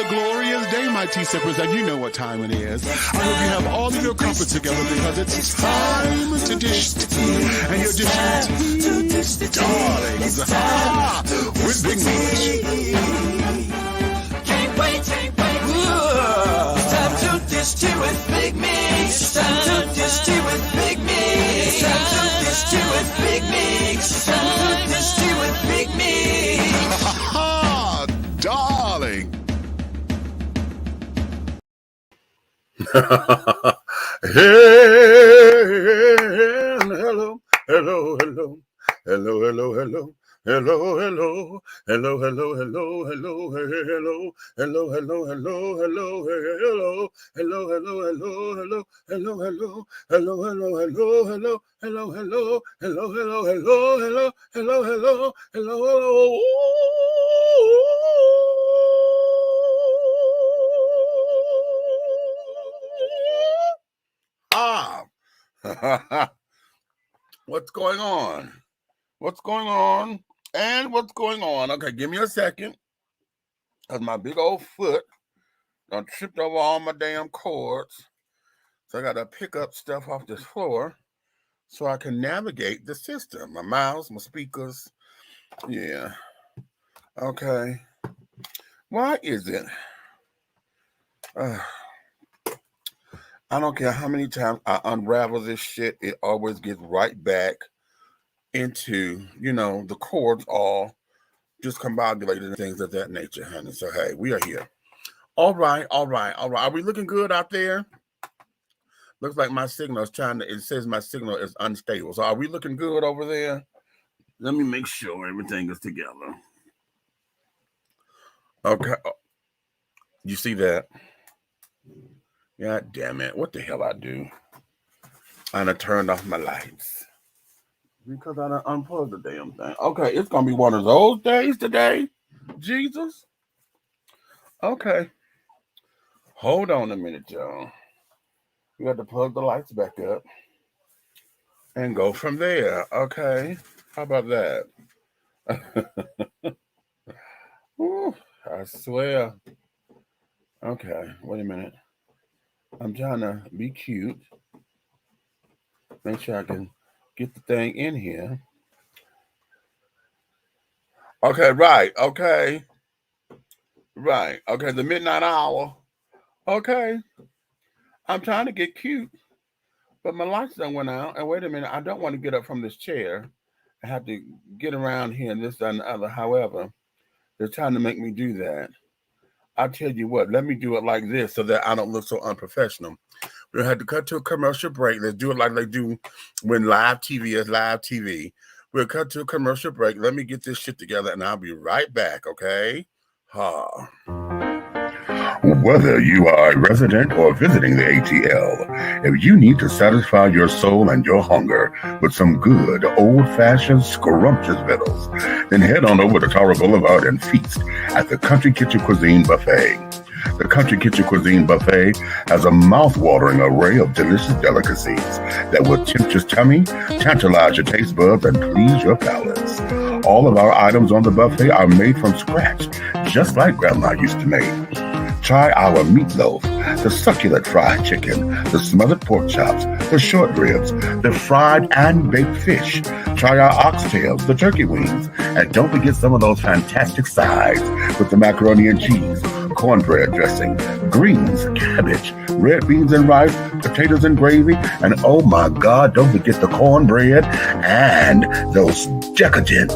glorious day, my tea sippers, and you know what time it is. I hope you have all of your comfort together because it's time to dish tea. And your dish tea, darlings, with Big Meech. Can't wait. It's time to dish tea with Big Meech. It's time to dish tea with Big Meech. It's time to dish tea with Big Meech. It's time to dish tea with Big Meech. Darling. What's going on? What's going on? And what's going on? Okay, give me a second. Because my big old foot done tripped over all my damn cords. So I got to pick up stuff off this floor so I can navigate the system. My mouse, my speakers. Yeah. Okay. Why is it? I don't care how many times I unravel this shit, it always gets right back into, the cords all discombobulated and things of that nature, honey. So, hey, we are here. All right. Are we looking good out there? Looks like my signal is it says my signal is unstable. So, are we looking good over there? Let me make sure everything is together. Okay. You see that? God damn it. What the hell I do? I done turned off my lights. Because I done unplugged the damn thing. Okay, it's going to be one of those days today. Jesus. Okay. Hold on a minute, y'all. We got to plug the lights back up and go from there. Okay. How about that? Ooh, I swear. Okay, wait a minute. I'm trying to be cute. Make sure I can get the thing in here. Okay, right. Okay. Right. Okay, the midnight hour. Okay. I'm trying to get cute, but my lights done went out. And wait a minute, I don't want to get up from this chair. I have to get around here and this, that, and the other. However, they're trying to make me do that. I'll tell you what, let me do it like this so that I don't look so unprofessional. We'll have to cut to a commercial break. Let's do it like they do when live TV is live TV. We'll cut to a commercial break. Let me get this shit together and I'll be right back, okay? Whether you are a resident or visiting the ATL, if you need to satisfy your soul and your hunger with some good old-fashioned scrumptious victuals, then head on over to Tara Boulevard and feast at the Country Kitchen Cuisine Buffet. The Country Kitchen Cuisine Buffet has a mouth-watering array of delicious delicacies that will tempt your tummy, tantalize your taste buds, and please your palates. All of our items on the buffet are made from scratch, just like Grandma used to make. Try our meatloaf, the succulent fried chicken, the smothered pork chops, the short ribs, the fried and baked fish. Try our oxtails, the turkey wings, and don't forget some of those fantastic sides with the macaroni and cheese, cornbread dressing, greens, cabbage, red beans and rice, potatoes and gravy, and oh my God, don't forget the cornbread and those decadent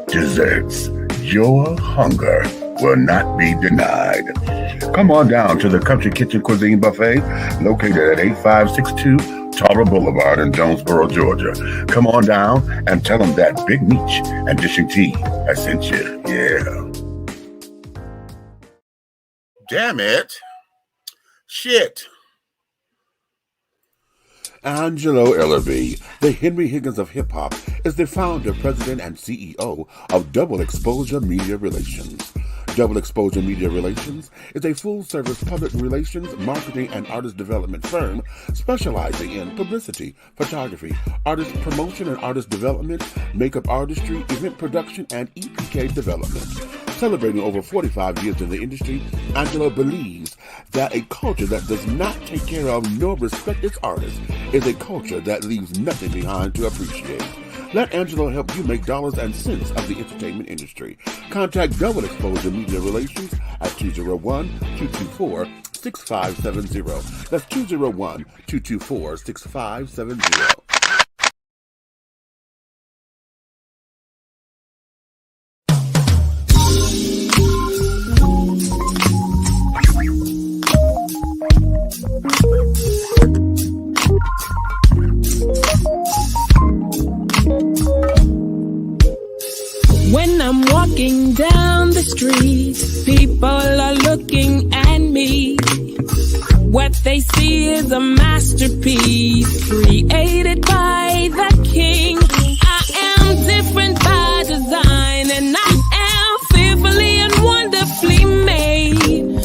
desserts. Your hunger will not be denied. Come on down to the Country Kitchen Cuisine Buffet, located at 8562 Tara Boulevard in Jonesboro, Georgia. Come on down and tell them that Big Meech and Dishing Tea has sent you. Yeah. Damn it. Shit. Angelo Ellerby, the Henry Higgins of hip-hop, is the founder, president, and CEO of Double Exposure Media Relations. Double Exposure Media Relations is a full-service public relations, marketing, and artist development firm specializing in publicity, photography, artist promotion and artist development, makeup artistry, event production, and EPK development. Celebrating over 45 years in the industry, Angela believes that a culture that does not take care of nor respect its artists is a culture that leaves nothing behind to appreciate. Let Angela help you make dollars and cents of the entertainment industry. Contact Double Exposure Media Relations at 201-224-6570. That's 201-224-6570. When I'm walking down the street, people are looking at me. What they see is a masterpiece created by the king. I am different by design, and I am fearfully and wonderfully made.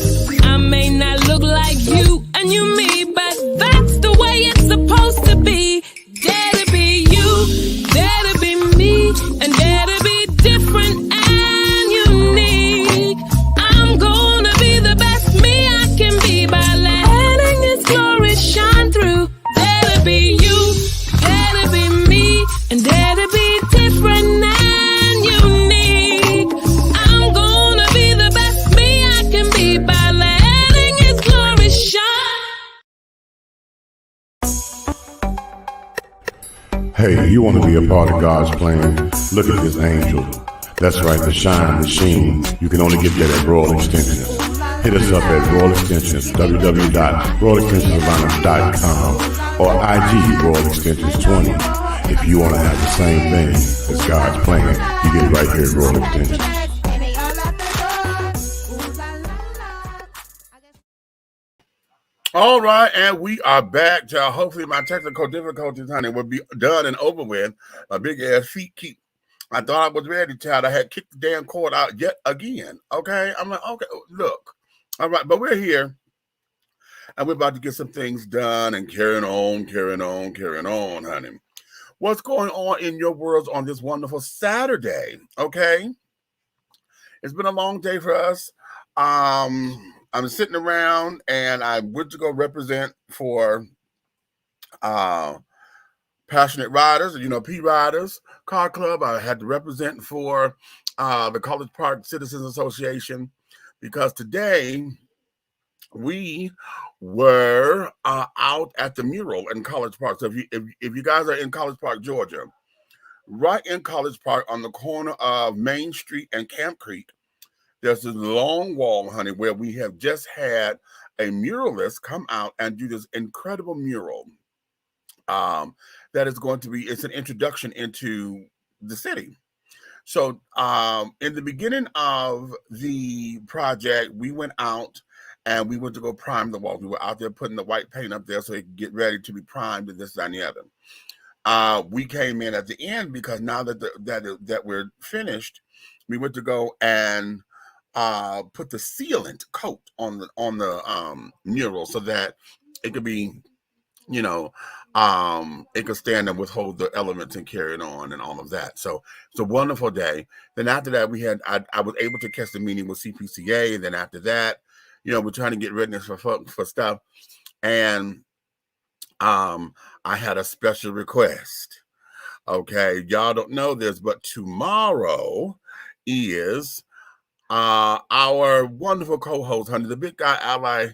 I may not look like you and you me, but that's the way it's supposed to be. Dare to be you, dare to be me, and dare to be different and unique. I'm gonna be the best me I can be by letting His glory shine through. Dare to be you, dare to be me, and dare to be different and unique. I'm gonna be the best me I can be by letting His glory shine. Hey, you want to be a part of God's plan? Look at this angel. That's right, the shine, the sheen. You can only get that at Royal Extensions. Hit us up at Royal Extensions, www.royalextensionsatlanta.com or IG Royal Extensions 20. If you want to have the same thing as God's plan, you get it right here at Royal Extensions. All right, and we are back, y'all. Hopefully my technical difficulties, honey, will be done and over with. My big ass feet keep. I thought I was ready, child. I had kicked the damn cord out yet again. Okay, I'm like, okay, look. All right, but we're here, and we're about to get some things done and carrying on, honey. What's going on in your worlds on this wonderful Saturday? Okay, it's been a long day for us. I'm sitting around, and I went to go represent for Passionate Riders, P Riders Car Club. I had to represent for the College Park Citizens Association because today we were out at the mural in College Park. So if you guys are in College Park, Georgia, right in College Park on the corner of Main Street and Camp Creek, there's this long wall, honey, where we have just had a muralist come out and do this incredible mural. That is going to be, it's an introduction into the city. So in the beginning of the project, we went out and we went to go prime the walls. We were out there putting the white paint up there so it could get ready to be primed and this, that, and the other. We came in at the end because now that that we're finished, we went to go and put the sealant coat on the mural so that it could be, it could stand and withhold the elements and carry it on and all of that. So it's a wonderful day. Then after that, I was able to catch the meeting with CPCA. And then after that, we're trying to get readiness for stuff. And I had a special request. Okay, y'all don't know this, but tomorrow is our wonderful co-host, honey, the big guy ally,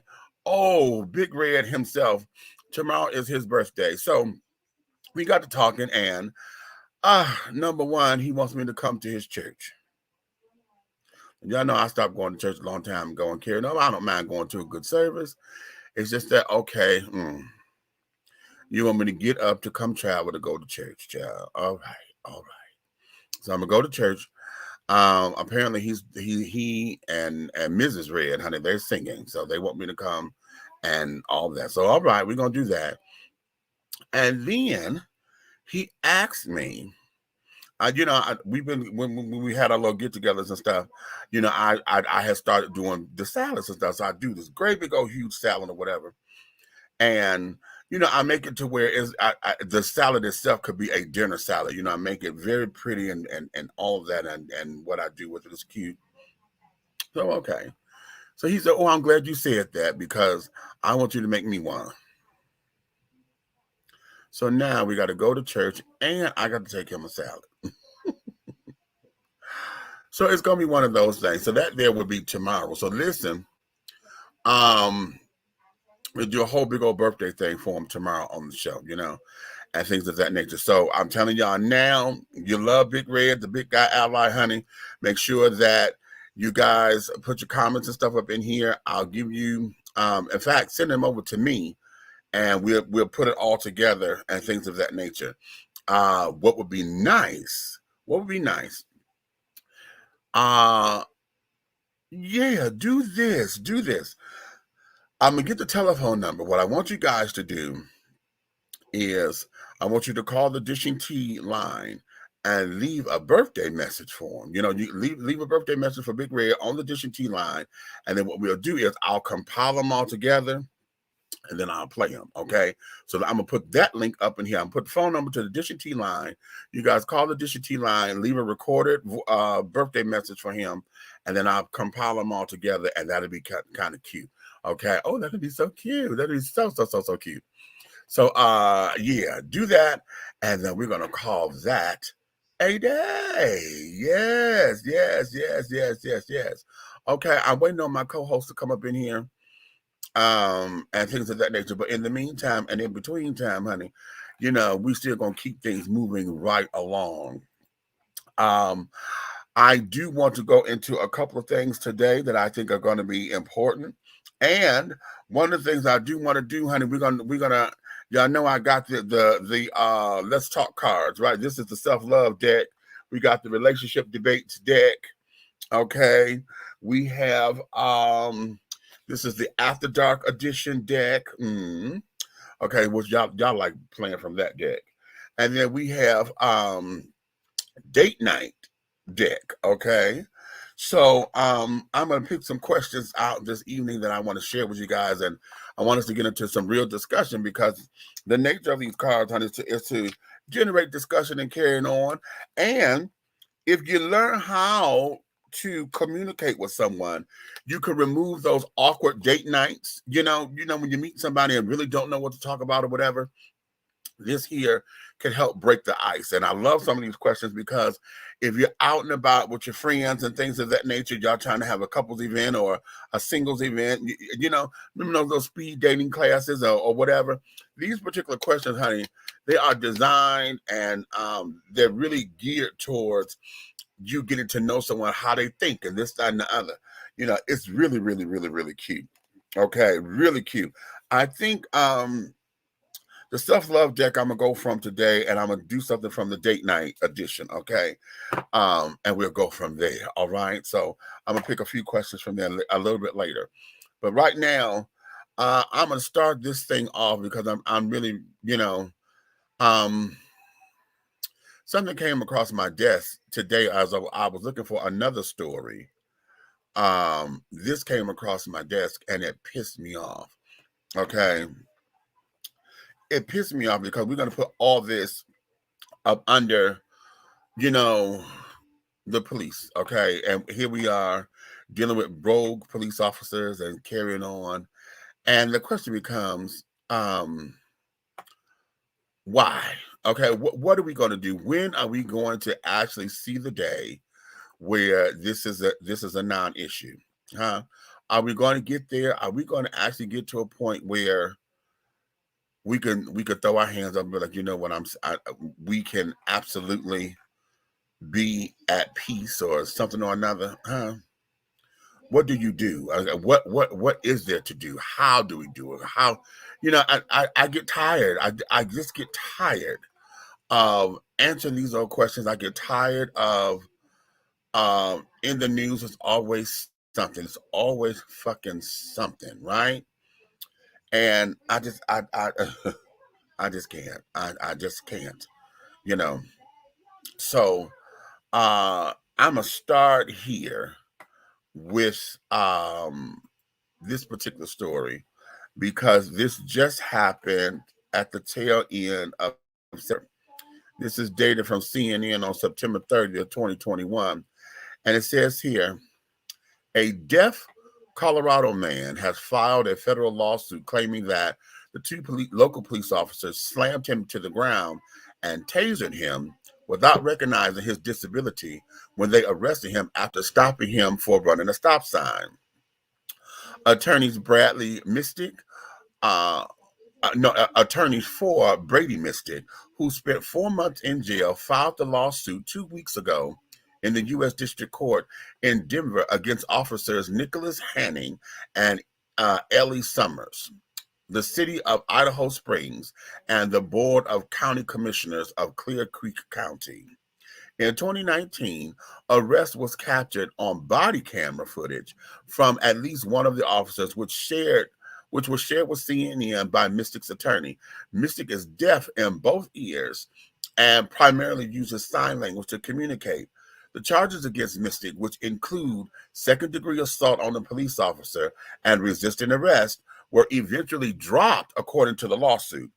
Big Red himself. Tomorrow is his birthday. So we got to talking, and number one, he wants me to come to his church. And y'all know I stopped going to church a long time ago and caring. No, I don't mind going to a good service. It's just that, okay, you want me to get up to come travel to go to church, child. All right. So I'm gonna go to church. Apparently he and Mrs. Red, honey, they're singing, so they want me to come and all that. So all right, we're gonna do that. And then he asked me, we've been when we had our little get-togethers and stuff, I had started doing the salads and stuff. So I do this great big old huge salad or whatever, and I make it to where the salad itself could be a dinner salad. I make it very pretty and all of that, and what I do with it is cute. So, okay. So he said, oh, I'm glad you said that because I want you to make me one. So now we got to go to church and I got to take him a salad. So it's going to be one of those things. So that there will be tomorrow. So listen, we'll do a whole big old birthday thing for him tomorrow on the show, you know, and things of that nature. So I'm telling y'all now, you love Big Red, the big guy ally, honey. Make sure that you guys put your comments and stuff up in here. I'll give you, in fact, send them over to me, and we'll put it all together and things of that nature. What would be nice? What would be nice? Yeah, do this. I'm gonna get the telephone number. What I want you guys to do is I want you to call the Dishing Tea line and leave a birthday message for him. You know, you leave a birthday message for Big Red on the Dishing Tea line, and then what we'll do is I'll compile them all together, and then I'll play them. Okay, so I'm gonna put that link up in here. I'm gonna put the phone number to the Dishing Tea line. You guys call the Dishing Tea line, leave a recorded birthday message for him, and then I'll compile them all together, and that'll be kind of cute. Okay. Oh, that'd be so cute. That'd be so cute. So yeah, do that, and then we're gonna call that a day. Yes. Okay, I'm waiting on my co-host to come up in here, and things of that nature. But in the meantime, and in between time, honey, you know, we still gonna keep things moving right along. I do want to go into a couple of things today that I think are going to be important. And one of the things I do want to do, honey, we're gonna y'all know I got the Let's Talk cards, right? This is the self-love deck. We got the relationship debates deck. Okay. We have this is the After Dark edition deck. Okay, which y'all like playing from that deck. And then we have date night deck. Okay, so I'm gonna pick some questions out this evening that I want to share with you guys, and I want us to get into some real discussion because the nature of these cards, honey, is to generate discussion and carrying on. And if you learn how to communicate with someone, you can remove those awkward date nights. You know when you meet somebody and really don't know what to talk about or whatever. This here can help break the ice. And I love some of these questions because if you're out and about with your friends and things of that nature, y'all trying to have a couples event or a singles event, you know, remember those speed dating classes or whatever. These particular questions, honey, they are designed and they're really geared towards you getting to know someone, how they think, and this, that, and the other. You know, it's really, really, really, really cute. Okay, really cute. I think the self-love deck I'm gonna go from today, and I'm gonna do something from the date night edition, okay? And we'll go from there. All right. So I'm gonna pick a few questions from there a little bit later. But right now, I'm gonna start this thing off because I'm really, you know, something came across my desk today as I was looking for another story. This came across my desk and it pissed me off. Okay. It pissed me off because we're going to put all this up under, you know, the police. Okay. And here we are dealing with rogue police officers and carrying on. And the question becomes, why? Okay. What are we going to do? When are we going to actually see the day where this is a non-issue? Huh? Are we going to get there? Are we going to actually get to a point where we could throw our hands up and be like, you know what, we can absolutely be at peace or something or another? Huh? What do you do? What is there to do? How do we do it? How, you know, I get tired. I just get tired of answering these old questions. I get tired of in the news, it's always something. It's always fucking something, right? And I just I just can't. I just can't, you know. So I'm gonna start here with this particular story because this just happened at the tail end of September. This is dated from CNN on September 30th, 2021. And it says here, A deaf Colorado man has filed a federal lawsuit claiming that the two local police officers slammed him to the ground and tasered him without recognizing his disability when they arrested him after stopping him for running a stop sign. Attorneys Bradley Mystic, attorneys for Brady Mystic, who spent 4 months in jail, filed the lawsuit 2 weeks ago in the U.S. District Court in Denver against officers Nicholas Hanning and Ellie Summers, the city of Idaho Springs, and the Board of County Commissioners of Clear Creek County. In 2019, arrest was captured on body camera footage from at least one of the officers, which was shared with CNN by Mystic's attorney. Mystic is deaf in both ears and primarily uses sign language to communicate. The charges against Mystic, which include second-degree assault on a police officer and resisting arrest, were eventually dropped according to the lawsuit.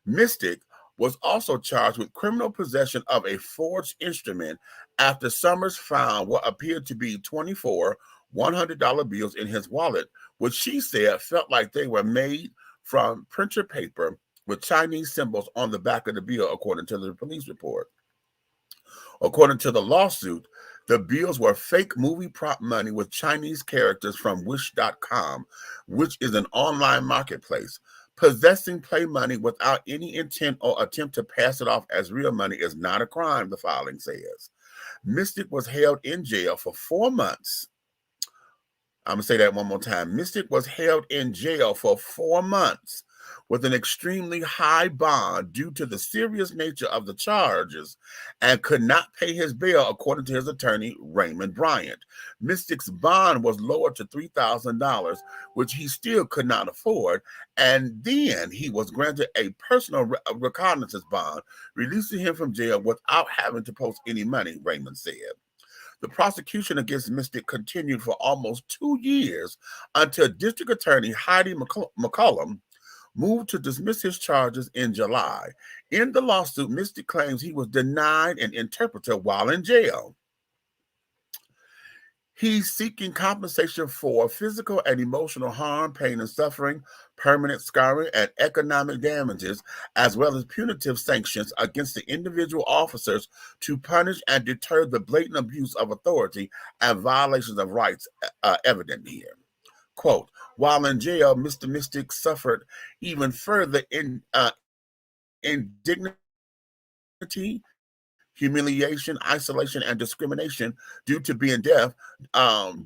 Mystic was also charged with criminal possession of a forged instrument after Summers found what appeared to be 24 $100 bills in his wallet, which she said felt like they were made from printer paper with Chinese symbols on the back of the bill, according to the police report. According to the lawsuit, the bills were fake movie prop money with Chinese characters from Wish.com, which is an online marketplace. Possessing play money without any intent or attempt to pass it off as real money is not a crime, the filing says. Mystic was held in jail for 4 months. I'm going to say that one more time. Mystic was held in jail for 4 months with an extremely high bond due to the serious nature of the charges and could not pay his bail, according to his attorney, Raymond Bryant. Mystic's bond was lowered to $3,000, which he still could not afford, and then he was granted a personal reconnaissance bond, releasing him from jail without having to post any money, Raymond said. The prosecution against Mystic continued for almost 2 years until District Attorney Heidi McCollum moved to dismiss his charges in July. In the lawsuit, Mystic claims he was denied an interpreter while in jail. He's seeking compensation for physical and emotional harm, pain and suffering, permanent scarring, and economic damages, as well as punitive sanctions against the individual officers to punish and deter the blatant abuse of authority and violations of rights evident here. Quote, while in jail, Mr. Mystic suffered even further indignity, humiliation, isolation, and discrimination due to being deaf,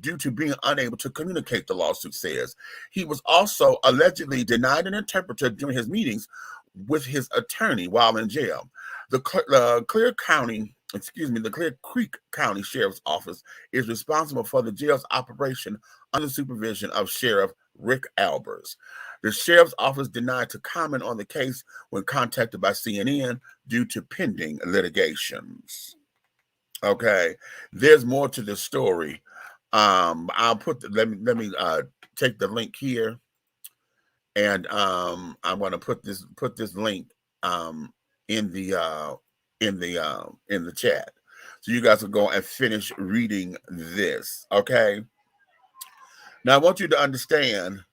due to being unable to communicate, the lawsuit says. He was also allegedly denied an interpreter during his meetings with his attorney while in jail. The Clear Creek County Sheriff's Office is responsible for the jail's operation under supervision of Sheriff Rick Albers. The sheriff's office denied to comment on the case when contacted by CNN due to pending litigations. Okay, there's more to this story. I'll put let me take the link here, and I'm going to put this link in the chat, so you guys will go and finish reading this. Okay. Now I want you to understand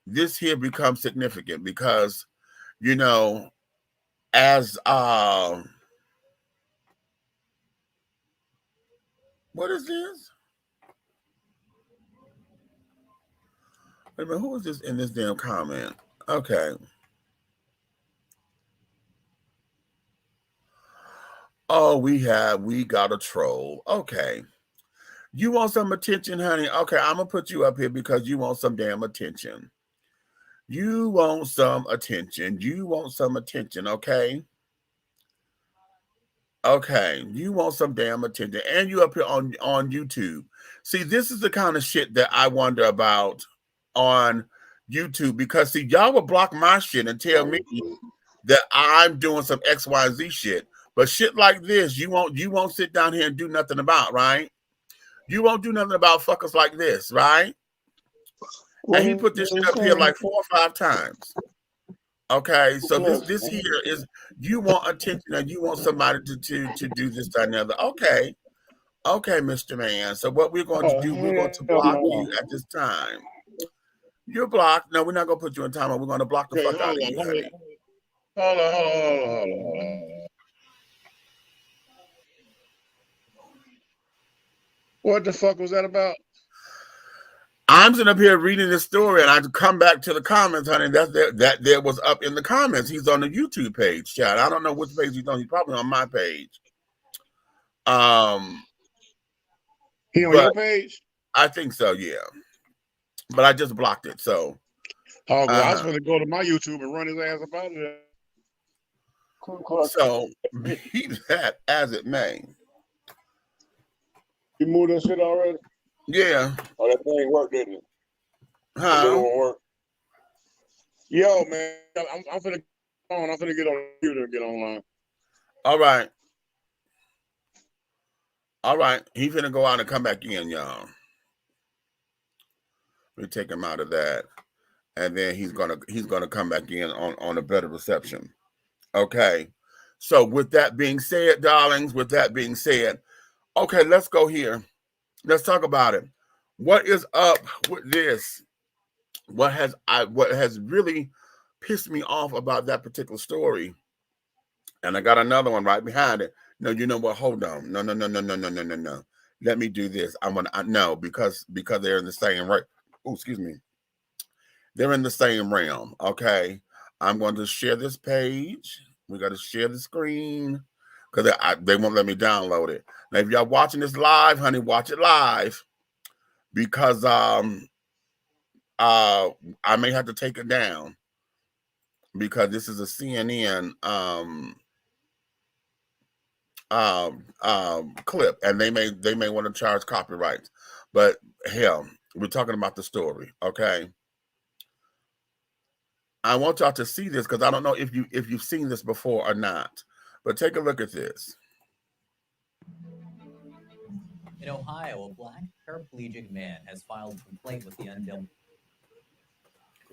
this here becomes significant because, you know, as what is this? Wait a minute, who is this in this damn comment? Okay. Oh, we got a troll. Okay. You want some attention, honey? Okay, I'm going to put you up here because you want some damn attention. You want some attention. You want some attention, okay? Okay, you want some damn attention. And you up here on YouTube. See, this is the kind of shit that I wonder about on YouTube because, see, y'all will block my shit and tell me that I'm doing some X, Y, Z shit. But shit like this, you won't sit down here and do nothing about, right? You won't do nothing about fuckers like this, right? And he put this shit up here like 4 or 5 times. Okay, so this here is, you want attention and you want somebody to do this, that, and the other. Okay, Okay, Mr. Man. So what we're going to do, we're going to block you at this time. You're blocked. No, we're not going to put you in timeout. We're going to block the fuck out of you, honey. Hold on. What the fuck was that about? I'm sitting up here reading this story, and I come back to the comments, honey. That there was up in the comments. He's on the YouTube page, Chad. I don't know which page he's on. He's probably on my page. He on your page? I think so, yeah. But I just blocked it, so. Oh, well, I was going to go to my YouTube and run his ass up out of there. So, be that as it may. You moved that shit already? Yeah. Oh, that thing worked, didn't it? Huh? It won't work. Yo, man, I'm finna get on the computer and get online. All right. All right. He's finna go out and come back in, y'all. We take him out of that. And then he's gonna come back in on a better reception. Okay. So with that being said, darlings, okay, let's go here. Let's talk about it. What is up with this? What has really pissed me off about that particular story? And I got another one right behind it. No, you know what? Hold on. No. Let me do this. No, because they're in the same right. Oh, excuse me. They're in the same realm. Okay. I'm going to share this page. We got to share the screen because they won't let me download it. Now, if y'all watching this live, honey, watch it live because I may have to take it down because this is a CNN clip, and they may want to charge copyrights. But hell, we're talking about the story, okay? I want y'all to see this because I don't know if you've seen this before or not. But take a look at this. In Ohio, a black paraplegic man has filed a complaint with the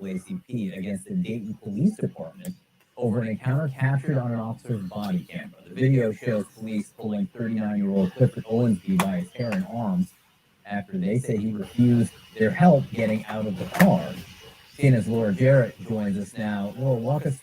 NAACP against the Dayton Police Department over an encounter captured on an officer's body camera. The video shows police pulling 39-year-old Clifford Owensby by his hair and arms after they say he refused their help getting out of the car. CNN's Laura Jarrett joins us now. Laura, walk us.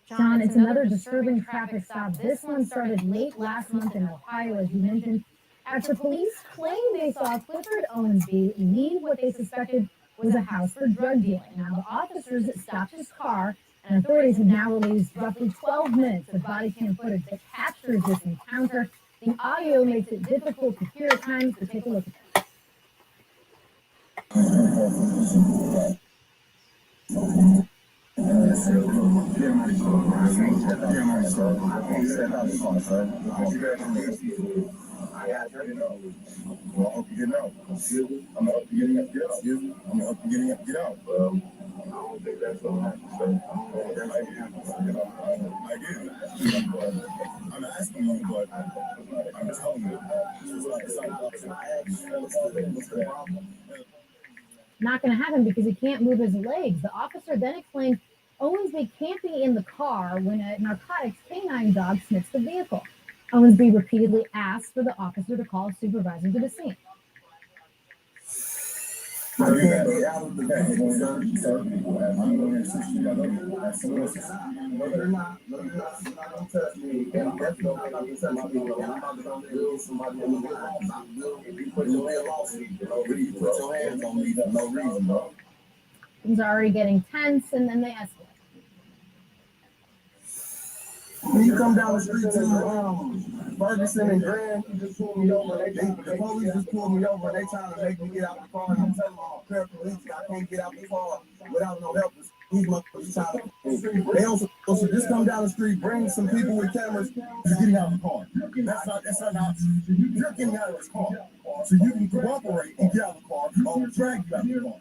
John, it's another disturbing traffic stop. This one started late last month in Ohio, as you mentioned, after police claimed they saw Clifford Owensby leave what they suspected was a house for drug dealing. Now, the officers stopped his car, and authorities have now released roughly 12 minutes of body cam footage that captures this encounter. The audio makes it difficult to hear at times, but take a look at this. Well, I hope you're getting out. I'm gonna hope you're getting up, get out. I'm gonna hope you're getting up, get out. I don't think that's all right. I'm not asking you, but I'm telling you. Not going to happen because he can't move his legs. The officer then explained Owensby can't be in the car when a narcotics canine dog sniffs the vehicle. Owensby repeatedly asked for the officer to call a supervisor to the scene. Things are already getting tense, and then they escalate. When you come down the street to Ferguson and Grand, you just pulled me over. The police just pulled me over. They trying to make me get out the car. And I'm telling them I'm a paraplegic. I can't get out the car without no help. These motherfuckers trying to. They also should just come down the street, bring some people with cameras. You're getting out of the car. That's not an option. You're getting out of the car. So you can cooperate and get out of the car. I'll drag you out of the car.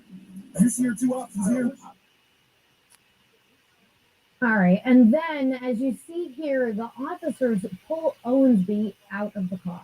You see your two options here? All right, and then as you see here, the officers pull Owensby out of the car.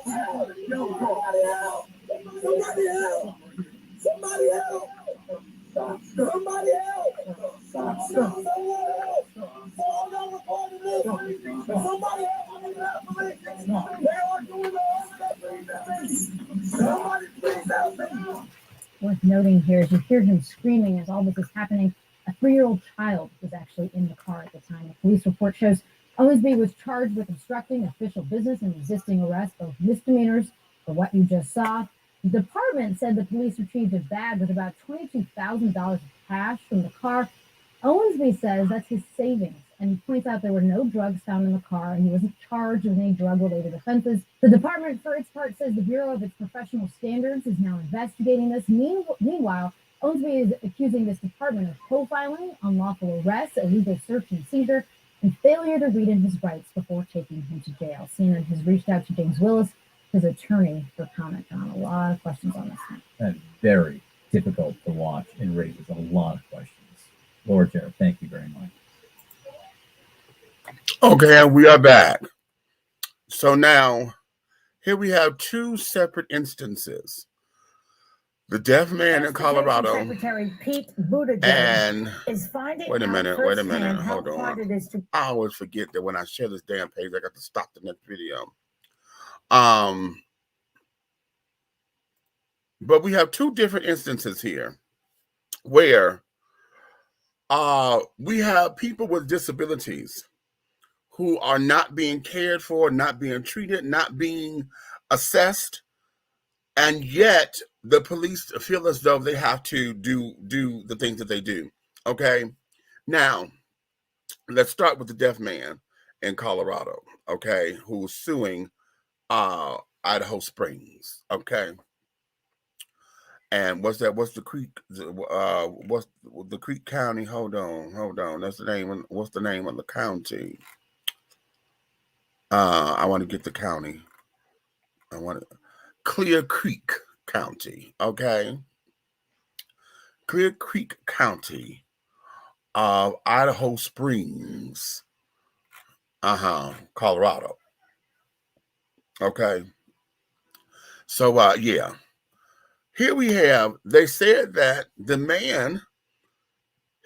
Somebody help! Somebody help! Somebody help! Somebody help! Somebody help! Worth noting here is you hear him screaming as all this is happening. A 3-year-old child was actually in the car at the time. The police report shows Owensby was charged with obstructing official business and resisting arrest, both misdemeanors for what you just saw. The department said the police retrieved a bag with about $22,000 of cash from the car. Owensby says that's his savings, and he points out there were no drugs found in the car, and he wasn't charged with any drug-related offenses. The department, for its part, says the Bureau of its professional standards is now investigating this. Meanwhile, Owensby is accusing this department of profiling, unlawful arrest, illegal search and seizure, and failure to read in his rights before taking him to jail. CNN has reached out to James Willis, his attorney, for comment on a lot of questions on this one. That's very difficult to watch and raises a lot of questions. Lord Chair, thank you very much. Okay, and we are back. So now, here we have two separate instances. The deaf man in Colorado Secretary Pete Buttigieg and is finding wait a minute, hold on. It is to I always forget that when I share this damn page, I got to stop the next video. But we have two different instances here where we have people with disabilities who are not being cared for, not being treated, not being assessed, and yet the police feel as though they have to do the things that they do. Okay, now let's start with the deaf man in Colorado. Okay, who's suing Idaho Springs. Okay, and what's the Creek? What's the Creek County? Hold on. That's the name. What's the name of the county? I want to get the county. Clear Creek County. Okay, Clear Creek County of Idaho Springs, Colorado. Okay, so yeah, here we have. They said that the man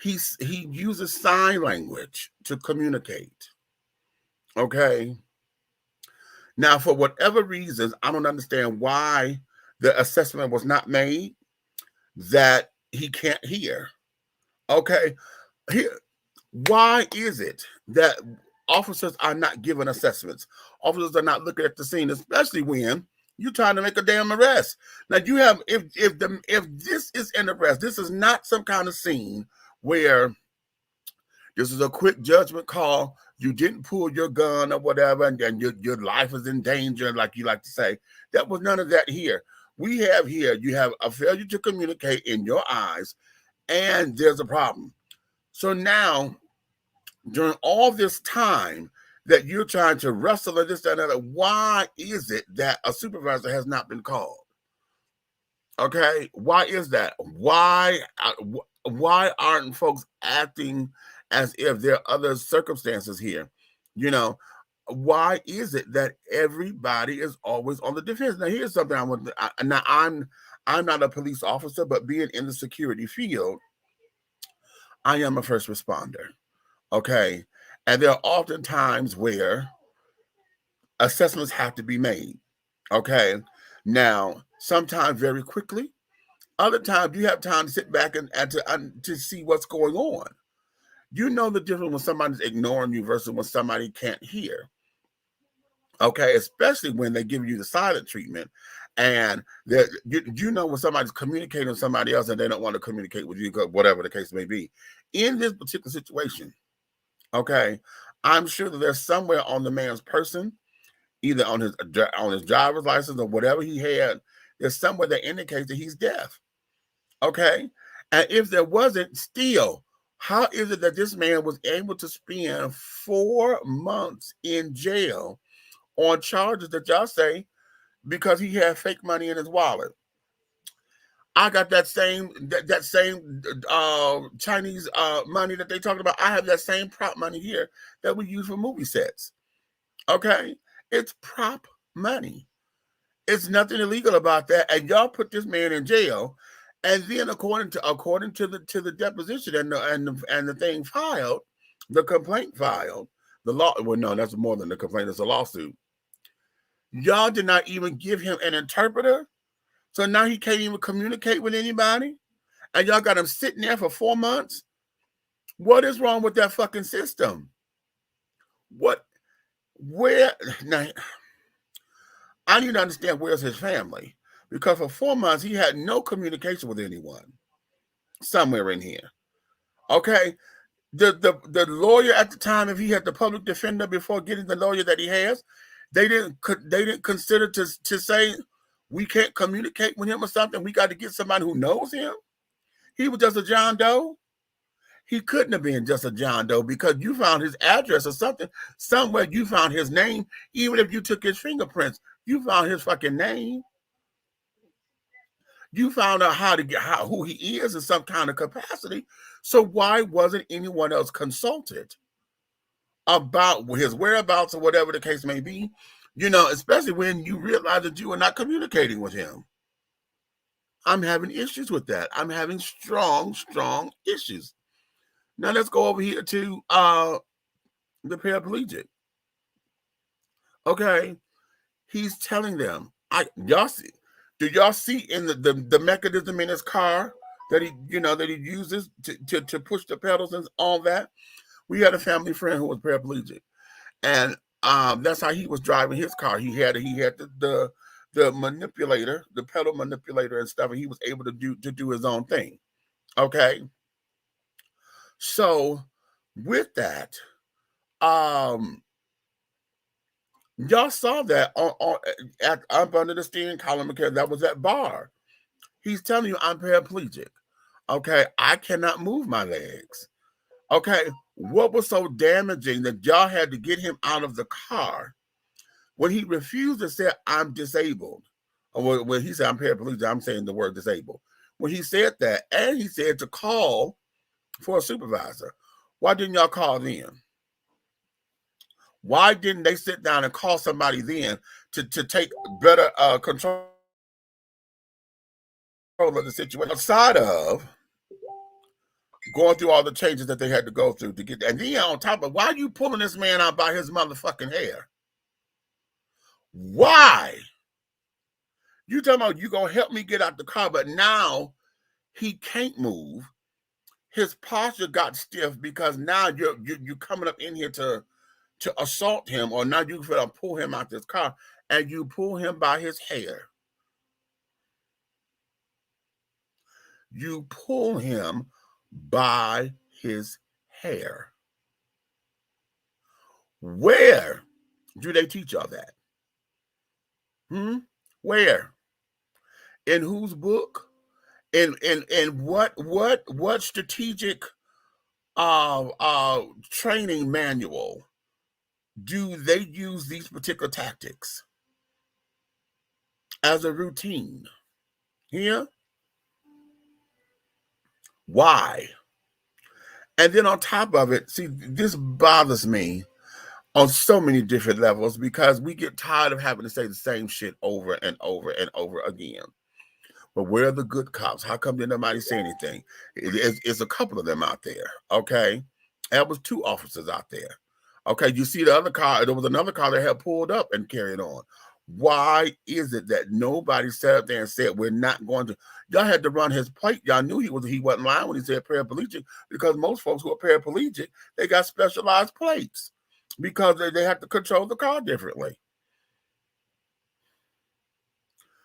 he uses sign language to communicate. Okay. Now, for whatever reasons, I don't understand why the assessment was not made that he can't hear. Okay, why is it that officers are not given assessments? Officers are not looking at the scene, especially when you're trying to make a damn arrest. Now, you have if this is an arrest, this is not some kind of scene where this is a quick judgment call. You didn't pull your gun or whatever, and your life is in danger, like you like to say. That was none of that here. We have here, you have a failure to communicate in your eyes, and there's a problem. So now, during all this time that you're trying to wrestle and this, that, and that, why is it that a supervisor has not been called? Okay, why is that? Why aren't folks acting as if there are other circumstances here? You know, why is it that everybody is always on the defense? Now, here's something I want. Now, I'm not a police officer, but being in the security field, I am a first responder. Okay, and there are often times where assessments have to be made. Okay, now sometimes very quickly, other times you have time to sit back and to see what's going on. You know the difference when somebody's ignoring you versus when somebody can't hear. Okay, especially when they give you the silent treatment, and you know when somebody's communicating with somebody else and they don't want to communicate with you, whatever the case may be. In this particular situation, okay, I'm sure that there's somewhere on the man's person, either on his driver's license or whatever he had, there's somewhere that indicates that he's deaf. Okay, and if there wasn't, still, how is it that this man was able to spend 4 months in jail on charges that y'all say because he had fake money in his wallet? I got that same Chinese money that they talking about. I have that same prop money here that we use for movie sets. Okay, it's prop money. It's nothing illegal about that. And y'all put this man in jail. And then according to the deposition and the thing filed, the complaint filed, the law, well, no, that's more than the complaint, it's a lawsuit. Y'all did not even give him an interpreter. So now he can't even communicate with anybody. And y'all got him sitting there for 4 months. What is wrong with that fucking system? Now, I need to understand where's his family. Because for 4 months, he had no communication with anyone. Somewhere in here. Okay? The lawyer at the time, if he had the public defender before getting the lawyer that he has, they didn't consider to say, we can't communicate with him or something. We got to get somebody who knows him. He was just a John Doe. He couldn't have been just a John Doe because you found his address or something. Somewhere you found his name. Even if you took his fingerprints, you found his fucking name. You found out who he is in some kind of capacity. So why wasn't anyone else consulted about his whereabouts or whatever the case may be? You know, especially when you realize that you are not communicating with him. I'm having issues with that. I'm having strong issues. Now let's go over here to the paraplegic. Okay. He's telling them, do y'all see in the mechanism in his car that he uses to push the pedals and all that? We had a family friend who was paraplegic. And that's how he was driving his car. He had the manipulator, the pedal manipulator and stuff, and he was able to do his own thing. Okay. So with that, y'all saw that up under the steering column because that was that bar. He's telling you I'm paraplegic. Okay, I cannot move my legs. Okay, what was so damaging that y'all had to get him out of the car when he refused to say I'm disabled? Or when he said I'm paraplegic, I'm saying the word disabled. When he said that, and he said to call for a supervisor, why didn't y'all call then? Why didn't they sit down and call somebody then to take better control of the situation outside of going through all the changes that they had to go through to get there? And then on top of, why are you pulling this man out by his motherfucking hair? Why? You talking about you gonna help me get out the car, but now he can't move. His posture got stiff because now you're coming up in here to assault him, or now you feel to pull him out this car, and you pull him by his hair. You pull him by his hair. Where do they teach y'all that? Where? In whose book? In what strategic training manual do they use these particular tactics as a routine? Here? Why? And then on top of it, see, this bothers me on so many different levels because we get tired of having to say the same shit over and over and over again. But where are the good cops? How come didn't nobody say anything? It's a couple of them out there, okay? There was 2 officers out there. Okay, you see the other car, there was another car that had pulled up and carried on. Why is it that nobody sat up there and said, we're not going to, y'all had to run his plate. Y'all knew he wasn't lying when he said paraplegic, because most folks who are paraplegic, they got specialized plates because they have to control the car differently.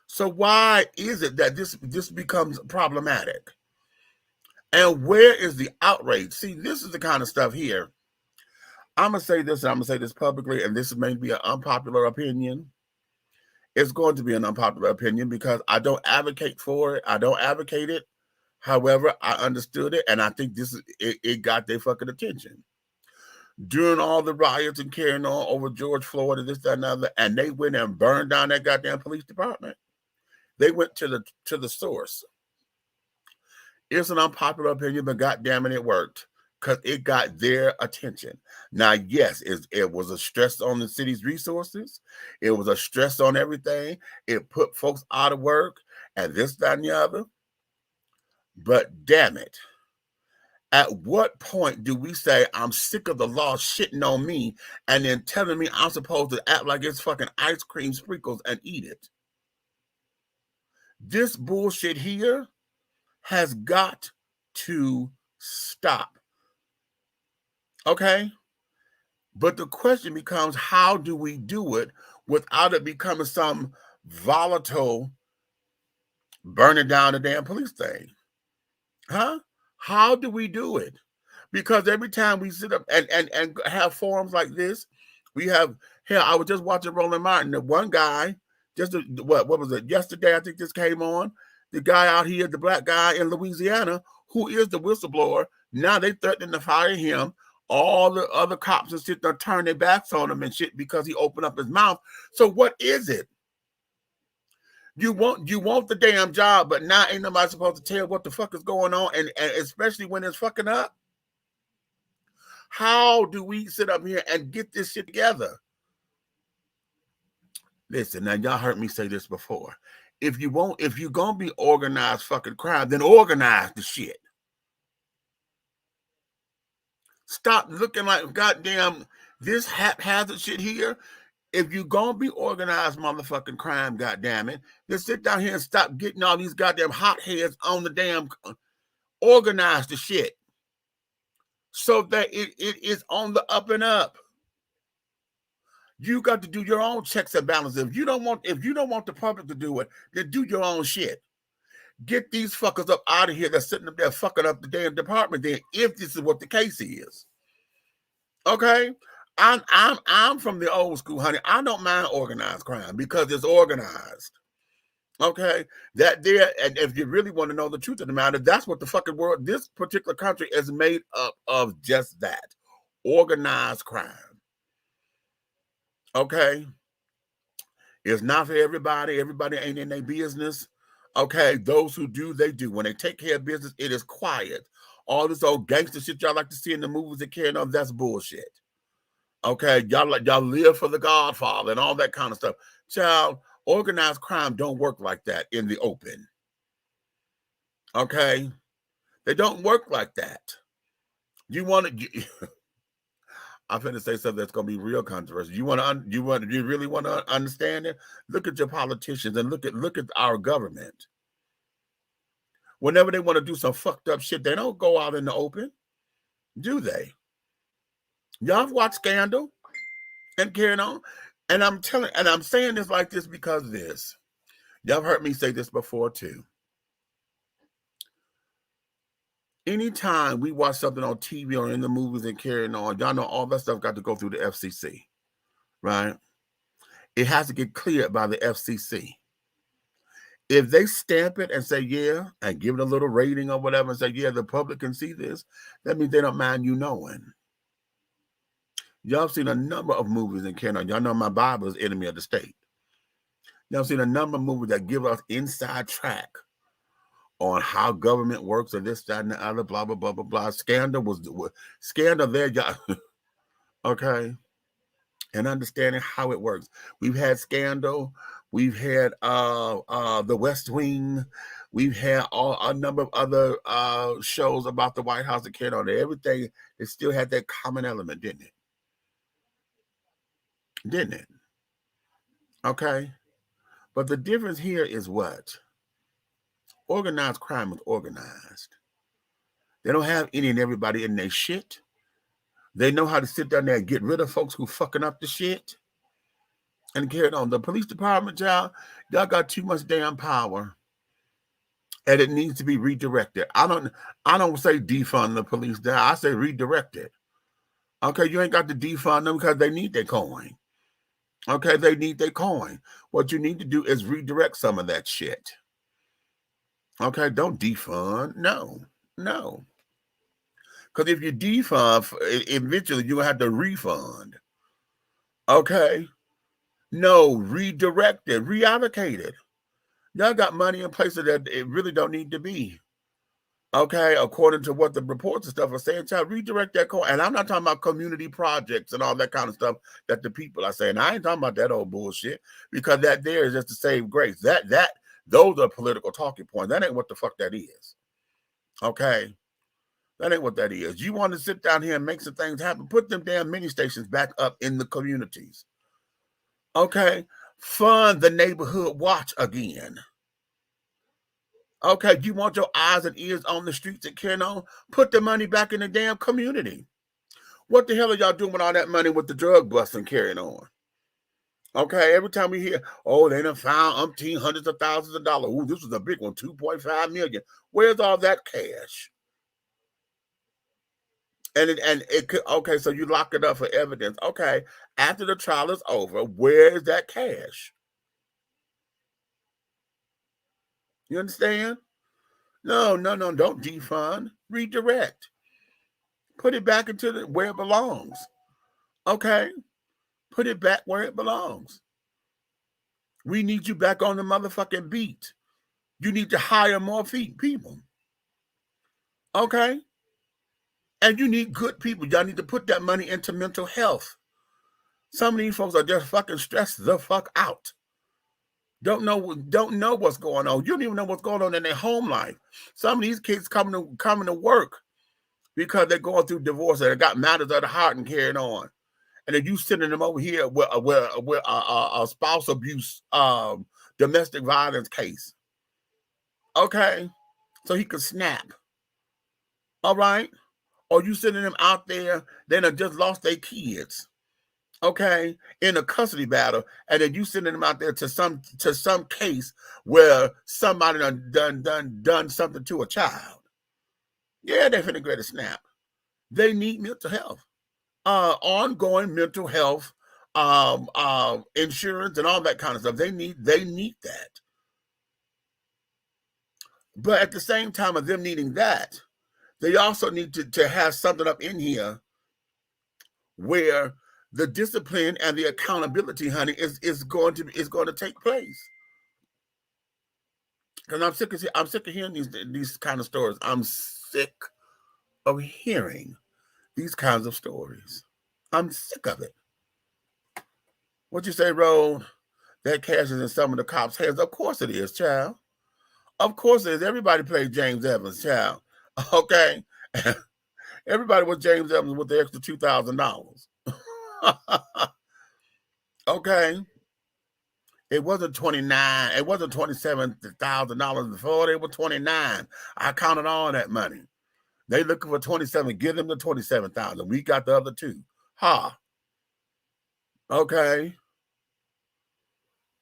So why is it that this becomes problematic? And where is the outrage? See, this is the kind of stuff here. I'm going to say this, and I'm going to say this publicly, and this may be an unpopular opinion. It's going to be an unpopular opinion because I don't advocate for it. I don't advocate it. However, I understood it, and I think it got their fucking attention. During all the riots and carrying on over George Floyd and this, that, and other, and they went and burned down that goddamn police department. They went to the source. It's an unpopular opinion, but goddamn it worked. because it got their attention. Now, yes, it was a stress on the city's resources. It was a stress on everything. It put folks out of work and this, that, and the other. But damn it. At what point do we say, I'm sick of the law shitting on me and then telling me I'm supposed to act like it's fucking ice cream sprinkles and eat it? This bullshit here has got to stop. Okay? But the question becomes, how do we do it without it becoming some volatile burning down the damn police thing? Huh? How do we do it? Because every time we sit up and have forums like this, we have, here, I was just watching Roland Martin. The one guy, just what was it? Yesterday, I think this came on. The guy out here, the black guy in Louisiana, who is the whistleblower. Now they threatening to fire him. All the other cops are sitting there turning their backs on him and shit because he opened up his mouth. So what is it? You want the damn job, but now ain't nobody supposed to tell what the fuck is going on, and especially when it's fucking up. How do we sit up here and get this shit together? Listen, now y'all heard me say this before. If you're gonna be organized fucking crime, then organize the shit. Stop looking like goddamn this haphazard shit here. If you're gonna be organized motherfucking crime, goddamn it, then sit down here and stop getting all these goddamn hotheads on the damn organize the shit so that it is on the up and up. You got to do your own checks and balances. If you don't want the public to do it, then do your own shit. Get these fuckers up out of here that's sitting up there fucking up the damn department then, if this is what the case is. Okay? I'm from the old school, honey. I don't mind organized crime because it's organized. Okay? That there, and if you really want to know the truth of the matter, that's what the fucking world, this particular country is made up of, just that. Organized crime. Okay? It's not for everybody. Everybody ain't in their business. Okay, those who do, they do. When they take care of business, it is quiet. All this old gangster shit y'all like to see in the movies and carrying on, that's bullshit. Okay, y'all live for the Godfather and all that kind of stuff. Child, organized crime don't work like that in the open. Okay, they don't work like that. You want to? I'm finna say something that's gonna be real controversial. You really want to understand it? Look at your politicians and look at our government. Whenever they want to do some fucked up shit, they don't go out in the open, do they? Y'all watch Scandal and carrying on, and I'm saying this like this because of this. Y'all heard me say this before too. Anytime we watch something on TV or in the movies and carrying on, y'all know all that stuff got to go through the FCC, right? It has to get cleared by the FCC. If they stamp it and say, yeah, and give it a little rating or whatever and say, yeah, the public can see this, that means they don't mind you knowing. Y'all seen a number of movies in Canada. Y'all know my Bible is Enemy of the State. Y'all seen a number of movies that give us inside track on how government works and this, that, and the other, blah, blah, blah, blah, blah. Scandal there, y'all. Okay. And understanding how it works. We've had Scandal. We've had The West Wing. We've had a number of other shows about the White House that carried on. Everything, it still had that common element, didn't it? Didn't it? Okay. But the difference here is what? Organized crime is organized. They don't have any and everybody in their shit. They know how to sit down there and get rid of folks who fucking up the shit and carry it on. The police department, y'all got too much damn power, and it needs to be redirected. I don't say defund the police there. I say redirect it. Okay, you ain't got to defund them because they need their coin. Okay, they need their coin. What you need to do is redirect some of that shit. Okay, don't defund. No. Because if you defund, eventually you're going to have to refund. Okay? No, redirect it, reallocate it. Y'all got money in places that it really don't need to be. Okay, according to what the reports and stuff are saying, child, redirect that coin. And I'm not talking about community projects and all that kind of stuff that the people are saying. I ain't talking about that old bullshit, because that there is just to save grace. Those are political talking points. That ain't what the fuck that is. Okay, that ain't what that is. You want to sit down here and make some things happen? Put them damn mini stations back up in the communities. Okay, fund the neighborhood watch again. Okay, you want your eyes and ears on the streets and carrying on? Put the money back in the damn community. What the hell are y'all doing with all that money with the drug bust and carrying on? Okay, every time we hear, oh, they done found umpteen hundreds of thousands of dollars. Ooh, this was a big one, 2.5 million. Where's all that cash? And it could, okay, so you lock it up for evidence. Okay, after the trial is over, where is that cash? You understand? No, don't defund. Redirect. Put it back into where it belongs. Okay? Put it back where it belongs. We need you back on the motherfucking beat. You need to hire more people. Okay? And you need good people. Y'all need to put that money into mental health. Some of these folks are just fucking stressed the fuck out. Don't know what's going on. You don't even know what's going on in their home life. Some of these kids coming to work because they're going through divorce and they got matters of the heart and carrying on. And then you sending them over here with a spouse abuse, domestic violence case. Okay? So he could snap. All right? Or you sending them out there, they done just lost their kids. Okay, in a custody battle, and then you sending them out there to some case where somebody done something to a child. Yeah, they're finna get a snap. They need mental health, ongoing mental health, insurance, and all that kind of stuff. They need that. But at the same time of them needing that, they also need to have something up in here where the discipline and the accountability, honey, is going to take place. Because I'm sick of hearing these kind of stories. I'm sick of hearing these kinds of stories. I'm sick of it. What you say, Roll? That cash is in some of the cops' hands. Of course it is, child. Of course it is. Everybody played James Evans, child. Okay? Everybody was James Evans with the extra $2,000. Okay, it wasn't 29. It wasn't $27,000 before. They were 29. I counted all that money. They looking for 27. Give them the 27,000. We got the other two. Ha. Okay.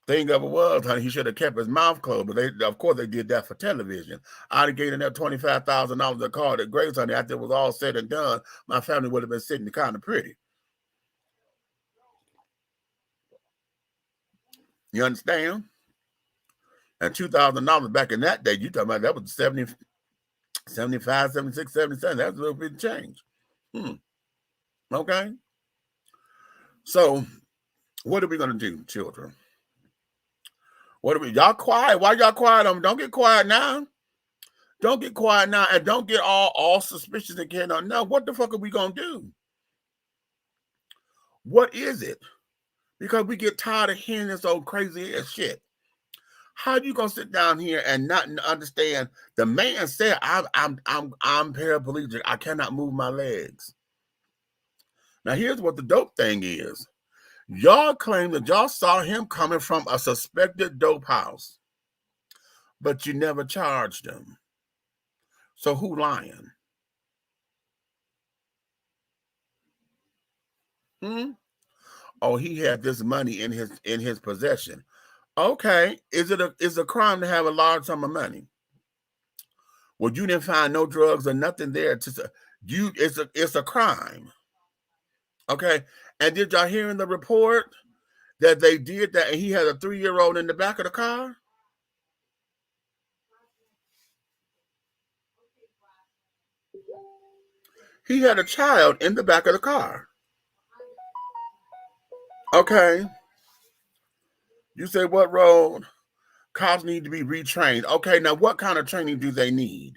Thing of it was, honey, he should have kept his mouth closed. But of course, they did that for television. I'd have given that $25,000 a card at Grace, honey. After it was all said and done, my family would have been sitting kind of pretty. You understand? And $2,000 back in that day, you talking about that was 70, 75, 76, 77. That's a little bit of change. Okay? So, what are we going to do, children? Y'all quiet? Why y'all quiet? Don't get quiet now. Don't get quiet now, and don't get all suspicious again. No, what the fuck are we going to do? What is it? Because we get tired of hearing this old crazy ass shit. How you gonna sit down here and not understand? The man said, "I'm paraplegic. I cannot move my legs." Now here's what the dope thing is. Y'all claim that y'all saw him coming from a suspected dope house, but you never charged him. So who lying? Oh, he had this money in his possession. Okay, is it a crime to have a large sum of money? Well, you didn't find no drugs or nothing there. It's a crime. Okay, and did y'all hear in the report that they did that, and he had a 3-year-old in the back of the car? He had a child in the back of the car. Okay. You say what, Road? Cops need to be retrained. Okay, now what kind of training do they need?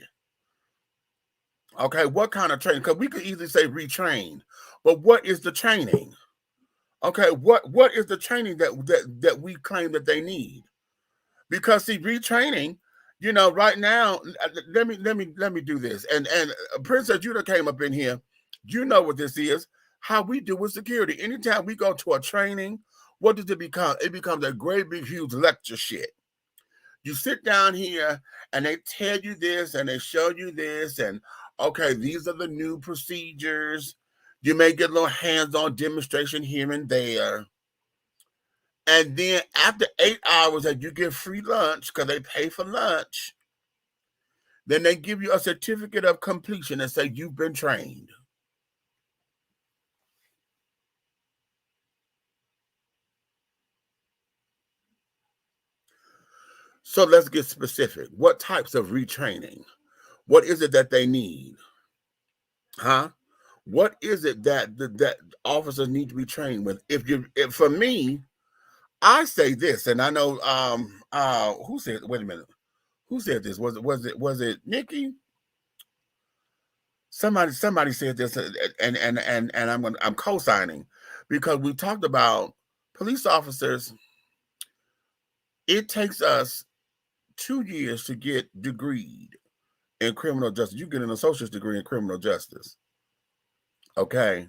Okay, what kind of training? Because we could easily say retrain, but what is the training? Okay, what is the training that we claim that they need? Because see, retraining, right now, let me do this. And Princess Judah came up in here. You know what this is? How we do with security. Anytime we go to a training, what does it become? It becomes a great big huge lecture shit. You sit down here and they tell you this and they show you this, and okay, these are the new procedures. You may get a little hands-on demonstration here and there. And then after 8 hours that you get free lunch, because they pay for lunch, then they give you a certificate of completion and say you've been trained. So let's get specific. What types of retraining? What is it that they need? Huh? What is it that officers need to be trained with? If for me, I say this, and I know who said, wait a minute, who said this? Was it Nikki? Somebody said this, and I'm co-signing, because we talked about police officers. It takes us 2 years to get degreed in criminal justice. You get an associate's degree in criminal justice. Okay.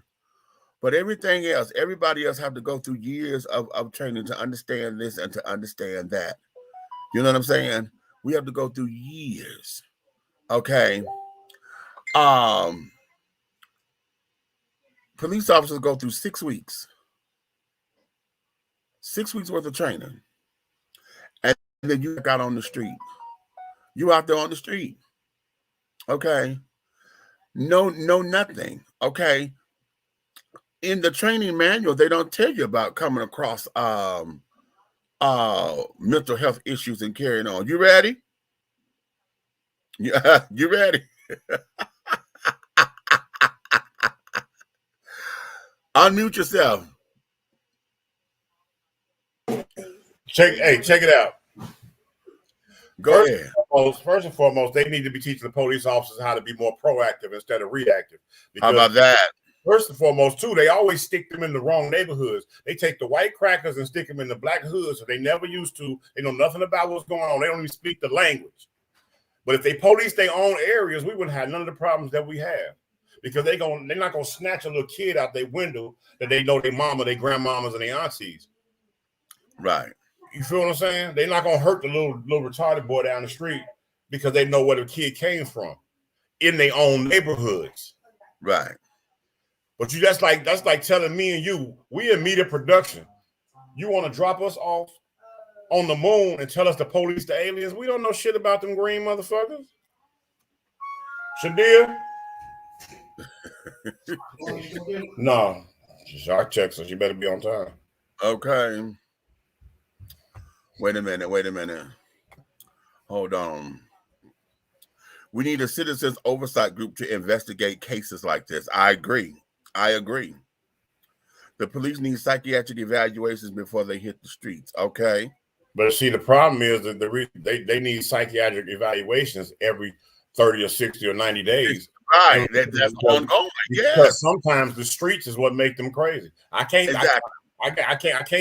But everything else, everybody else have to go through years of training to understand this and to understand that. You know what I'm saying? We have to go through years. Okay. Police officers go through 6 weeks. 6 weeks worth of training. And then you got on the street. You out there on the street. Okay. No, nothing. Okay. In the training manual, they don't tell you about coming across mental health issues and carrying on. You ready? Yeah, you ready? Unmute yourself. Check it out. Go ahead. First and foremost, they need to be teaching the police officers how to be more proactive instead of reactive. How about that? First and foremost, too, they always stick them in the wrong neighborhoods. They take the white crackers and stick them in the black hoods, so they never used to. They know nothing about what's going on. They don't even speak the language. But if they police their own areas, we wouldn't have none of the problems that we have, because they're not gonna snatch a little kid out their window that they know their mama, their grandmamas, and their aunties. Right. You feel what I'm saying? They're not gonna hurt the little retarded boy down the street because they know where the kid came from in their own neighborhoods. Right. But that's like telling me and you, we in media production. You want to drop us off on the moon and tell us to police the aliens? We don't know shit about them green motherfuckers. Shadia? No. She's our check, so she better be on time. Okay. Wait a minute. Hold on. We need a citizens oversight group to investigate cases like this. I agree. The police need psychiatric evaluations before they hit the streets. Okay. But see, the problem is that they need psychiatric evaluations every 30 or 60 or 90 days. Right. That's ongoing. Yeah. Because sometimes the streets is what make them crazy. I can't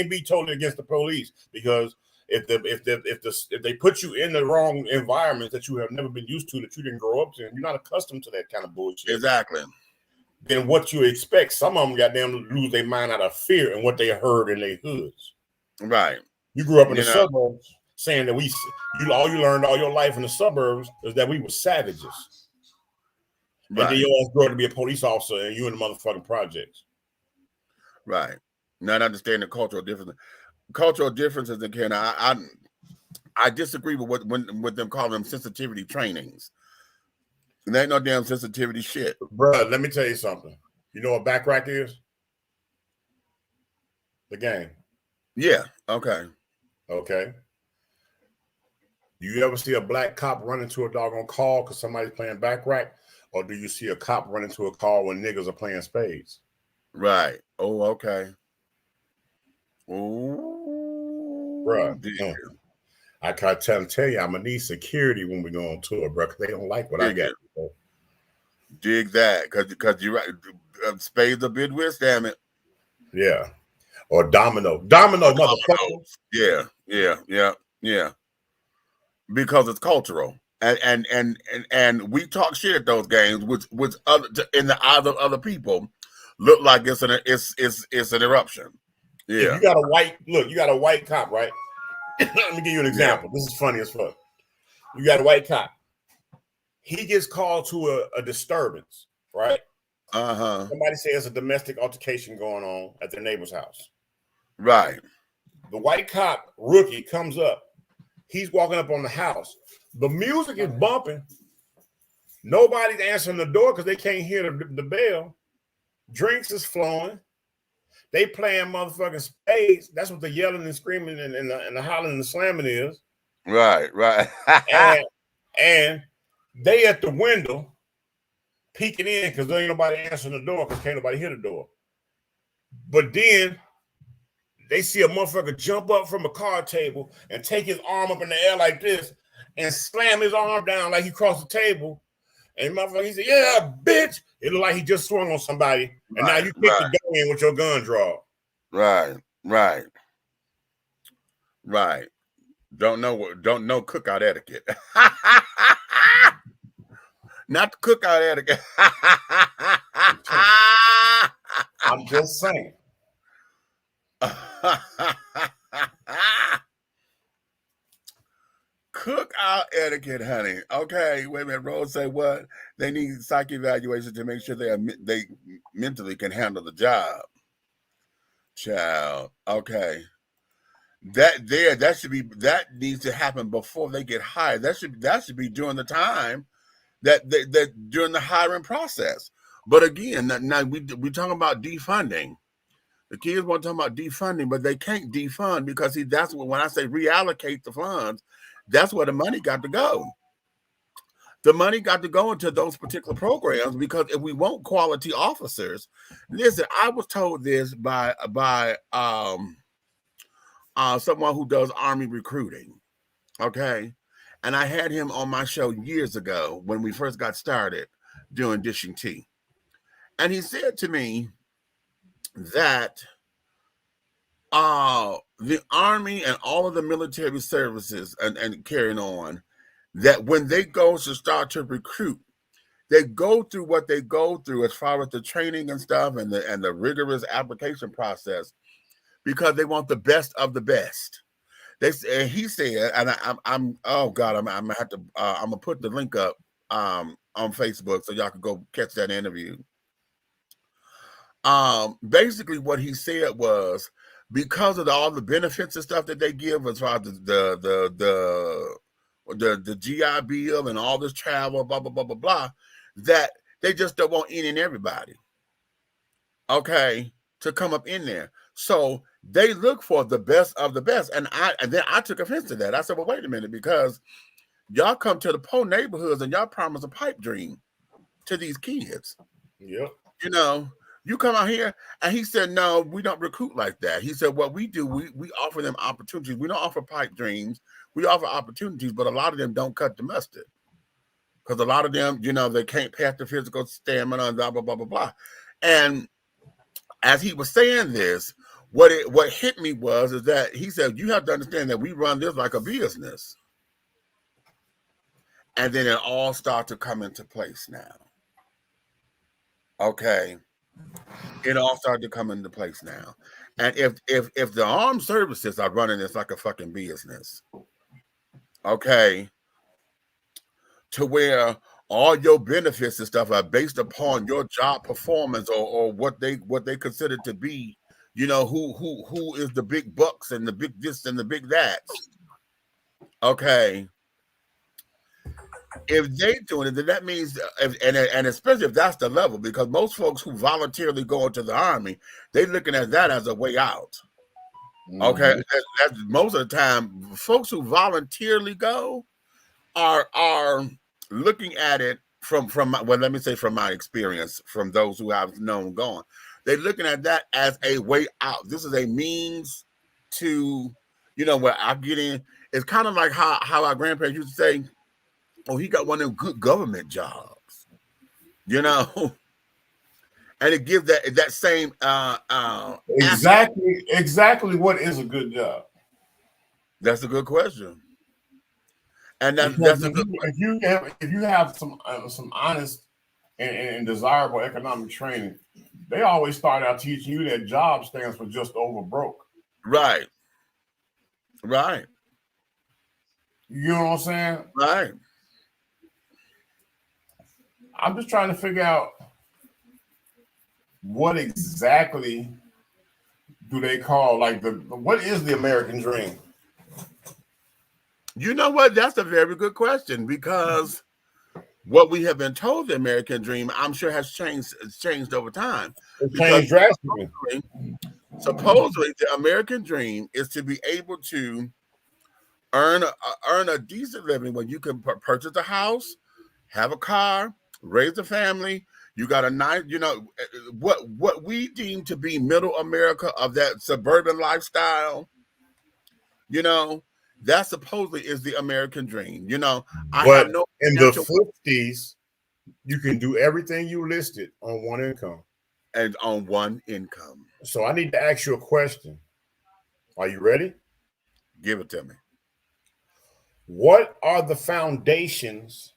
be totally against the police, because if they put you in the wrong environment that you have never been used to, that you didn't grow up in, you're not accustomed to that kind of bullshit. Exactly. Then what you expect? Some of them goddamn lose their mind out of fear and what they heard in their hoods. Right. You grew up in the suburbs, saying that all you learned all your life in the suburbs is that we were savages. Right. And then your ass grew up to be a police officer and you in the motherfucking projects. Right. Not understanding cultural differences. Cultural differences again. I disagree with them calling them sensitivity trainings. There ain't no damn sensitivity shit. Bruh, let me tell you something. You know what back rack is? The game. Yeah. Okay. Okay. Do you ever see a black cop run into a doggone call because somebody's playing back rack? Or do you see a cop run into a call when niggas are playing spades? Right. Oh, okay. Oh, bruh. I can't tell you, I'm gonna need security when we go on tour, bro, because they don't like what I got. Dig that, because you're right. Spades a bid with, damn it. Yeah. Or domino, motherfucker. Yeah. Because it's cultural, and we talk shit at those games, which other in the eyes of other people look like it's an eruption. Yeah. If you got a white cop, right? Let me give you an example. This is funny as fuck. You got a white cop. He gets called to a disturbance, right? Somebody says a domestic altercation going on at their neighbor's house. Right. The white cop rookie comes up. He's walking up on the house. The music is bumping. Nobody's answering the door because they can't hear the bell. Drinks is flowing. They playing motherfucking spades. That's what the yelling and screaming and the hollering and the slamming is. Right. and they at the window peeking in because there ain't nobody answering the door because can't nobody hear the door. But then they see a motherfucker jump up from a card table and take his arm up in the air like this and slam his arm down like he crossed the table. And motherfucker, he said, "Yeah, bitch." It looked like he just swung on somebody. And now you kick the door in with your gun draw. Right. Don't know cookout etiquette. Not the cookout etiquette. I'm just saying. Cookout etiquette, honey. Okay, wait a minute. Rose say what? They need psych evaluation to make sure they mentally can handle the job. Child. Okay. That needs to happen before they get hired. That should be during the time that during the hiring process. But again, now we talking about defunding. The kids want to talk about defunding, but they can't defund because that's what, when I say reallocate the funds, that's where the money got to go. The money got to go into those particular programs because if we want quality officers, listen, I was told this by someone who does Army recruiting, okay? And I had him on my show years ago when we first got started doing Dishing Tea. And he said to me that the Army and all of the military services and carrying on, that when they go to start to recruit, they go through what they go through as far as the training and stuff and the rigorous application process because they want the best of the best. He said, and I'm gonna have to I'm gonna put the link up on Facebook so y'all can go catch that interview. Basically what he said was because of all the benefits and stuff that they give as far as the GI Bill and all this travel, blah, blah, blah, blah, blah, that they just don't want any and everybody, okay, to come up in there. So they look for the best of the best. And then I took offense to that. I said, well, wait a minute, because y'all come to the poor neighborhoods and y'all promise a pipe dream to these kids. Yep. You know, you come out here, and he said, no, we don't recruit like that. He said, what we do, we offer them opportunities. We don't offer pipe dreams. We offer opportunities, but a lot of them don't cut the mustard. Because a lot of them, you know, they can't pass the physical stamina and blah, blah, blah, blah, blah. And as he was saying this, what hit me is that he said, you have to understand that we run this like a business. And then it all starts to come into place now. Okay. It all started to come into place now. And if the armed services are running this like a fucking business, okay, to where all your benefits and stuff are based upon your job performance or what they consider to be, you know, who is the big bucks and the big this and the big that. Okay. If they doing it, then that means, and especially if that's the level, because most folks who voluntarily go into the Army, they're looking at that as a way out. Okay, that's most of the time, folks who voluntarily go are looking at it from let me say from my experience, from those who I've known going, they're looking at that as a way out. This is a means to, you know, where I get in. It's kind of like how our grandparents used to say, oh, he got one of them good government jobs. you know, and it gives that same exactly what is a good job. That's a good question, and Because that's a good if you have some honest and desirable economic training, they always start out teaching you that job stands for just over broke. right. Right. You know what I'm saying? Right. I'm just trying to figure out what exactly do they call what is the American dream? You know what? That's a very good question, because what we have been told the American dream, I'm sure, has changed over time. It changed drastically. Supposedly, the American dream is to be able to earn a decent living when you can purchase a house, have a car, raise a family. You got a nice, what we deem to be middle America, of that suburban lifestyle. That supposedly is the American dream. I have no. In the 50s, you can do everything you listed on one income. And on one income. So I need to ask you a question. Are you ready? Give it to me. What are the foundations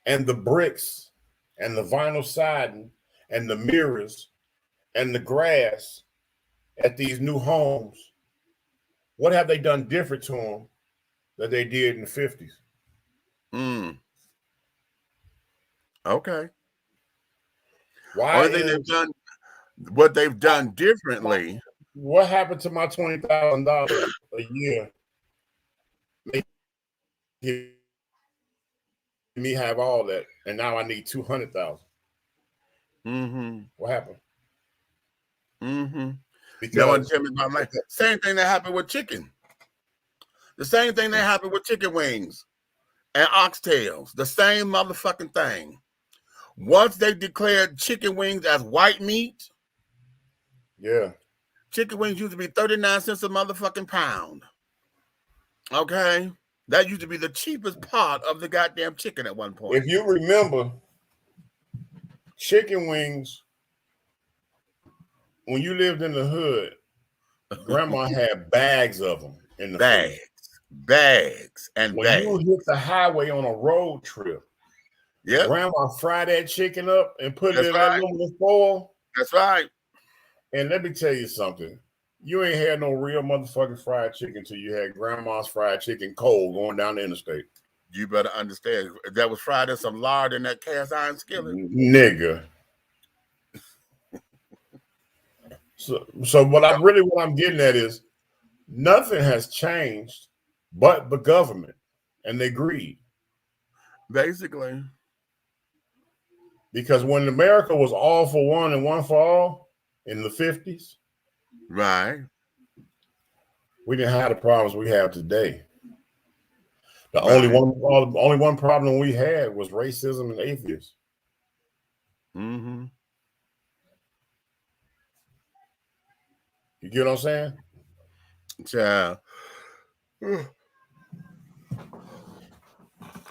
and the bricks and the vinyl siding and the mirrors and the grass at these new homes? What have they done different to them that they did in the 50s? Okay. Why what they've done differently? What happened to my $20,000 a year? Make me have all that, and now I need $200,000. What happened? Because no one tell me about my same thing that happened with chicken. The same thing that happened with chicken wings and oxtails. The same motherfucking thing. Once they declared chicken wings as white meat, chicken wings used to be 39 cents a motherfucking pound. Okay? That used to be the cheapest part of the goddamn chicken at one point. If you remember, chicken wings, when you lived in the hood, grandma had bags of them in the bags. And when you hit the highway on a road trip, grandma fried that chicken up and put it in that aluminum foil. That's right. And let me tell you something. You ain't had no real motherfucking fried chicken till you had grandma's fried chicken cold going down the interstate. You better understand. That was fried in some lard in that cast iron skillet. Nigga. So what I'm getting at is nothing has changed but the government and their greed. Basically. Because when America was all for one and one for all in the 50s, right, we didn't have the problems we have today. The only one problem we had was racism and atheists. You get what I'm saying? Child. Wait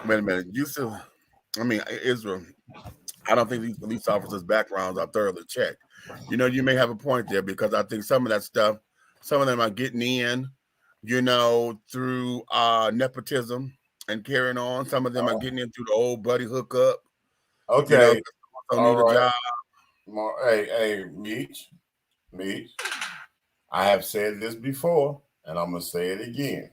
a minute. Israel, I don't think these police officers' backgrounds are thoroughly checked. You may have a point there, because I think some of that stuff, some of them are getting in, through nepotism and carrying on. Some of them are getting in through the old buddy hookup. Okay. All right. Hey, Meech. I have said this before, and I'm going to say it again.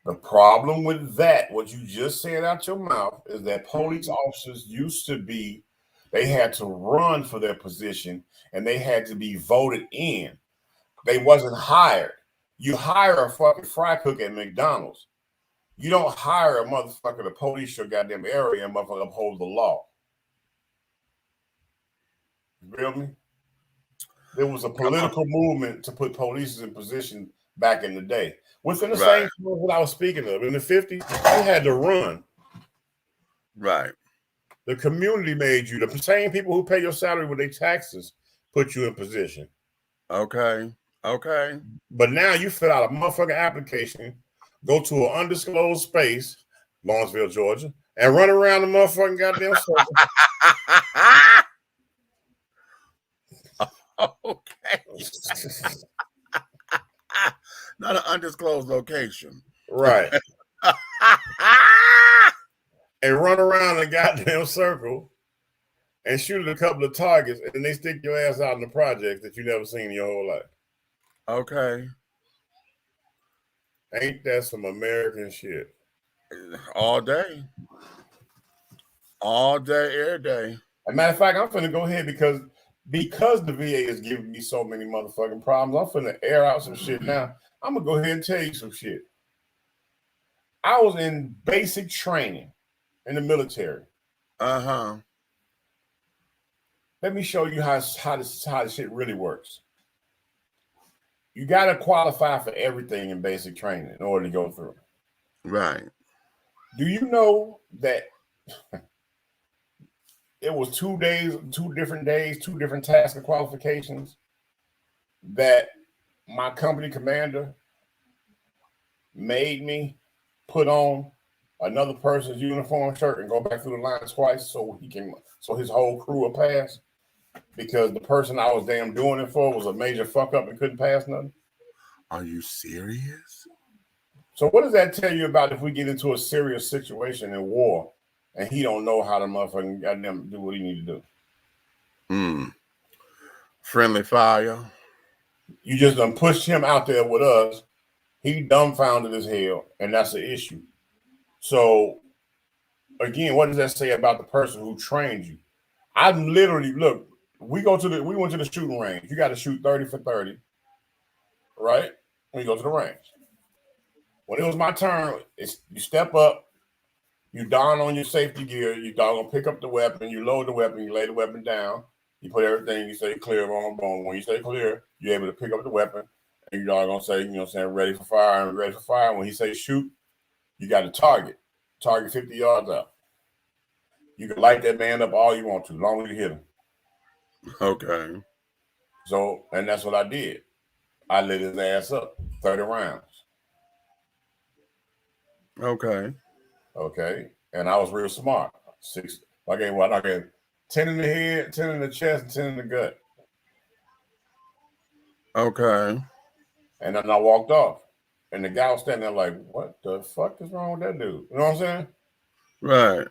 The problem with that, what you just said out your mouth, is that police officers used to be, they had to run for their position, and they had to be voted in. They wasn't hired. You hire a fucking fry cook at McDonald's. You don't hire a motherfucker to police your goddamn area and motherfucker uphold the law. You feel me? There was a political movement to put police in position back in the day. Within the same time what I was speaking of. In the 50s, they had to run. Right. The community made you. The same people who pay your salary with their taxes put you in position. Okay. But now you fill out a motherfucking application, go to an undisclosed space, Lawrenceville, Georgia, and run around the motherfucking goddamn circle. Okay. Not an undisclosed location. Right. And run around the goddamn circle and shoot at a couple of targets, and then they stick your ass out in the project that you never seen in your whole life. Okay. Ain't that some American shit? All day. All day, every day. As a matter of fact, I'm finna go ahead because the VA is giving me so many motherfucking problems. I'm finna air out some shit now. I'm gonna go ahead and tell you some shit. I was in basic training in the military. Uh-huh. Let me show you how this shit really works. You gotta qualify for everything in basic training in order to go through. Right. Do you know that it was 2 days, 2 different days, 2 different task and qualifications that my company commander made me put on another person's uniform shirt and go back through the line twice so his whole crew will pass, because the person I was damn doing it for was a major fuck up and couldn't pass nothing? Are you serious? So what does that tell you about if we get into a serious situation in war and he don't know how to motherfucking goddamn do what he need to do? Friendly fire. You just done pushed him out there with us. He dumbfounded as hell, and that's the issue. So, again, what does that say about the person who trained you? I literally, look, we went to the shooting range. You got to shoot 30 for 30, right? When you go to the range. When it was my turn, you step up, you don on your safety gear, you gonna pick up the weapon, you load the weapon, you lay the weapon down, you put everything, you say clear on boom. When you say clear, you're able to pick up the weapon, and you're gonna say, ready for fire, and ready for fire. When he say shoot, you got to target 50 yards out. You can light that man up all you want to, as long as you hit him. Okay. So, and that's what I did. I lit his ass up, 30 rounds. Okay. Okay. And I was real smart. I gave 10 in the head, 10 in the chest, and 10 in the gut. Okay. And then I walked off. And the guy was standing there like, what the fuck is wrong with that dude? You know what I'm saying? Right.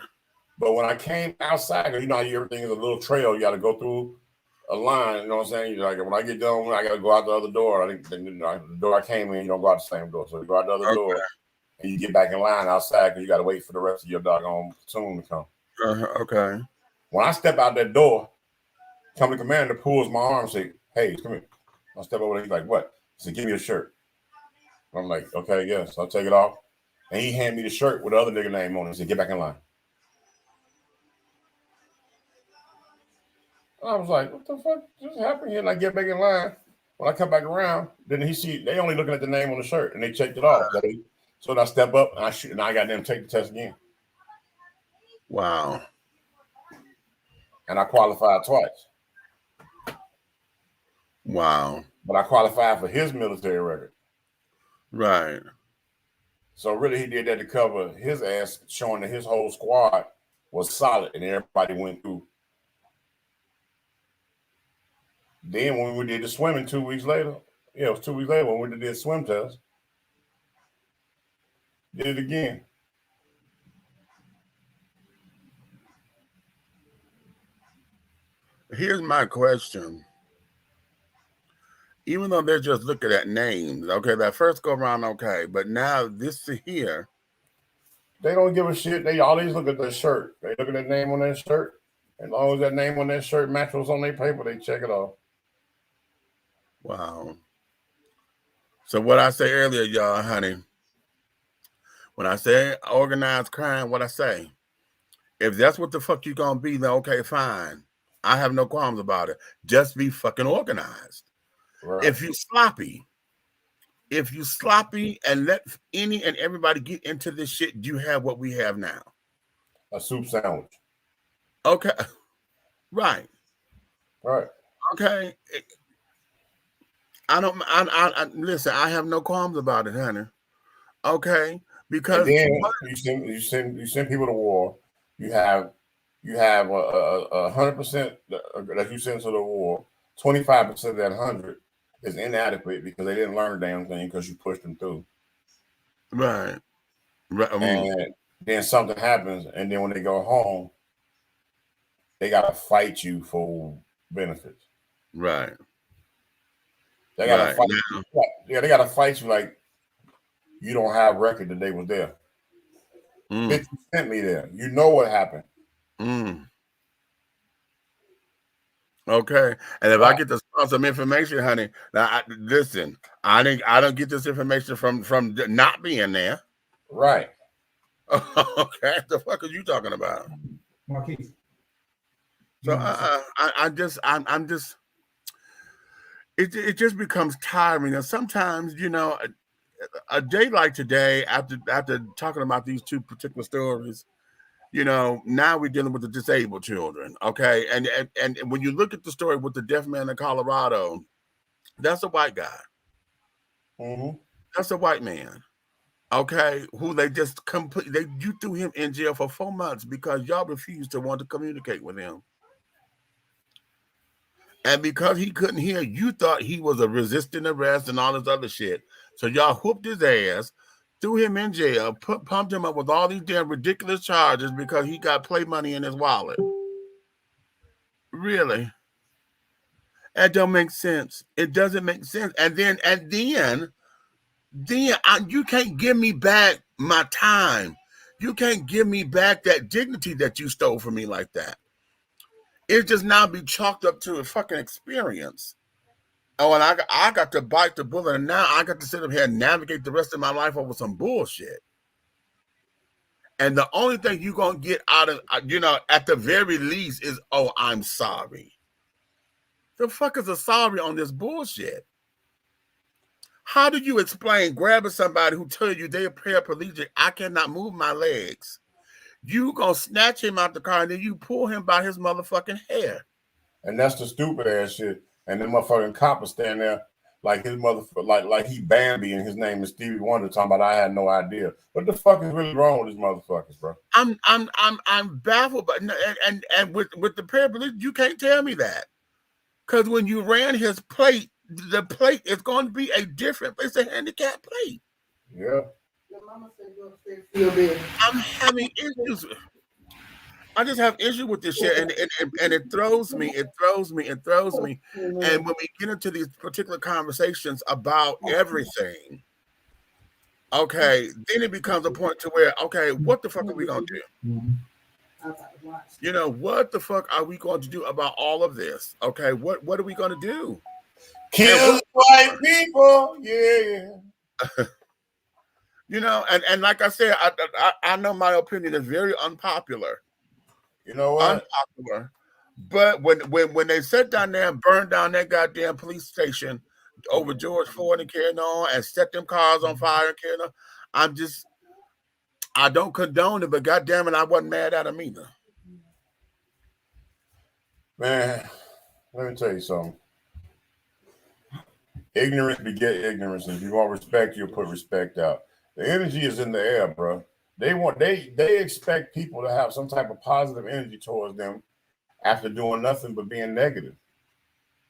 But when I came outside, you know how everything is a little trail, you got to go through a line, you know what I'm saying? You're like, when I get done, I got to go out the other door. I think the door I came in, you don't go out the same door. So you go out the other door, and you get back in line outside because you got to wait for the rest of your doggone platoon to come. Okay. When I step out that door, company commander pulls my arm and say, hey, come here. I step over there. He's like, what? He said, give me a shirt. I'm like, okay, yes. I'll take it off. And he handed me the shirt with the other nigga name on it. He said, get back in line. I was like, what the fuck just happened here? And I get back in line. When I come back around, then they only looking at the name on the shirt, and they checked it off. So then I step up and I shoot, and I got them take the test again. Wow. And I qualified twice. Wow. But I qualified for his military record. Right. So really he did that to cover his ass, showing that his whole squad was solid and everybody went through. Then when we did the swimming 2 weeks later, it was 2 weeks later when we did the swim test, did it again. Here's my question. Even though they're just looking at names, okay, that first go around, okay, but now this here, they don't give a shit. They always look at the shirt. They look at the name on that shirt. As long as that name on that shirt matches on their paper, they check it off. Wow. So what I say earlier, y'all, honey, when I say organized crime, what I say, if that's what the fuck you gonna be, then okay, fine. I have no qualms about it. Just be fucking organized. Right. If you sloppy and let any and everybody get into this shit, you have what we have now. A soup sandwich. Okay. Right. Right. Okay. I listen, I have no qualms about it, honey. Okay. Because then you send people to war. You have 100% that you send to the war. 25% of that 100 is inadequate because they didn't learn a damn thing because you pushed them through. Right. And then something happens, and then when they go home, they gotta fight you for benefits. Right. They gotta fight. Yeah, they gotta fight you like you don't have record that they was there. Bitch, you sent me there. You know what happened. Okay, and if I get to some information, honey, now listen, I don't get this information from not being there. Right. Okay, the fuck are you talking about? Marquise. So I'm just it just becomes tiring. And sometimes, you know, a day like today, after talking about these two particular stories, you know, now we're dealing with the disabled children. Okay, and when you look at the story with the deaf man in Colorado, that's a white guy. That's a white man. Okay, who they just you threw him in jail for 4 months because y'all refused to want to communicate with him. And because he couldn't hear, you thought he was a resisting arrest and all this other shit. So y'all whooped his ass, threw him in jail, pumped him up with all these damn ridiculous charges because he got play money in his wallet. Really? That don't make sense. It doesn't make sense. And then you can't give me back my time. You can't give me back that dignity that you stole from me like that. It just now be chalked up to a fucking experience. Oh, and I got to bite the bullet, and now I got to sit up here and navigate the rest of my life over some bullshit. And the only thing you're going to get out of, you know, at the very least is, oh, I'm sorry. The fuck is a sorry on this bullshit? How do you explain grabbing somebody who tell you they're paraplegic, I cannot move my legs? You gonna snatch him out the car and then you pull him by his motherfucking hair. And that's the stupid ass shit. And then motherfucking cop is standing there like his motherfucker, like he Bambi and his name is Stevie Wonder talking about I had no idea. What the fuck is really wrong with these motherfuckers, bro? I'm baffled, but and with the paraplegic, you can't tell me that. Because when you ran his plate, the plate is going to be a different, it's a handicap plate. Yeah. I'm having issues. I just have issue with this shit, and it throws me. And when we get into these particular conversations about everything, okay, then it becomes a point to where, okay, what the fuck are we gonna do? You know, what the fuck are we going to do about all of this? Okay, what are we gonna do? Kill white people, yeah. You know, and like I said, I know my opinion is very unpopular. You know what? Unpopular. But when they sat down there and burned down that goddamn police station over George Floyd and carrying on and set them cars on fire and carrying on, I don't condone it, but goddamn it, I wasn't mad at them either. Man, let me tell you something. Ignorance beget ignorance, and if you want respect, you'll put respect out. The energy is in the air, bro. They expect people to have some type of positive energy towards them after doing nothing but being negative.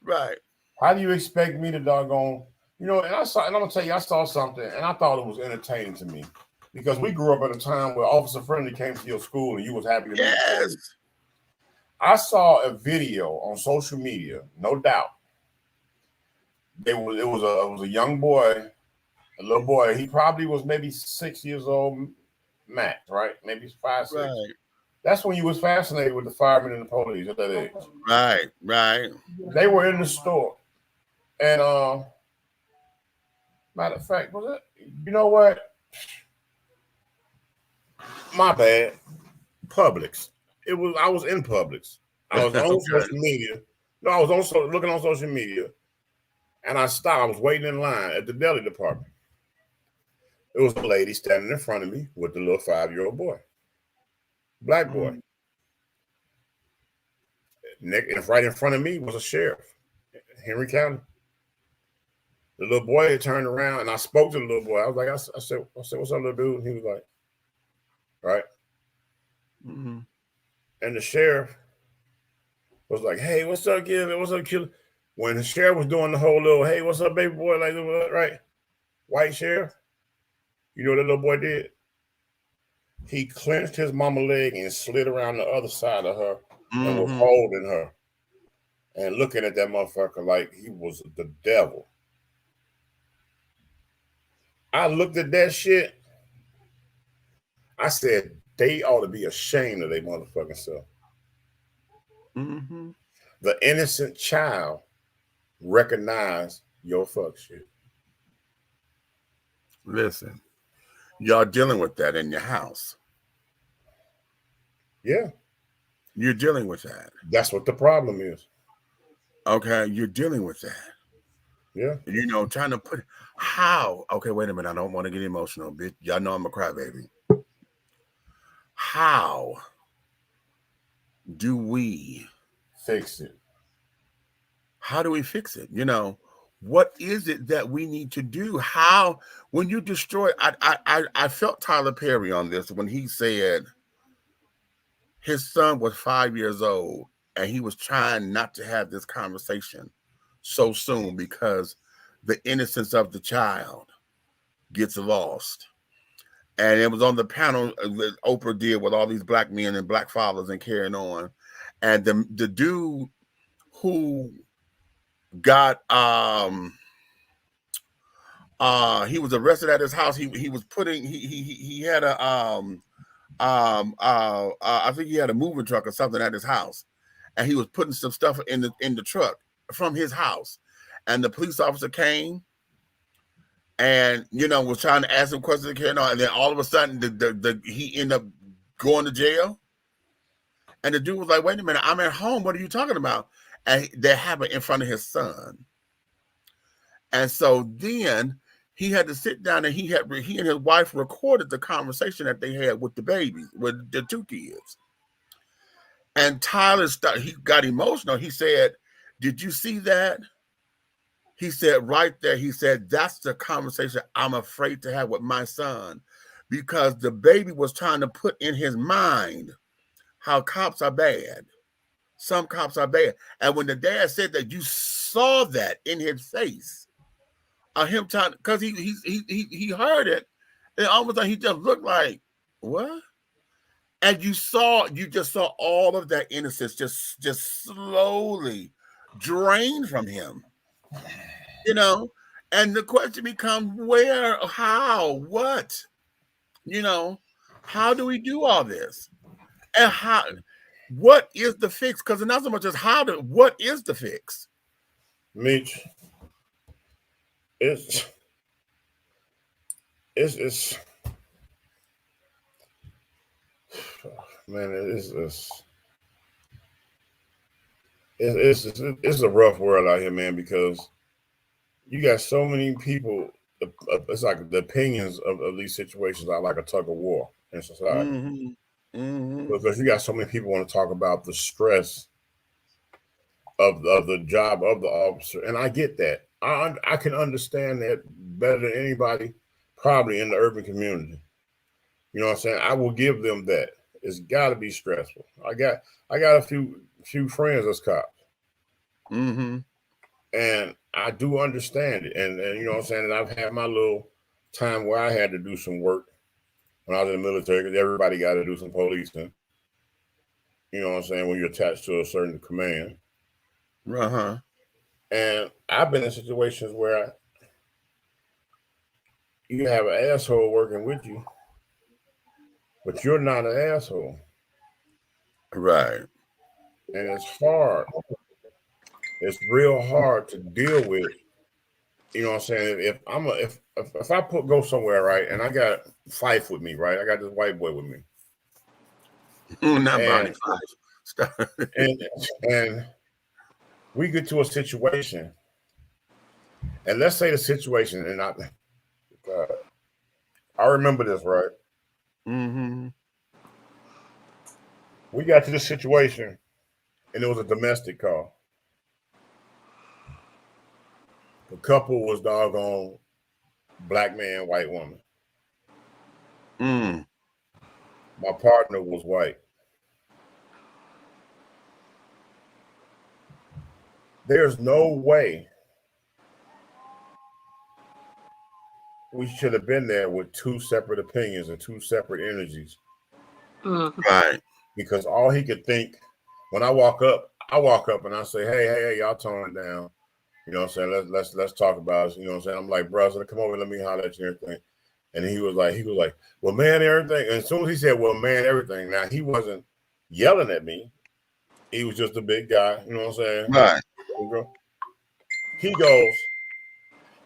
Right. How do you expect me to doggone, you know, and I'm gonna tell you, I saw something and I thought it was entertaining to me because we grew up at a time where Officer Friendly came to your school and you was happy to meet him. I saw a video on social media, no doubt. It was a young boy, a little boy. He probably was maybe 6 years old, max, right? Maybe 5, 6. Right. That's when you was fascinated with the firemen and the police at that age. Right. They were in the store, and matter of fact, was it? You know what? My bad. Publix. It was. I was in Publix. I was on social media. No, I was also looking on social media. And I stopped. I was waiting in line at the deli department. There was a lady standing in front of me with the little 5-year-old boy, black boy. And right in front of me was a sheriff, Henry County. The little boy had turned around, and I spoke to the little boy. I was like, I said, what's up, little dude? And he was like, right. Mm-hmm. And the sheriff was like, hey, what's up, kid? What's up, kid? When the sheriff was doing the whole little, hey, what's up, baby boy? Like, right? White sheriff. You know what that little boy did? He clenched his mama leg and slid around the other side of her and was holding her and looking at that motherfucker like he was the devil. I looked at that shit. I said, they ought to be ashamed of their motherfucking self. Mm-hmm. The innocent child recognized your fuck shit. Listen, y'all dealing with that in your house. Yeah. You're dealing with that. That's what the problem is. Okay, you're dealing with that. Yeah. You know, trying to put how. Okay, wait a minute. I don't want to get emotional, bitch. Y'all know I'm a crybaby. How do we fix it? How do we fix it? You know, what is it that we need to do? How, when you destroy, I felt Tyler Perry on this when he said his son was 5 years old and he was trying not to have this conversation so soon because the innocence of the child gets lost. And it was on the panel that Oprah did with all these black men and black fathers and carrying on. And the dude who got he was arrested at his house. He was putting he had a I think he had a moving truck or something at his house, and he was putting some stuff in the truck from his house, and the police officer came and, you know, was trying to ask him questions, and then all of a sudden he ended up going to jail. And the dude was like, wait a minute, I'm at home, what are you talking about? And that happened in front of his son. And so then he had to sit down and he and his wife recorded the conversation that they had with the babies, with the two kids. And Tyler he got emotional. He said, did you see that? He said right there, he said, that's the conversation I'm afraid to have with my son, because the baby was trying to put in his mind how cops are bad. Some cops are bad. And when the dad said that, you saw that in his face, him trying, because he heard it, and almost like he just looked like, what? And you just saw all of that innocence just slowly drain from him. You know, and the question becomes where, how, what? You know, how do we do all this? And how, what is the fix? Because not so much as what is the fix? Mitch, it's man, it's a rough world out here, man, because you got so many people. It's like the opinions of these situations are like a tug of war in society. Mm-hmm. Mm-hmm. Because you got so many people want to talk about the stress of the job of the officer, and I get that. I can understand that better than anybody, probably in the urban community. You know what I'm saying? I will give them that. It's got to be stressful. I got a few friends as cops. Mm-hmm. And I do understand it. And you know what I'm saying? And I've had my little time where I had to do some work when I was in the military, because everybody got to do some policing. You know what I'm saying? When you're attached to a certain command. Uh-huh. And I've been in situations where you have an asshole working with you, but you're not an asshole. Right. And it's hard. It's real hard to deal with. You know what I'm saying? If I go somewhere, right, and I got Fife with me, right? I got this white boy with me. Not Bonnie Fife. and we get to a situation, and let's say the situation, and I remember this, right? Mm-hmm. We got to the situation, and it was a domestic call. The couple was doggone black man, white woman. My partner was white. There's no way we should have been there with two separate opinions and two separate energies. Right. Because all he could think, when I walk up and I say, hey, y'all tone it down. You know what I'm saying? Let's talk about it. You know what I'm saying? I'm like, bro, so come over, let me holler at you and everything. And he was like, well, man, everything. And as soon as he said, well, man, everything. Now he wasn't yelling at me. He was just a big guy. You know what I'm saying? Right. He goes,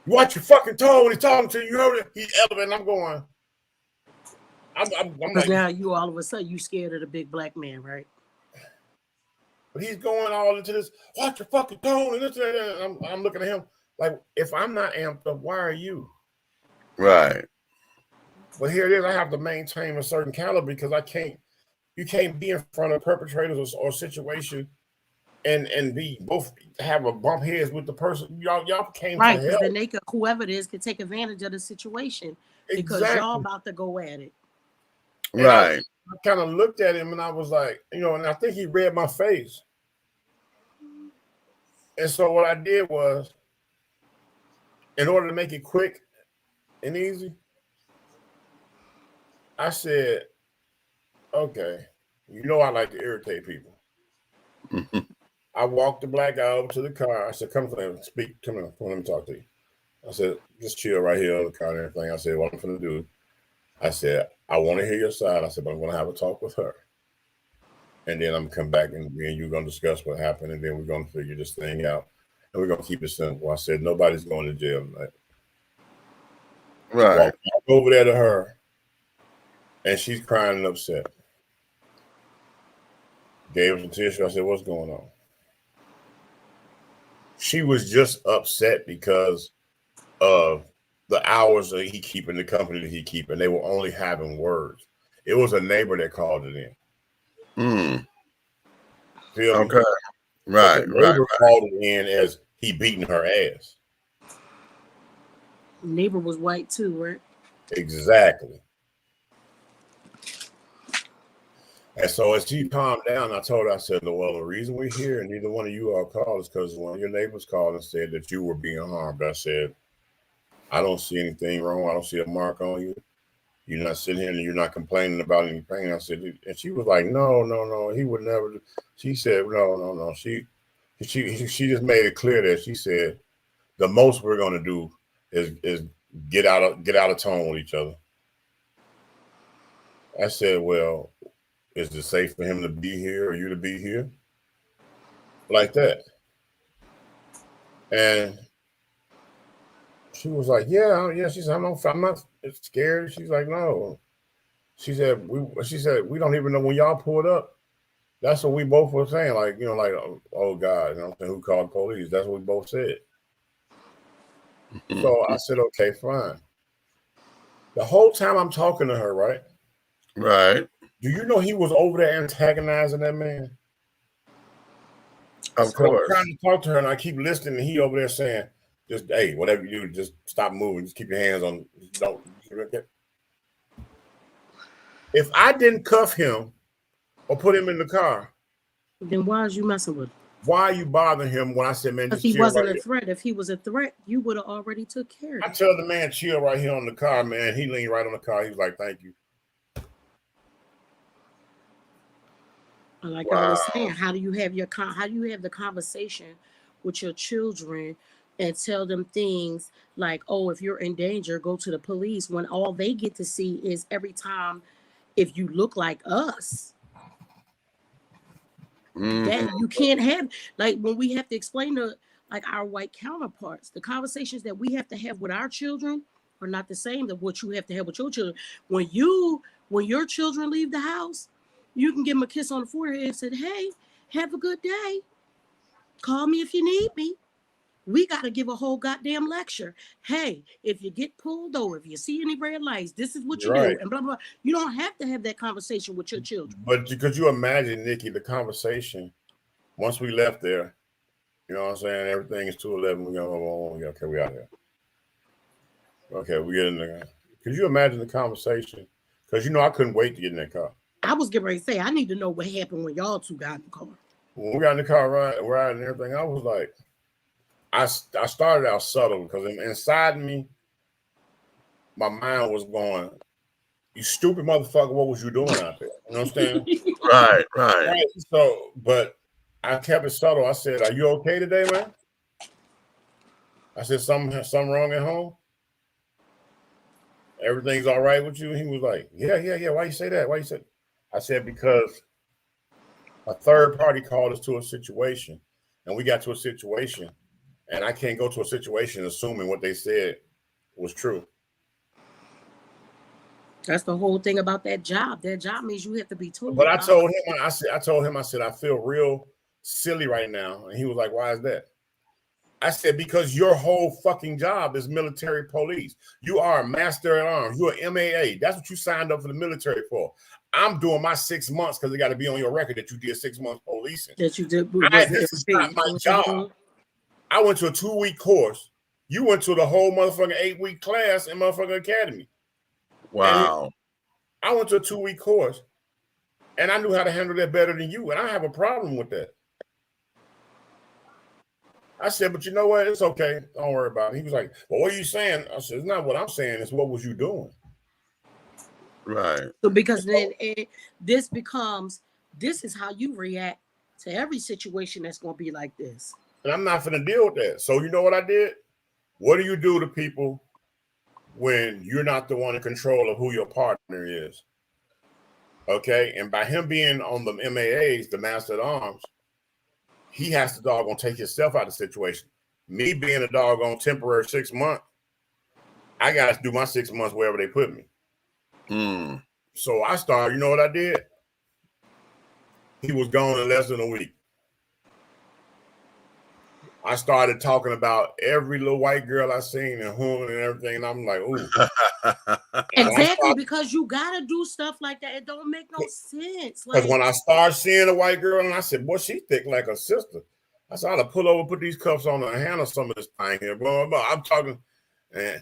you watch your fucking tone when he's talking to you. You heard it? He's elevating. I'm going. I'm Because now you all of a sudden you scared of the big black man, right? But he's going all into this, watch your fucking tone and this and that. And I'm looking at him like, if I'm not amped up, why are you? Right. But here it is. I have to maintain a certain caliber because you can't be in front of perpetrators or situation and be both have a bump heads with the person. Y'all came right, to help. Then they could, whoever it is could take advantage of the situation because y'all about to go at it. And right. I kind of looked at him and I was like, and I think he read my face. And so what I did was, in order to make it quick and easy, I said, okay, I like to irritate people. I walked the black guy over to the car. I said, come here, come here, let me talk to you. I said, just chill right here on the car and everything. I said, what I'm going to do, I said, I want to hear your side. I said, but I'm going to have a talk with her. And then I'm going to come back and me and you going to discuss what happened. And then we're going to figure this thing out. And we're going to keep it simple. I said, nobody's going to jail tonight. Right. Walked over there to her. And she's crying and upset. Gave her some tissue. I said, what's going on? She was just upset because of the hours that he keep in the company that he keep, and they were only having words. It was a neighbor that called it in. Feel okay. Me? Right. The neighbor called it in as he beating her ass. The neighbor was white too, right? Exactly. And so as she calmed down, I told her, I said, well, the reason we're here and neither one of you all called is because one of your neighbors called and said that you were being harmed. I said, I don't see anything wrong. I don't see a mark on you. You're not sitting here and you're not complaining about any pain. I said, and she was like, no, he would never. She said, no. She just made it clear that she said, the most we're going to do is get out of tone with each other. I said, well, is it safe for him to be here or you to be here? Like that. And she was like, yeah. She said, I'm not scared. She's like, no. She said, we don't even know when y'all pulled up. That's what we both were saying. Like, oh God, who called the police? That's what we both said. So I said, okay, fine. The whole time I'm talking to her, right? Right. Do you know he was over there antagonizing that man? Of course. I'm trying to talk to her and I keep listening and he over there saying, just, hey, whatever you do, just stop moving. Just keep your hands on. Don't. If I didn't cuff him or put him in the car, then why is you messing with him? Why are you bothering him when I said, man, if just he wasn't right a threat, if he was a threat, you would have already took care of it. I tell the man, chill right here on the car, man. He leaned right on the car. He was like, thank you. Like I was saying, how do you have the conversation with your children and tell them things like, oh, if you're in danger, go to the police, when all they get to see is every time if you look like us. That you can't have, like when we have to explain to like our white counterparts, the conversations that we have to have with our children are not the same as what you have to have with your children. When your children leave the house, you can give them a kiss on the forehead and say, hey, have a good day. Call me if you need me. We got to give a whole goddamn lecture. Hey, if you get pulled over, if you see any red lights, this is what you do. And blah, blah, blah. You don't have to have that conversation with your children. But could you imagine, Nikki, the conversation once we left there, You know what I'm saying? Everything is 211. We go, okay, we out here. Okay, we get in there. Could you imagine the conversation? Because I couldn't wait to get in that car. I was getting ready to say, I need to know what happened when y'all two got in the car. When we got in the car riding and everything, I was like, I started out subtle because inside me, my mind was going, "You stupid motherfucker, what was you doing out there?" You know what I'm saying? Right. So, but I kept it subtle. I said, "Are you okay today, man?" I said, "Something wrong at home? Everything's all right with you?" And he was like, "Yeah. Why you say that? Why you say?" I said, "Because a third party called us to a situation, and we got to a situation, and I can't go to a situation assuming what they said was true." That's the whole thing about that job. That job means you have to be told. But I told him, I said, I feel real silly right now. And he was like, "Why is that?" I said, "Because your whole fucking job is military police. You are a master at arms. You're an MAA. That's what you signed up for the military for. I'm doing my 6 months because it got to be on your record that you did 6 months policing. That you did. This is not my job. I went to a 2-week course. You went to the whole motherfucking 8-week class in motherfucking academy. Wow. And I went to a 2-week course, and I knew how to handle that better than you, and I have a problem with that." I said, "But you know what? It's okay. Don't worry about it." He was like, "Well, what are you saying?" I said, "It's not what I'm saying. It's what was you doing?" Right. So because then this is how you react to every situation that's going to be like this. And I'm not going to deal with that. So you know what I did? What do you do to people when you're not the one in control of who your partner is? Okay. And by him being on the MAAs, the master at arms, he has to doggone take himself out of the situation. Me being a doggone temporary 6 months, I got to do my 6 months wherever they put me. So I started, you know what I did? He was gone in less than a week. I started talking about every little white girl I seen and whom and everything. And I'm like, ooh. Exactly, because you got to do stuff like that. It don't make no sense. Because when I started seeing a white girl, and I said, "Boy, she thick like a sister." I said, "I ought to pull over, put these cuffs on her and handle some of this thing here." Blah, blah, blah. I'm talking, and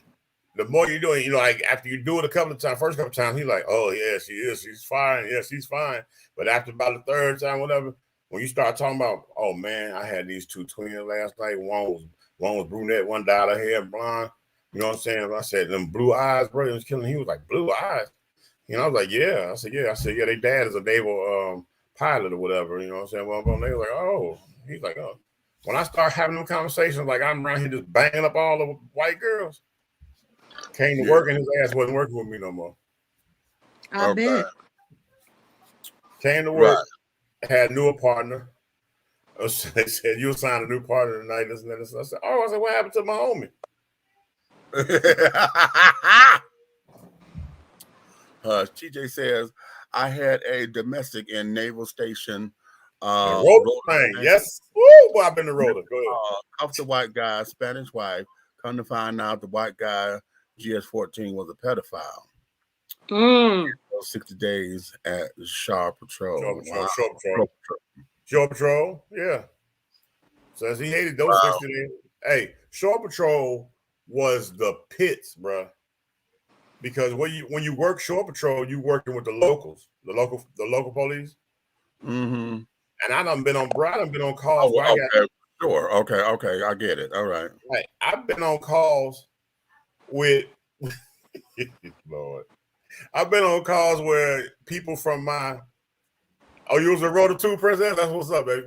the more you do it, like after you do it a couple of times, first couple of times, he's like, "Oh, yeah, she is. She's fine. Yeah, she's fine." But after about the third time, whatever, when you start talking about, "Oh man, I had these 2 twins last night. One was brunette, one dyed her hair blonde." You know what I'm saying? I said, "Them blue eyes, bro, it was killing." He was like, "Blue eyes?" I was like, "Yeah." I said, "Yeah." I said, "Yeah, their dad is a naval pilot or whatever." You know what I'm saying? Well, they were like, "Oh." He's like, "Oh." When I start having them conversations, like I'm around here just banging up all the white girls, came to work and his ass wasn't working with me no more. I bet. Came to work, had a new partner. They said, "You'll sign a new partner tonight." This and that. I said, "Oh," I said, "What happened to my homie?" TJ says, "I had a domestic in Naval Station. Yes. Woo, boy, I've been the roller. Go ahead. Cuffed the white guy, Spanish wife. Come to find out the white guy, GS-14, was a pedophile. 60 days at Shore Patrol. Shore Patrol. Yeah. Says he hated those 60 days. Hey, Shore Patrol was the pits, bro. Because when you work Shore Patrol, you working with the locals, the local police. Mm-hmm. And I done been on calls. Sure. Okay. I get it. All right. Right. I've been on calls with Lord. I've been on calls where people from you was a Rotor 2 princess? That's what's up, baby.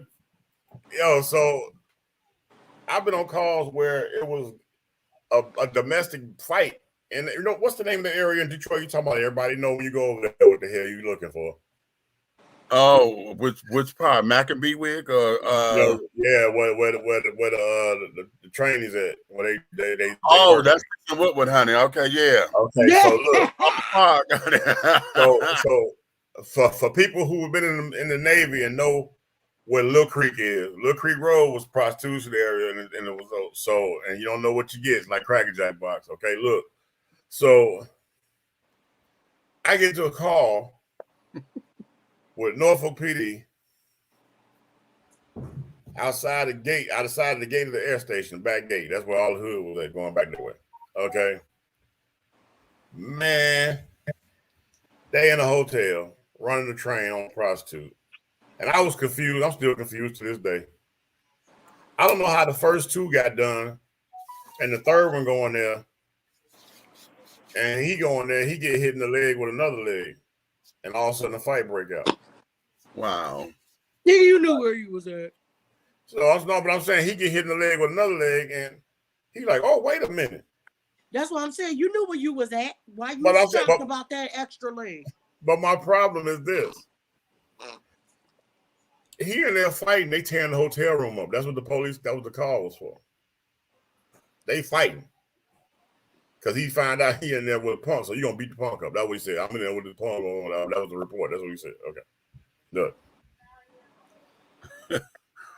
Yo, so I've been on calls where it was a domestic fight. And what's the name of the area in Detroit you talking about? Everybody know when you go over there what the hell you looking for. Oh, which part? Maccabeewig or where the trainees at? Where they that's Woodward, honey. Okay, yeah. Okay, so for people who have been in the Navy and know where Little Creek is, Little Creek Road was prostitution area, and it was so, and you don't know what you get. It's like Cracker Jack box. Okay, look. So I get to a call with Norfolk PD outside the gate of the air station, back gate. That's where all the hood was at, going back that way. Okay. Man, they in a hotel running the train on a prostitute. And I was confused. I'm still confused to this day. I don't know how the first two got done. And the third one going there. And he going there, he get hit in the leg with another leg. And all of a sudden a fight break out. Wow. Nigga, you knew where you was at. So but I'm saying he get hit in the leg with another leg, and he like, oh, wait a minute. That's what I'm saying. You knew where you was at. Why you shocked about that extra leg? But my problem is this. He and they're fighting, they tearing the hotel room up. That's what that was the call was for. They fighting. Because he found out he in there with a punk, so you gonna beat the punk up. That's what he said. I'm in there with the punk on. That was the report. That's what he said. Okay. Look.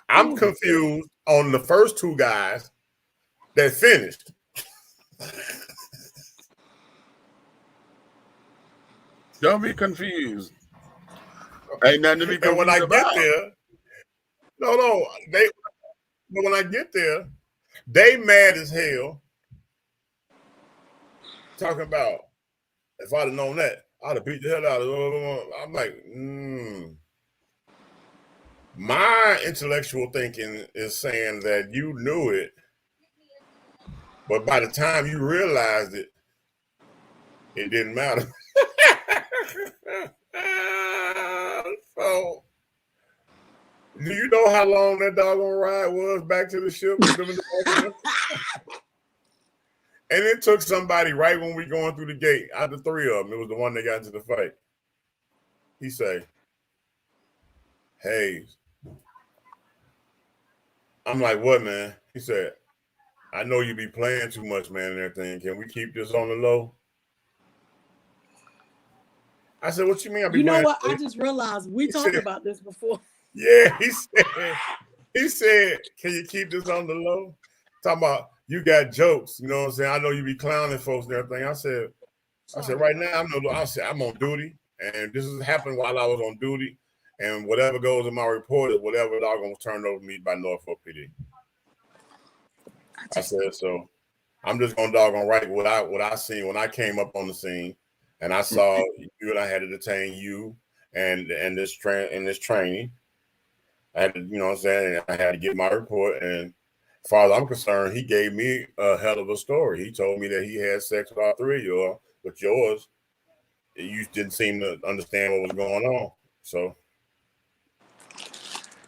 I'm confused on the first two guys that finished. Don't be confused. Ain't nothing to be confused and when I about. get there, but when I get there, they mad as hell. Talking about if I'd have known that, I'd have beat the hell out of them. I'm like, My intellectual thinking is saying that you knew it, but by the time you realized it, it didn't matter. So, do you know how long that doggone ride was back to the ship? And it took somebody right when we going through the gate, out of the three of them, it was the one that got into the fight. He say, hey, I'm like, what, man? He said, I know you be playing too much, man, and everything. Can we keep this on the low? I said, what you mean? You know what? I just realized we talked about this before. Yeah, he said, can you keep this on the low? Talking about you got jokes, you know what I'm saying? I know you be clowning folks and everything. I said, right now I'm on duty, and this has happened while I was on duty, and whatever goes in my report is whatever doggone was turned over to me by Norfolk PD. I said, so I'm just gonna doggone write what I seen when I came up on the scene, and I saw you and I had to detain you and this training. I had to, you know what I'm saying, I had to get my report, and as far as I'm concerned, he gave me a hell of a story. He told me that he had sex with all three of you, but yours, you didn't seem to understand what was going on. So,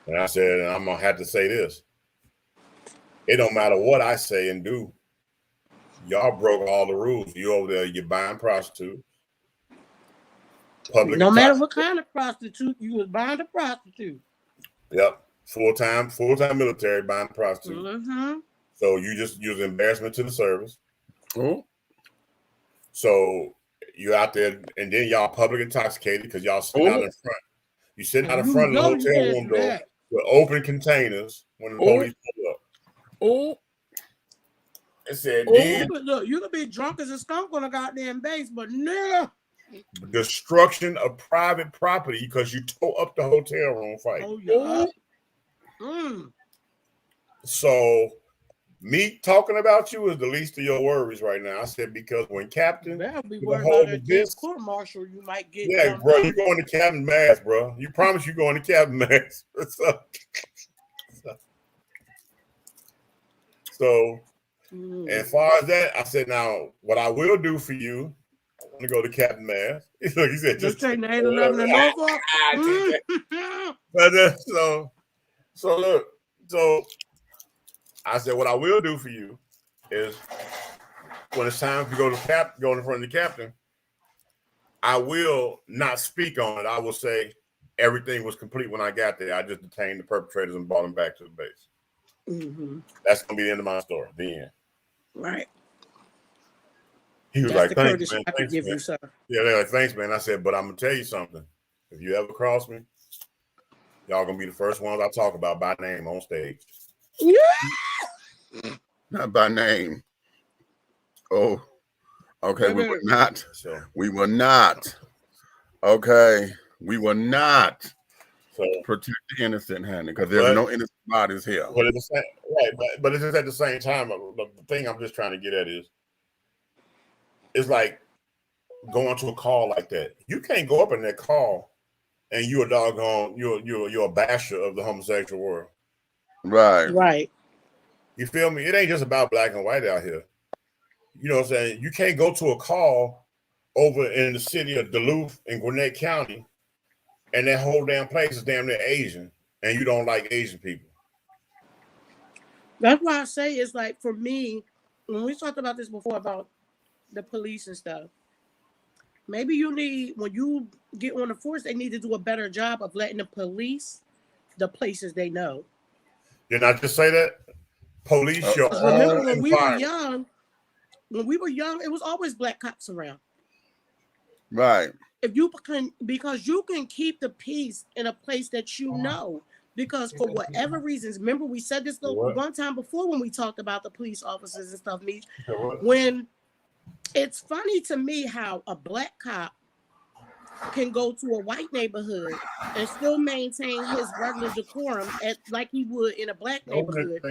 and I said, I'm gonna have to say this. It don't matter what I say and do. Y'all broke all the rules. You over there, you're buying prostitutes. No matter what kind of prostitute, you was buying a prostitute. Yep. Full-time military buying prostitutes. Mm-hmm. So you was embarrassment to the service. Oh. So you out there, and then y'all public intoxicated because y'all sitting out in front. You sitting out in front of the hotel room door with open containers when the police pull up. Oh. It said, look, you could be drunk as a skunk on a goddamn base, but no. Destruction of private property because you tore up the hotel room fight. Oh, yeah. So me talking about you is the least of your worries right now. I said, because when Captain this court martial, you might get. Yeah, bro, you going to Captain Mass, bro. You promise you going to Captain Mass. So as far as that, I said, now what I will do for you, I want to go to Captain Mass. Look, he said, just take the 811 and Norfolk. So I said, what I will do for you is when it's time to go in front of the captain, I will not speak on it. I will say everything was complete when I got there. I just detained the perpetrators and brought them back to the base. Mm-hmm. That's gonna be the end of my story. The end. Right. He was like, thanks, man. Thanks, man. You, sir. Yeah, they're like, thanks, man. I said, but I'm gonna tell you something. If you ever cross me, y'all gonna be the first ones I talk about by name on stage. Yeah. Not by name. Oh, okay. We will not. We will not. Okay. We will not. So protect the innocent, honey, because there's no innocent bodies here. But at the same, right, but it's just at the same time. The thing I'm just trying to get at is, it's like going to a call like that. You can't go up in that call and you a doggone, you're a basher of the homosexual world. Right. Right. You feel me? It ain't just about black and white out here. You know what I'm saying? You can't go to a call over in the city of Duluth in Gwinnett County, and that whole damn place is damn near Asian, and you don't like Asian people. That's why I say it's like, for me, when we talked about this before about the police and stuff, maybe you need, when you get on the force, they need to do a better job of letting the police the places they know. Did I just say that? Police your remember own when we were environment. young, it was always black cops around. Right. If you can, because you can keep the peace in a place that you know, because for whatever reasons, remember we said this one time before when we talked about the police officers and stuff, Meech, when it's funny to me how a black cop can go to a white neighborhood and still maintain his regular decorum like he would in a black neighborhood.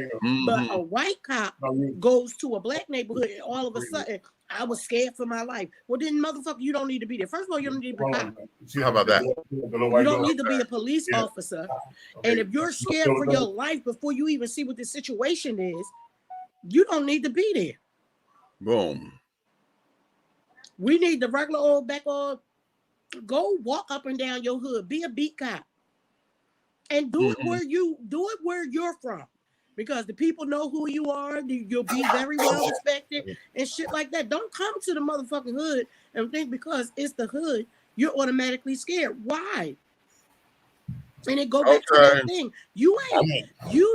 But a white cop goes to a black neighborhood and all of a sudden, I was scared for my life. Well, then, motherfucker, you don't need to be there. First of all, you don't need to be a cop. How about that? You don't need to be a police officer. And if you're scared for your life before you even see what the situation is, you don't need to be there. Boom. We need the regular old back old. Go walk up and down your hood. Be a beat cop, and do it where you're from, because the people know who you are. You'll be very well respected and shit like that. Don't come to the motherfucking hood and think because it's the hood you're automatically scared. Why? And it go back to that thing. You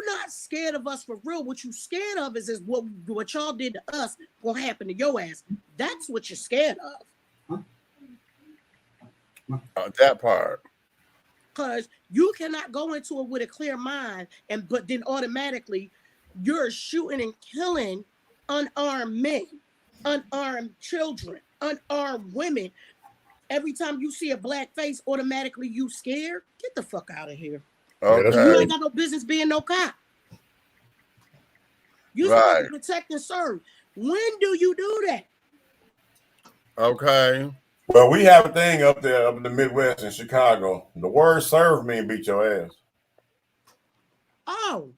not scared of us for real. What you scared of is what y'all did to us will happen to your ass. That's what you're scared of. That part. Because you cannot go into it with a clear mind, but then automatically you're shooting and killing unarmed men, unarmed children, unarmed women. Every time you see a black face, automatically you scared. Get the fuck out of here. Okay. You ain't got no business being no cop. You're supposed to protect and serve. When do you do that? Okay. Well, we have a thing up there up in the Midwest in Chicago. The word serve mean beat your ass. Oh.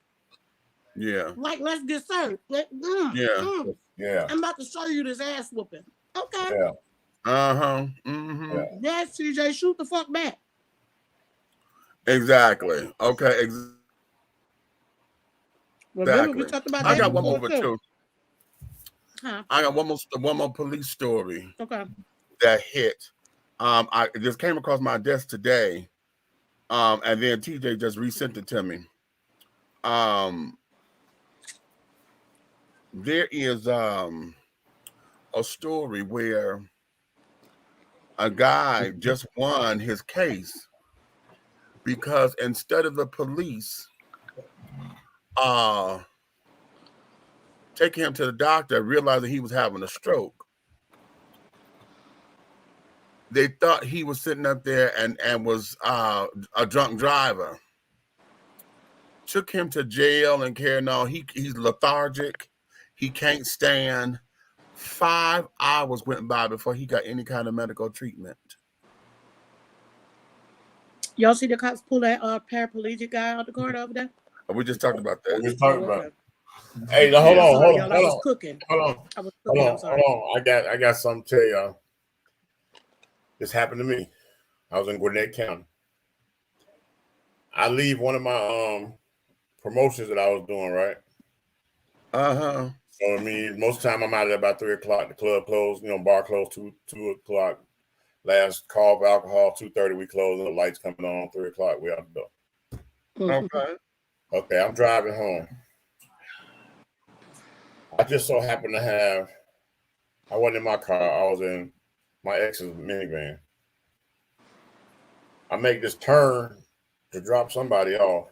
Yeah. Like, let's get served. Yeah. I'm about to show you this ass whooping. Okay. Yeah. Uh-huh. Mm-hmm. Yeah, CJ, shoot the fuck back. Exactly. Okay. Remember we talked about that. I got one more too. Huh? I got one more police story. Okay. That hit. I just came across my desk today. And then TJ just resent it to me. There is a story where a guy just won his case because instead of the police taking him to the doctor, realizing he was having a stroke, they thought he was sitting up there and was a drunk driver. Took him to jail and carried on. He's lethargic. He can't stand. 5 hours went by before he got any kind of medical treatment. Y'all see the cops pull that paraplegic guy out the car over there? We just talked about that. We just talked about it. Hey, hold on. I was cooking. Hold on. I got something to tell y'all. This happened to me. I was in Gwinnett County. I leave one of my promotions that I was doing, right? Uh-huh. So I mean, most of the time I'm out there about 3 o'clock. The club closed, bar closed 2 o'clock. Last call for alcohol, 2:30 we close, and the lights coming on 3 o'clock. We out the door. Okay, I'm driving home. I just so happened to have, I wasn't in my car, I was in my ex's minivan. I make this turn to drop somebody off.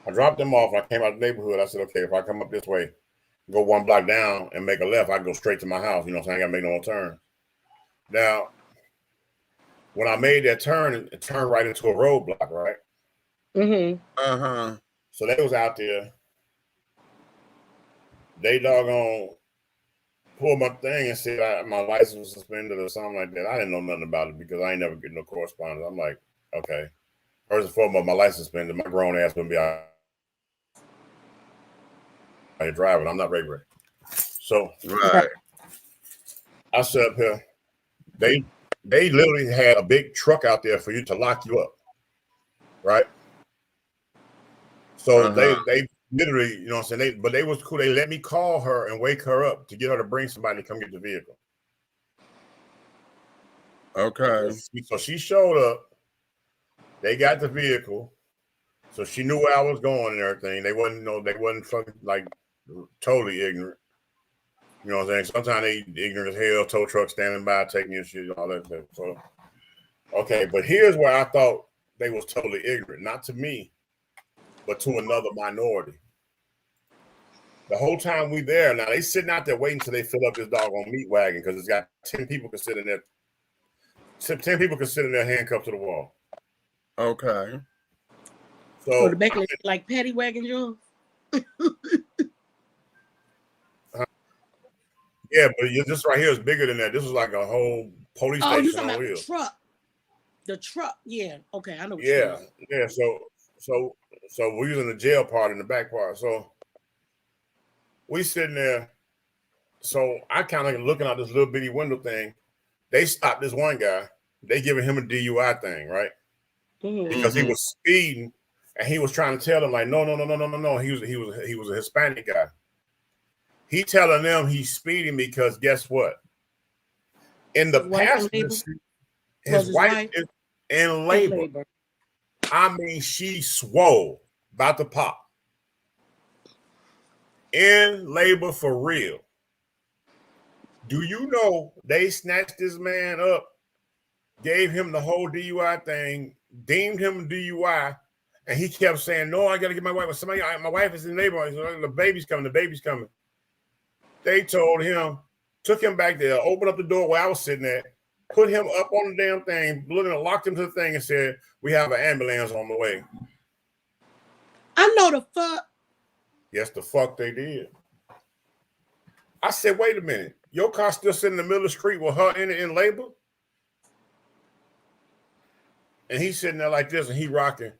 I dropped them off. I came out of the neighborhood. I said, okay, if I come up this way, go 1 block down and make a left, I can go straight to my house. You know what I'm saying? I got to make no turn. Now, When I made that turn, it turned right into a roadblock, right? Mm-hmm. So they was out there. They doggone pulled my thing and said my license was suspended or something like that. I didn't know nothing about it because I ain't never get no correspondence. I'm like, okay. First and foremost, my license suspended. My grown ass gonna be out here driving. I'm not ready. So Right. I said up here, they literally had a big truck out there for you to lock you up, right? So they literally, you know what I'm saying? But they was cool. They let me call her and wake her up to get her to bring somebody to come get the vehicle. Okay. So she showed up. They got the vehicle. So she knew where I was going and everything. They wasn't fucking like totally ignorant. You know what I'm saying? Sometimes they ignorant as hell, tow truck standing by, taking your shit and all that stuff. So okay, but here's where I thought they was totally ignorant, not to me, but to another minority. The whole time we there, now they sitting out there waiting until they fill up this doggone meat wagon because it's got 10 people can sit in there. 10 people can sit in there handcuffed to the wall. Okay. So the back like paddy wagon, John. Yeah, but this right here is bigger than that. This is like a whole police station on wheels. The truck, yeah. Okay, I know. What yeah. So we're using the jail part in the back part. So we sitting there. So I kind of looking out this little bitty window thing. They stopped this one guy. They giving him a DUI thing, right? Because he was speeding, and he was trying to tell them like, no. He was a Hispanic guy. He telling them he's speeding because guess what? In the passenger seat, his wife is in labor. I mean, she swole, about to pop. In labor for real. Do you know they snatched this man up, gave him the whole DUI thing, deemed him DUI, and he kept saying, no, I got to get my wife. My wife is in labor. The baby's coming. They told him, took him back there, opened up the door where I was sitting at, put him up on the damn thing, locked him to the thing and said, we have an ambulance on the way. I know the fuck. Yes, the fuck they did. I said, wait a minute. Your car still sitting in the middle of the street with her in labor? And he's sitting there like this and he rocking.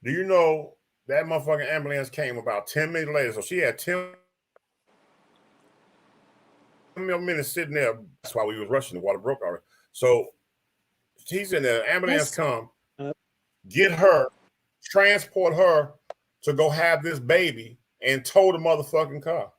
Do you know that motherfucking ambulance came about 10 minutes later? So she had 10 minutes sitting there. That's why we was rushing. The water broke already. So he's in there. Ambulance come, get her, transport her to go have this baby and tow the motherfucking car.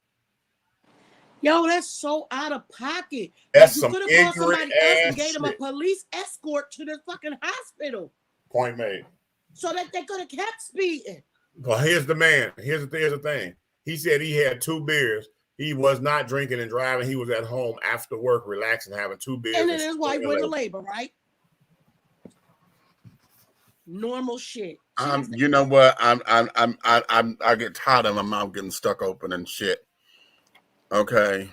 Yo, that's so out of pocket. That's like, some you could have called somebody else and gave shit. them a police escort to the fucking hospital. Point made. So that they could have kept speeding. Well, here's the man. Here's the thing. He said he had 2 beers. He was not drinking and driving. He was at home after work, relaxing, having 2 beers. And then his wife went to labor, right? Normal shit. You know what? I get tired of my mouth getting stuck open and shit. Okay.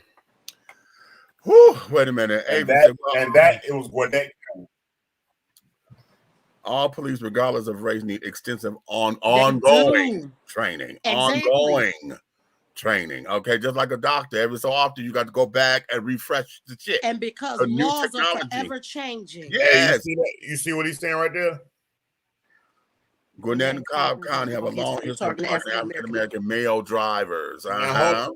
Whew, wait a minute. And that it was Gwinnett. All police, regardless of race, need extensive ongoing training. Exactly. Ongoing training. Okay, just like a doctor, every so often you got to go back and refresh the shit. And because laws are forever changing. Yes. You see what he's saying right there? Gwinnett and Cobb County have a long history of African American male drivers. Hold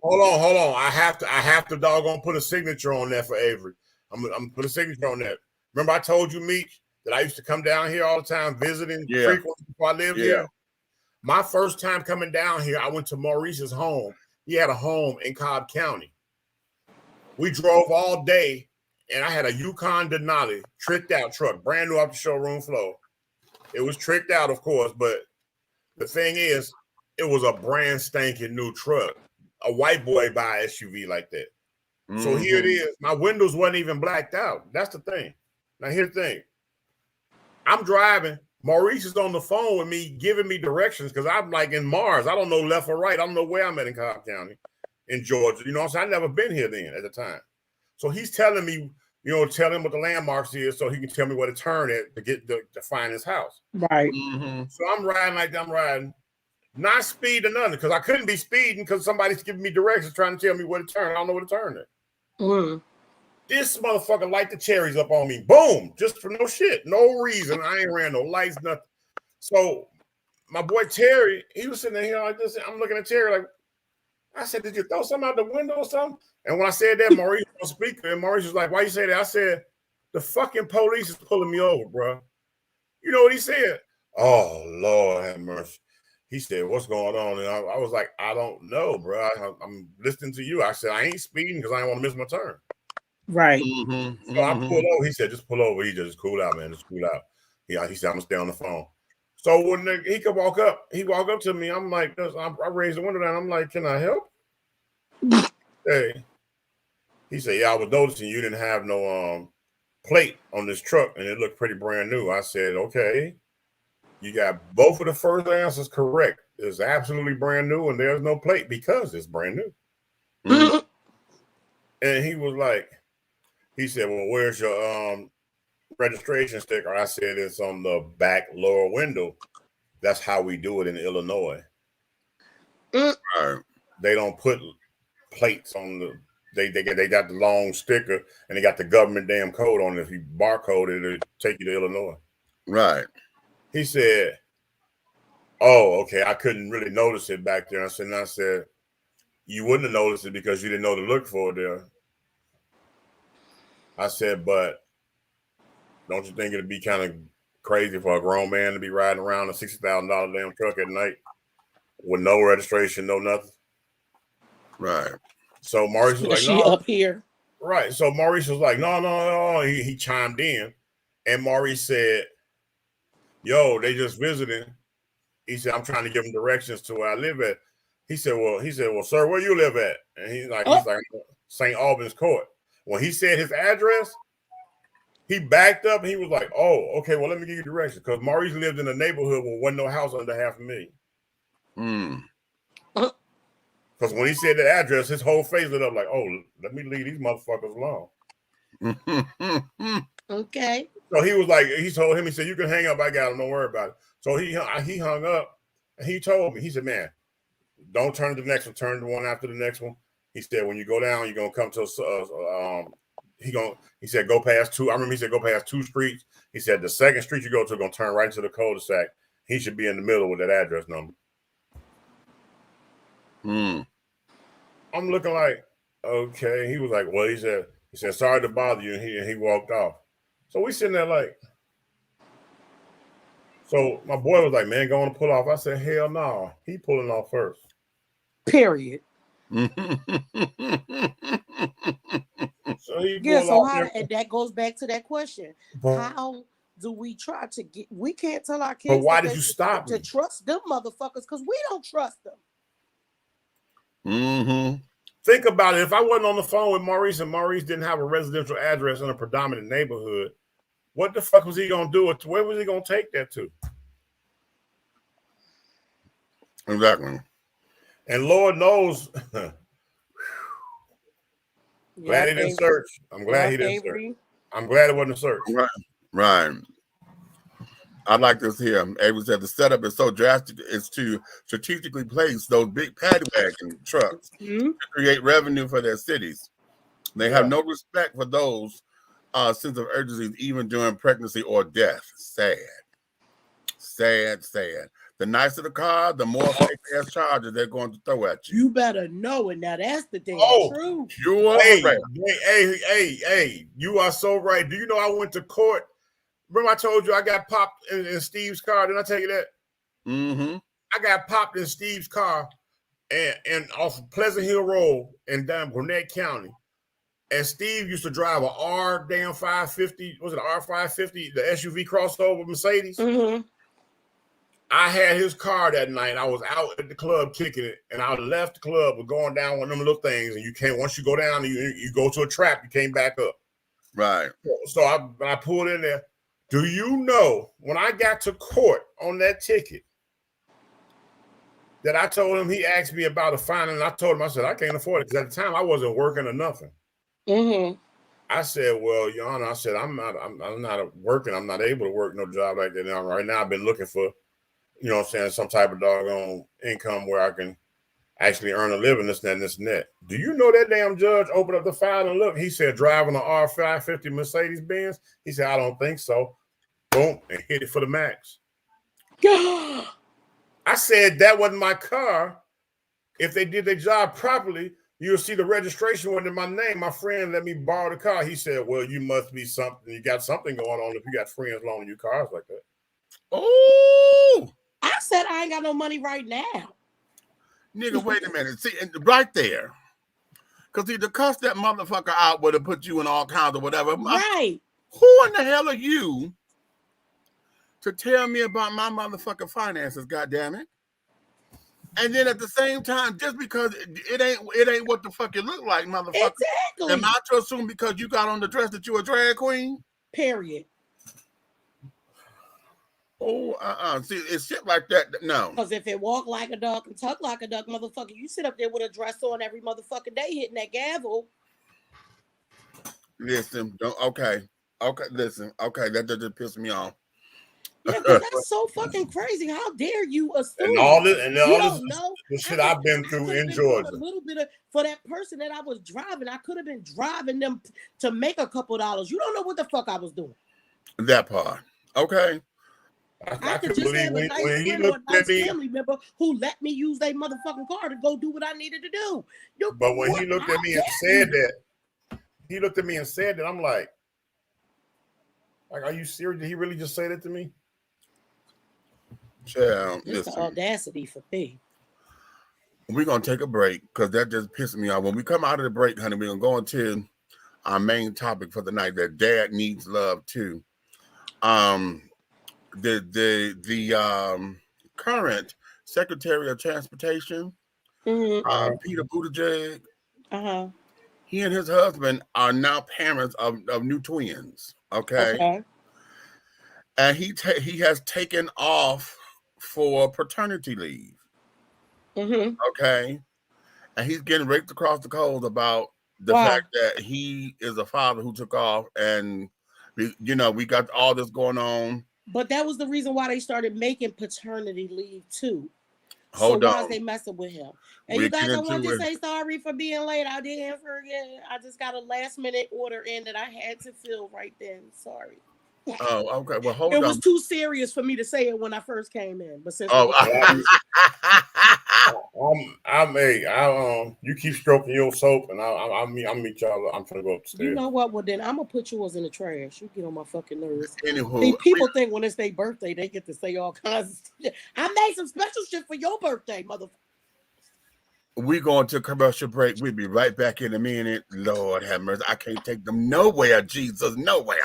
on. I have to doggone put a signature on that for Avery. I'm gonna put a signature on that. Remember I told you, Meech, that I used to come down here all the time visiting frequently before I lived here. My first time coming down here, I went to Maurice's home. He had a home in Cobb County. We drove all day, and I had a Yukon Denali tricked out truck, brand new off the showroom floor. It was tricked out, of course, but the thing is, it was a brand spanking new truck. A white boy buy an SUV like that. So here it is. My windows wasn't even blacked out. That's the thing. Now here's the thing. I'm driving. Maurice is on the phone with me, giving me directions because I'm like in Mars. I don't know left or right. I don't know where I'm at in Cobb County, in Georgia. You know what I'm saying? I've never been here then at the time. So he's telling me you know, tell him what the landmarks is so he can tell me where to turn at to get to find his house. Right. So I'm riding like I'm riding, not speeding nothing, because I couldn't be speeding because somebody's giving me directions trying to tell me where to turn. I don't know where to turn at. This motherfucker light the cherries up on me. Boom. Just for no shit. No reason. I ain't ran no lights, nothing. So my boy Terry, he was sitting there like this. I'm looking at Terry like, I said, did you throw something out the window or something? And when I said that, Maurice was on speaker, and Maurice was like, why you say that? I said, the fucking police is pulling me over, bro. You know what he said? Oh, Lord have mercy. He said, what's going on? And I was like, I don't know, bro. I'm listening to you. I said, I ain't speeding because I don't want to miss my turn. Right. So I pulled over. He said, just pull over. He just cool out, man. Just cool out. He said, I'm going to stay on the phone. So when he could walk up, he walked up to me. I'm like, I raised the window down. I'm like, can I help? Hey. He said, yeah, I was noticing you didn't have no plate on this truck, and it looked pretty brand new. I said, okay. You got both of the first answers correct. It's absolutely brand new, and there's no plate because it's brand new. And he was like, he said, well, where's your registration sticker? I said, it's on the back lower window. That's how we do it in Illinois. They don't put plates on the, they got the long sticker and they got the government damn code on it. If you barcode it, it'll take you to Illinois. Right. He said, oh, okay, I couldn't really notice it back there. I said, you wouldn't have noticed it because you didn't know to look for it there. I said, but don't you think it'd be kind of crazy for a grown man to be riding around a $60,000 damn truck at night with no registration, no nothing? Right. So Maurice was like, she up here. Right. So Maurice was like, no. He chimed in, and Maurice said, yo, they just visiting. He said, I'm trying to give them directions to where I live at. He said, well, sir, where you live at? And he's like, St. Albans Court. When he said his address, he backed up and he was like, oh, okay, well, let me give you directions. Because Maurice lived in a neighborhood where wasn't no house under $500,000. Because when he said the address, his whole face lit up like, oh, let me leave these motherfuckers alone. Okay. So he was like, he told him, he said, you can hang up, I got him, don't worry about it. So he hung up and he told me, he said, man, don't turn to the next one, turn to one after the next one. He said, when you go down, you're going to come to, he said, go past two. I remember he said, go past 2 streets. He said, the second street you go to, going to turn right to the cul-de-sac. He should be in the middle with that address number. I'm looking like, okay. He was like, well, he said, sorry to bother you. And he walked off. So we sitting there like, so my boy was like, man, going to pull off. I said, hell no. He pulling off first. Period. So he and that goes back to that question. How do we try to get, we can't tell our kids, but why did you stop to trust them motherfuckers? Because we don't trust them. Think about it. If I wasn't on the phone with Maurice and Maurice didn't have a residential address in a predominant neighborhood, what the fuck was he going to do? Where was he going to take that to? Exactly. And Lord knows, glad he didn't search. I'm glad he didn't search. I'm glad it wasn't a search. Right. I like this here. Avery said the setup is so drastic is to strategically place those big paddy wagon trucks to create revenue for their cities. They have no respect for those sense of urgency, even during pregnancy or death. Sad. The nicer the car, the more fake ass charges they're going to throw at you. You better know it. Now that's the damn truth. Hey, you are so right. Do you know I went to court? Remember I told you I got popped in Steve's car? Didn't I tell you that? I got popped in Steve's car and off of Pleasant Hill Road in down Gwinnett County. And Steve used to drive a R550. Was it R550? The SUV crossover Mercedes. I had his car that night. I was out at the club kicking it, and I left the club with going down one of them little things. And you can't, once you go down, you go to a trap, you can't back up. Right. So I pulled in there. Do you know when I got to court on that ticket that I told him, he asked me about a fine, and I told him, I said, I can't afford it because at the time I wasn't working or nothing. I said, well, Your Honor, I said, I'm not working. I'm not able to work no job like that now. Right now, I've been looking for, you know what I'm saying, some type of doggone income where I can actually earn a living, this and that. Do you know that damn judge opened up the file and look? He said, driving an R550 Mercedes-Benz? He said, I don't think so. Boom, and hit it for the max. I said, that wasn't my car. If they did their job properly, you'll see the registration wasn't in my name. My friend let me borrow the car. He said, well, you must be something. You got something going on if you got friends loaning you cars like that. Oh! I said I ain't got no money right now. Nigga, wait a minute. See, right there. Because to cuss that motherfucker out would have put you in all kinds of whatever. Right. Who in the hell are you to tell me about my motherfucking finances, goddammit? And then at the same time, just because it ain't what the fuck you look like, motherfucker. Exactly. Am I to assume because you got on the dress that you a drag queen? Period. Oh, see, it's shit like that. No. Because if it walk like a duck and talk like a duck, motherfucker, you sit up there with a dress on every motherfucking day hitting that gavel. Listen, listen, that just pissed me off. Yeah, that's so fucking crazy. How dare you assume? And all this, the shit I've been through in Georgia. A little bit of, for that person that I was driving, I could have been driving them to make a couple dollars. You don't know what the fuck I was doing. That part. Okay. I could just have a nice friend or a nice family member who let me use their motherfucking car to go do what I needed to do. But when he looked at me and said that, I'm like, are you serious? Did he really just say that to me? Yeah, it's the audacity for me. We're going to take a break because that just pissed me off. When we come out of the break, honey, we're going to go into our main topic for the night, that dad needs love too. The current Secretary of Transportation, Peter Buttigieg, he and his husband are now parents of new twins. Okay. And he has taken off for paternity leave. Okay. And he's getting raked across the coals about the fact that he is a father who took off, and we got all this going on. But that was the reason why they started making paternity leave too. Hold on. Why is they messing with him? And you guys, I want to say sorry for being late. I didn't forget. I just got a last minute order in that I had to fill right then. Sorry. Oh, okay. Well, hold on. It was too serious for me to say it when I first came in. But since you keep stroking your soap, and I'll meet y'all. I'm trying to go upstairs. You know what? Well, then I'm gonna put yours in the trash. You get on my fucking nerves. Anywho, See, people think when it's their birthday, they get to say all kinds of shit. I made some special shit for your birthday, motherfucker. We're going to commercial break. We'll be right back in a minute. Lord have mercy. I can't take them nowhere, Jesus, nowhere.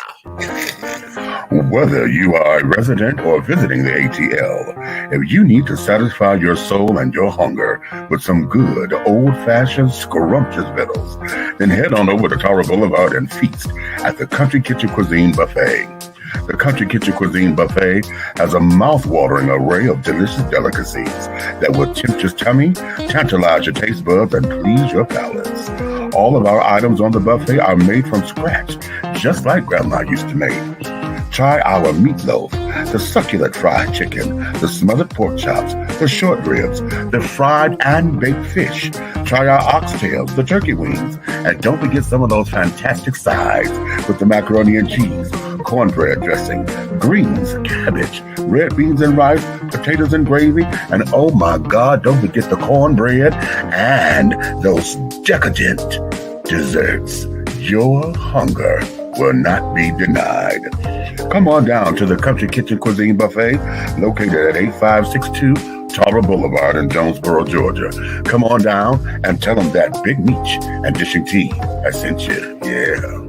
Whether you are a resident or visiting the ATL, if you need to satisfy your soul and your hunger with some good old-fashioned scrumptious victuals, then head on over to Tara Boulevard and feast at the Country Kitchen Cuisine Buffet. The Country Kitchen Cuisine Buffet has a mouth-watering array of delicious delicacies that will tempt your tummy, tantalize your taste buds, and please your palates. All of our items on the buffet are made from scratch, just like Grandma used to make. Try our meatloaf, the succulent fried chicken, the smothered pork chops, the short ribs, the fried and baked fish. Try our oxtails, the turkey wings, and don't forget some of those fantastic sides with the macaroni and cheese, cornbread dressing, greens, cabbage, red beans and rice, potatoes and gravy, and oh my God, don't forget the cornbread and those decadent desserts. Your hunger will not be denied. Come on down to the Country Kitchen Cuisine Buffet, located at 8562 Tara Boulevard in Jonesboro, Georgia. Come on down and tell them that Big Meech and Dishing Tea I sent you. Yeah.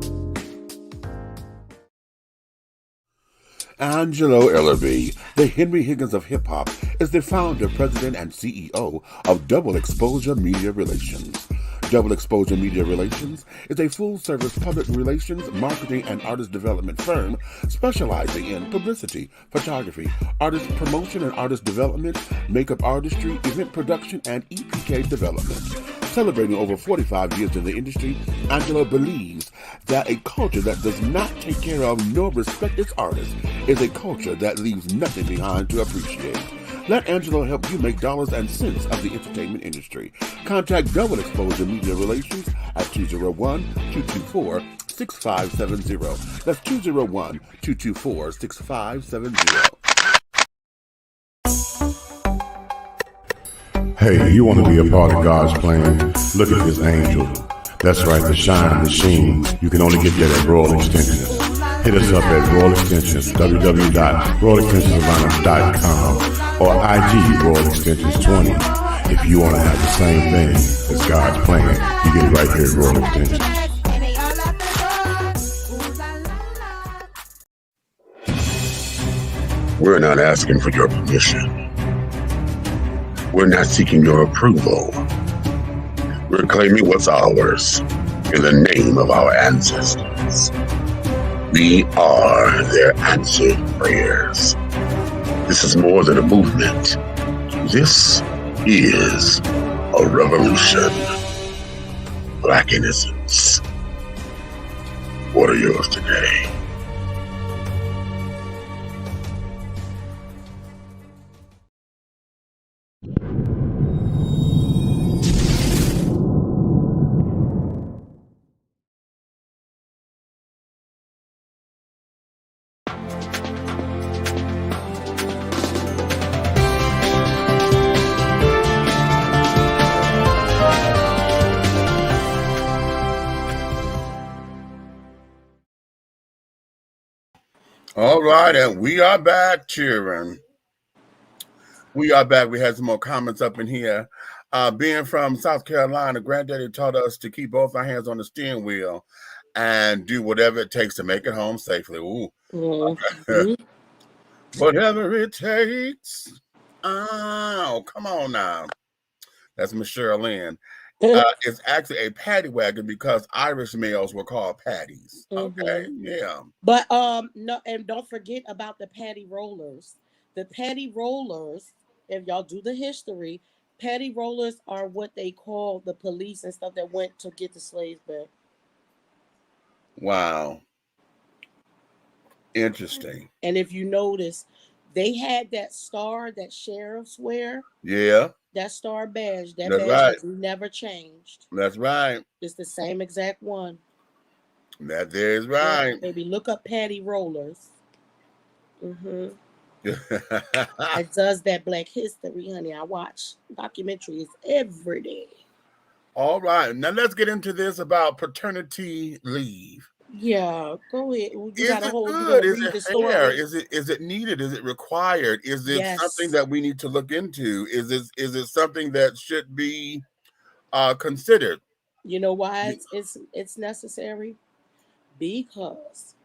Angelo Ellerby, the Henry Higgins of hip-hop, is the founder, president, and CEO of Double Exposure Media Relations. Double Exposure Media Relations is a full-service public relations, marketing, and artist development firm specializing in publicity, photography, artist promotion and artist development, makeup artistry, event production, and EPK development. Celebrating over 45 years in the industry, Angela believes that a culture that does not take care of nor respect its artists is a culture that leaves nothing behind to appreciate. Let Angela help you make dollars and cents of the entertainment industry. Contact Double Exposure Media Relations at 201-224-6570. That's 201-224-6570. Hey, you want to be a part of God's plan? Look at this angel. That's right, the shine and the sheen. You can only get that at Royal Extensions. Hit us up at Royal Extensions, www.royalextensionsatlanta.com or IG Royal Extensions 20. If you want to have the same thing as God's plan, you get it right here at Royal Extensions. We're not asking for your permission. We're not seeking your approval. We're claiming what's ours in the name of our ancestors. We are their answered prayers. This is more than a movement. This is a revolution. Black innocence. What are yours today? All right, and we are back, children. We are back. We had some more comments up in here. Being from South Carolina, Granddaddy taught us to keep both our hands on the steering wheel and do whatever it takes to make it home safely. Ooh. Mm-hmm. Whatever it takes. Oh, come on now. That's Miss Cheryl-Lynn. It's actually a paddy wagon because Irish males were called paddies. Okay, yeah. But no, and don't forget about the paddy rollers. The paddy rollers, if y'all do the history, paddy rollers are what they call the police and stuff that went to get the slaves back. Wow. Interesting. And if you notice, they had that star that sheriffs wear. Yeah. That star badge. That That's badge right. has never changed. That's right. It's the same exact one. That is right. Yeah, baby, look up paddy rollers. It does that Black history, honey. I watch documentaries every day. All right. Now let's get into this about paternity leave. Yeah, go ahead. Is it good? Is it fair? Is it needed? Is it required? Is it something that we need to look into? Is it something that should be considered? You know why it's necessary? Because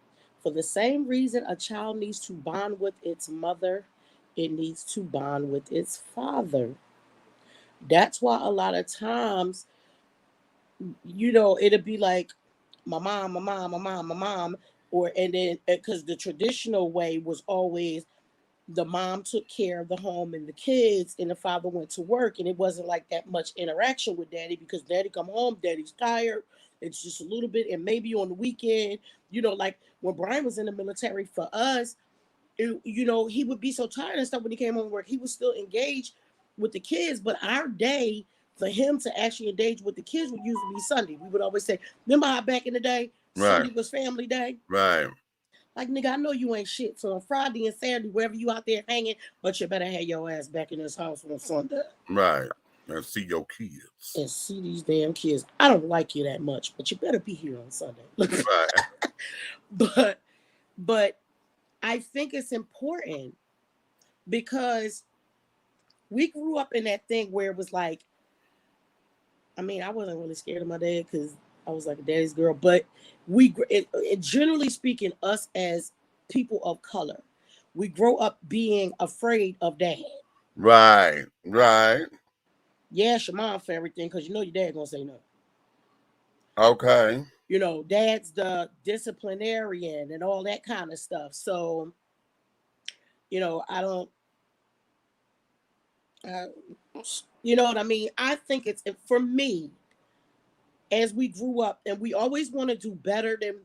for the same reason a child needs to bond with its mother, it needs to bond with its father. That's why a lot of times, it'll be like my mom, or and then because the traditional way was always the mom took care of the home and the kids, and the father went to work, and it wasn't like that much interaction with daddy because daddy come home, daddy's tired. It's just a little bit, and maybe on the weekend, like when Brian was in the military for us, he would be so tired and stuff when he came home from work. He was still engaged with the kids, but our day for him to actually engage with the kids would usually be Sunday. We would always say, remember how back in the day, Sunday was family day? Right. Like, nigga, I know you ain't shit. So on Friday and Saturday, wherever you out there hanging, but you better have your ass back in this house on Sunday. Right. And see your kids. And see these damn kids. I don't like you that much, but you better be here on Sunday. Right. But I think it's important because we grew up in that thing where it was like, I mean, I wasn't really scared of my dad because I was like a daddy's girl, but generally speaking, us as people of color, we grow up being afraid of dad. Right. Yeah, your mom for everything because your dad gonna say no. Okay. Dad's the disciplinarian and all that kind of stuff. So, I don't, you know what I mean? I think for me, as we grew up, and we always want to do better than.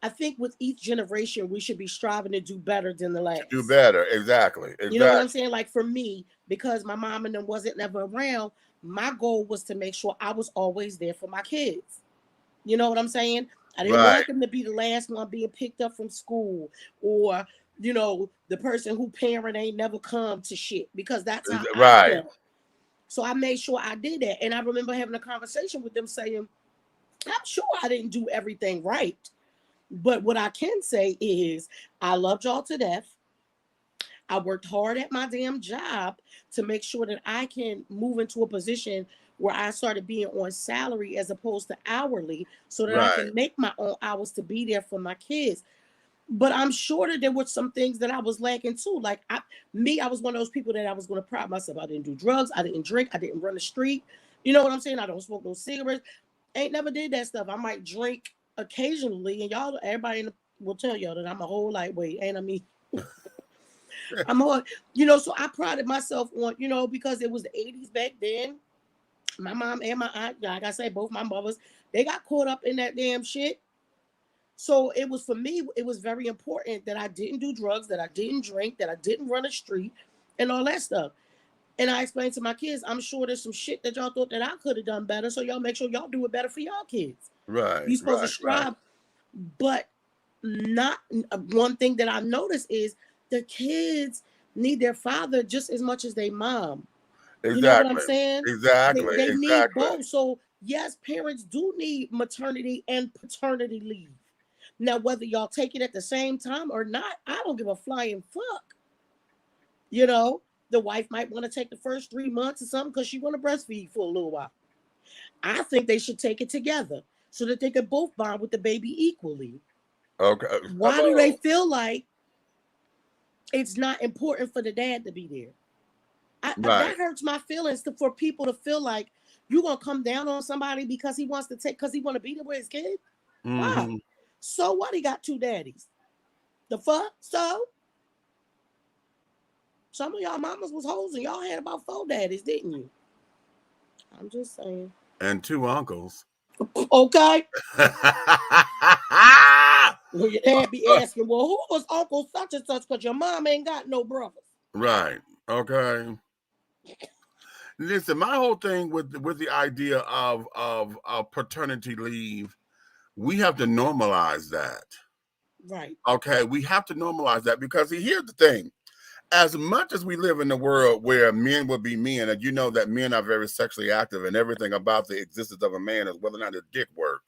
I think with each generation, we should be striving to do better than the last. Do better, exactly. You know what I'm saying? Like for me, because my mom and them wasn't never around, my goal was to make sure I was always there for my kids. You know what I'm saying? I didn't want them to be the last one being picked up from school, or you know, the person who parent ain't never come to shit, because that's how I felt. So I made sure I did that. And I remember having a conversation with them saying, I'm sure I didn't do everything right. But what I can say is I loved y'all to death. I worked hard at my damn job to make sure that I can move into a position where I started being on salary as opposed to hourly, so that I can make my own hours to be there for my kids. But I'm sure that there were some things that I was lacking too. Like I was one of those people that I was going to pride myself. I didn't do drugs. I didn't drink. I didn't run the street. You know what I'm saying? I don't smoke no cigarettes. Ain't never did that stuff. I might drink occasionally, and everybody will tell y'all that I'm a whole lightweight, ain't I mean? I'm all, you know, so I prided myself on, you know, because it was the 80s back then. My mom and my aunt, like I say, both my mothers, they got caught up in that damn shit. So it was, for me, it was very important that I didn't do drugs, that I didn't drink, that I didn't run the street, and all that stuff. And I explained to my kids, I'm sure there's some shit that y'all thought that I could have done better, so y'all make sure y'all do it better for y'all kids. Right. You're supposed to strive. But not one thing that I noticed is the kids need their father just as much as their mom. Exactly. You know what I'm saying? Exactly. They need both. So yes, parents do need maternity and paternity leave. Now, whether y'all take it at the same time or not, I don't give a flying fuck. You know, the wife might want to take the first 3 months or something because she want to breastfeed for a little while. I think they should take it together so that they could both bond with the baby equally. Okay. Why do they feel like it's not important for the dad to be there? That hurts my feelings for people to feel like you're going to come down on somebody because he want to be there with his kid. Mm-hmm. Why? So what? He got two daddies. The fuck? So some of y'all mamas was hoes and y'all had about 4 daddies, didn't you? I'm just saying. And 2 uncles. Okay. Well, your dad be asking, well, who was Uncle such and such? Because your mom ain't got no brothers. Right. Okay. Listen, my whole thing with the idea of paternity leave, we have to normalize that. Right. Okay, we have to normalize that, because here's the thing. As much as we live in a world where men will be men, and you know that men are very sexually active, and everything about the existence of a man is whether or not his dick work.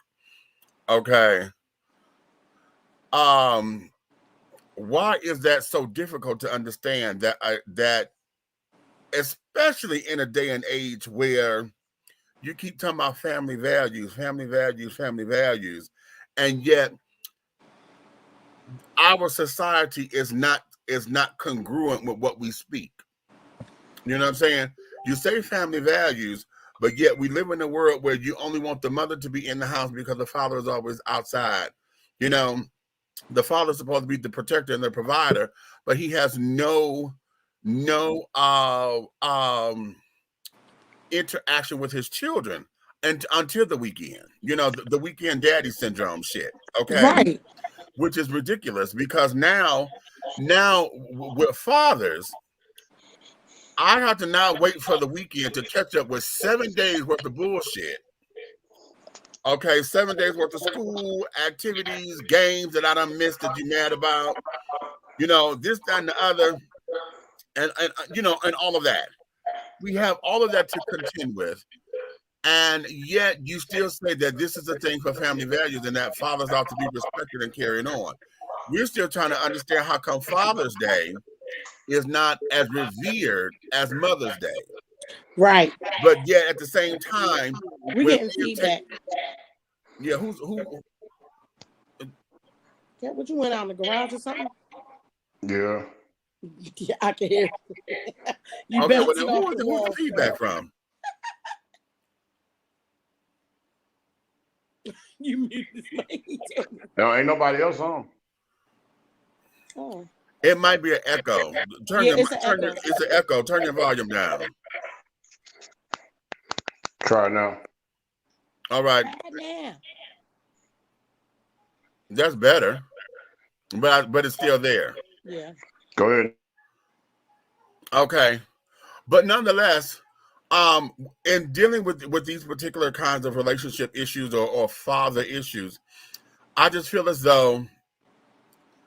Okay. Why is that so difficult to understand? That especially in a day and age where you keep talking about family values, and yet our society is not congruent with what we speak. You know what I'm saying? You say family values, but yet we live in a world where you only want the mother to be in the house because the father is always outside. You know, the father's supposed to be the protector and the provider, but he has no interaction with his children and until the weekend. You know, the weekend daddy syndrome shit. Okay. Right. Which is ridiculous, because now with fathers, I have to now wait for the weekend to catch up with 7 days worth of bullshit. Okay, 7 days worth of school activities, games that I done missed that you mad about, you know, this, that, and the other, and you know, and all of that. We have all of that to contend with, and yet you still say that this is a thing for family values and that fathers ought to be respected and carrying on. We're still trying to understand how come Father's Day is not as revered as Mother's Day. Right. But yet at the same time, we're getting feedback. Yeah, who? Yeah, what, you went out in the garage or something? Yeah. Yeah, I can hear. You okay, bouncing well, off the who's wall. the feedback from? You muted this man. No, ain't nobody else on. Oh. It might be an echo. It's an echo. Turn your volume down. Try it now. All right. Now. That's better. But it's still there. Yeah. Go ahead. Okay. But nonetheless, in dealing with these particular kinds of relationship issues or father issues, I just feel as though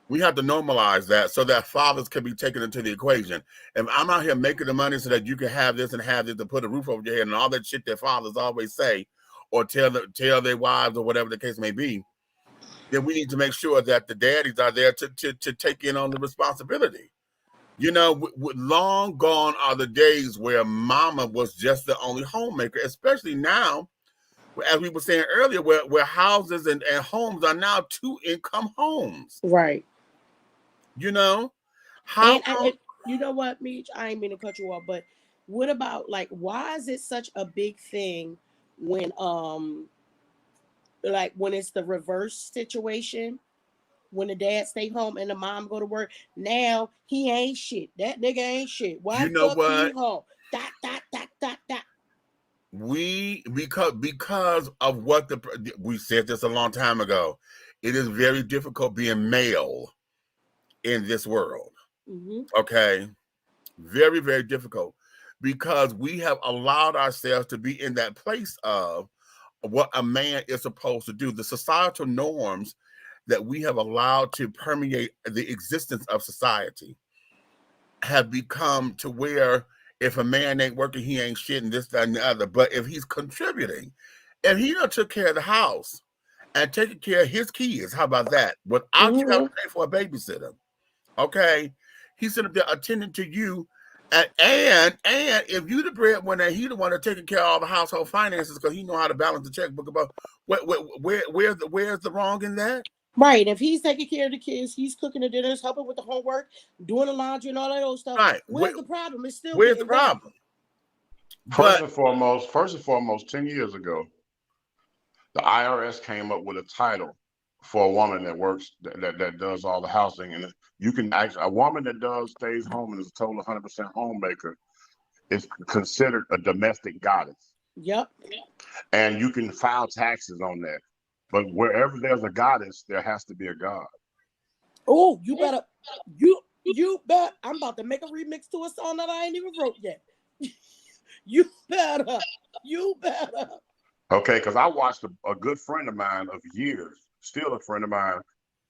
we have to normalize that so that fathers can be taken into the equation. If I'm out here making the money so that you can have this and have this to put a roof over your head and all that shit that fathers always say or tell their wives or whatever the case may be, then we need to make sure that the daddies are there to take in on the responsibility. You know, long gone are the days where mama was just the only homemaker, especially now, as we were saying earlier, where houses and homes are now 2-income homes. Right. You know? You know what, Meech? I ain't mean to cut you off, but what about, like, why is it such a big thing when when it's the reverse situation? When the dad stay home and the mom go to work, now he ain't shit. That nigga ain't shit. Why you know fuck what? he home? That. Because of what we said this a long time ago, it is very difficult being male in this world. Mm-hmm. Okay, very, very difficult because we have allowed ourselves to be in that place of what a man is supposed to do. The societal norms that we have allowed to permeate the existence of society have become to where if a man ain't working, he ain't shit and this, that, and the other. But if he's contributing, if he done took care of the house and taking care of his kids, how about that? Without you having to pay for a babysitter, okay? He's sitting there attending to you. And if you the breadwinner, he the one that's taking care of all the household finances because he know how to balance the checkbook. About where's the wrong in that? Right. If he's taking care of the kids, he's cooking the dinners, helping with the homework, doing the laundry and all that old stuff. Right. Where's the problem? It's still where's the problem? First and foremost, 10 years ago, the IRS came up with a title for a woman that works that does all the housing, and you can actually, a woman that stays home and is a total 100% homemaker is considered a domestic goddess. Yep. And you can file taxes on that. But wherever there's a goddess, there has to be a god. Oh, you better, I'm about to make a remix to a song that I ain't even wrote yet. You better. Okay, because I watched a good friend of mine of years, still a friend of mine,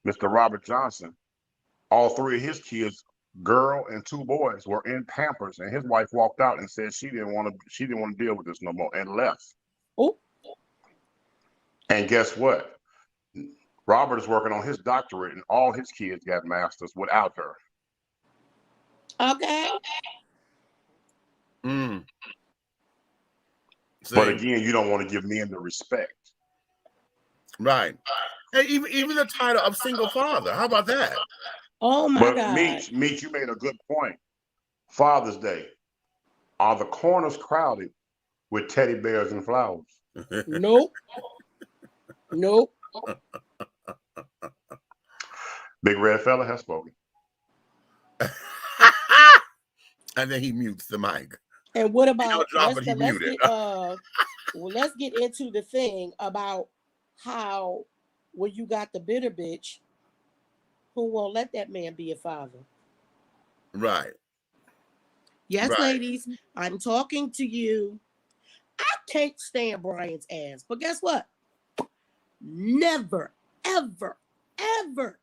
Mr. Robert Johnson. All three of his kids, girl and 2 boys, were in Pampers, and his wife walked out and said she didn't want to deal with this no more and left. Oh. And guess what? Robert is working on his doctorate, and all his kids got masters without her. Okay. But again, you don't want to give men the respect. Right. Hey, even the title of single father. How about that? Oh my God. Meech, you made a good point. Father's Day. Are the corners crowded with teddy bears and flowers? Nope. Big Red Fella has spoken. And then he mutes the mic. And what about let's get into the thing about how when you got the bitter bitch who won't let that man be a father. Right. Yes, right. Ladies, I'm talking to you. I can't stand Brian's ass, but guess what? Never, ever, ever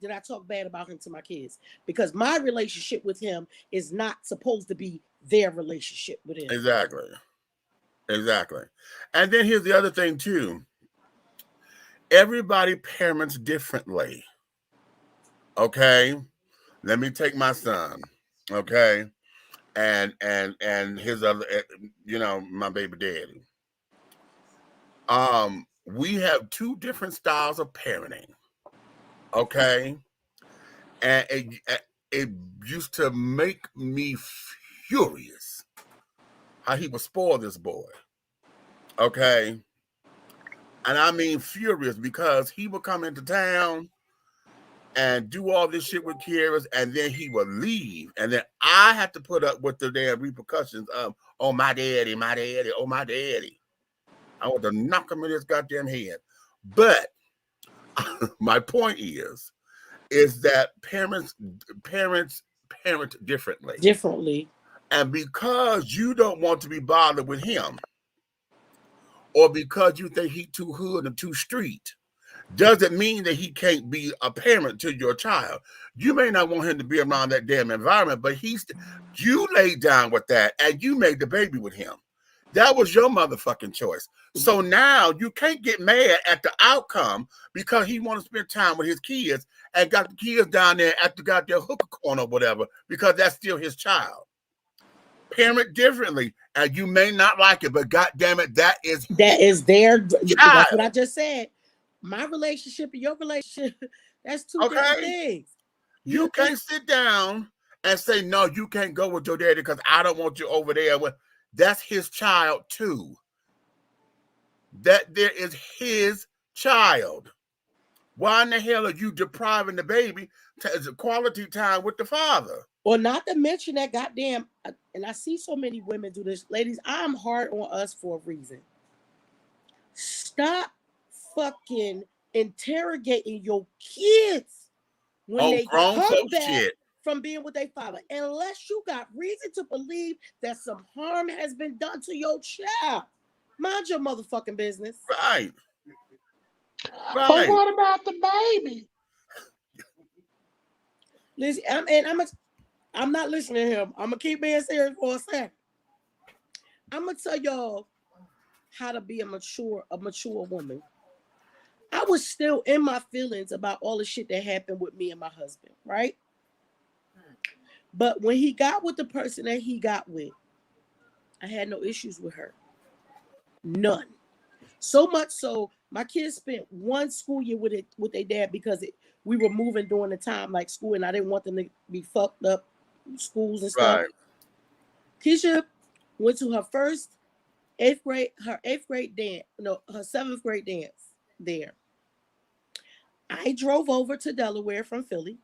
did I talk bad about him to my kids, because my relationship with him is not supposed to be their relationship with him. Exactly. And then here's the other thing too. Everybody parents differently. Okay. Let me take my son. Okay. And his other, my baby daddy. We have 2 different styles of parenting. Okay. And it used to make me furious how he would spoil this boy. Okay. And I mean furious, because he would come into town and do all this shit with Kira's, and then he would leave. And then I had to put up with the damn repercussions of, oh, my daddy, oh, my daddy. I want to knock him in his goddamn head. But my point is that parents parent differently. Differently. And because you don't want to be bothered with him, or because you think he's too hood and too street, doesn't mean that he can't be a parent to your child. You may not want him to be around that damn environment, but you laid down with that and you made the baby with him. That was your motherfucking choice. So now you can't get mad at the outcome because he want to spend time with his kids and got the kids down there at the goddamn hooker corner or whatever, because that's still his child. Parent differently, and you may not like it, but goddamn it, that is their child. That's what I just said. My relationship and your relationship, that's two different things. You can't sit down and say, no, you can't go with your daddy because I don't want you over there. That's his child too. That there is his child. Why in the hell are you depriving the baby of quality time with the father? Or not to mention that goddamn, and I see so many women do this. Ladies, I'm hard on us for a reason. Stop fucking interrogating your kids when they come back from being with their father, unless you got reason to believe that some harm has been done to your child. Mind your motherfucking business. Right. But what about the baby? Listen, I'm not listening to him. I'm gonna keep being serious for a second. I'm gonna tell y'all how to be a mature woman. I was still in my feelings about all the shit that happened with me and my husband, right? But when he got with the person that he got with, I had no issues with her. None. So much so, my kids spent one school year with their dad because we were moving during the time like school, and I didn't want them to be fucked up schools and stuff. Right. Keisha went to her first 7th grade dance there. I drove over to Delaware from Philly.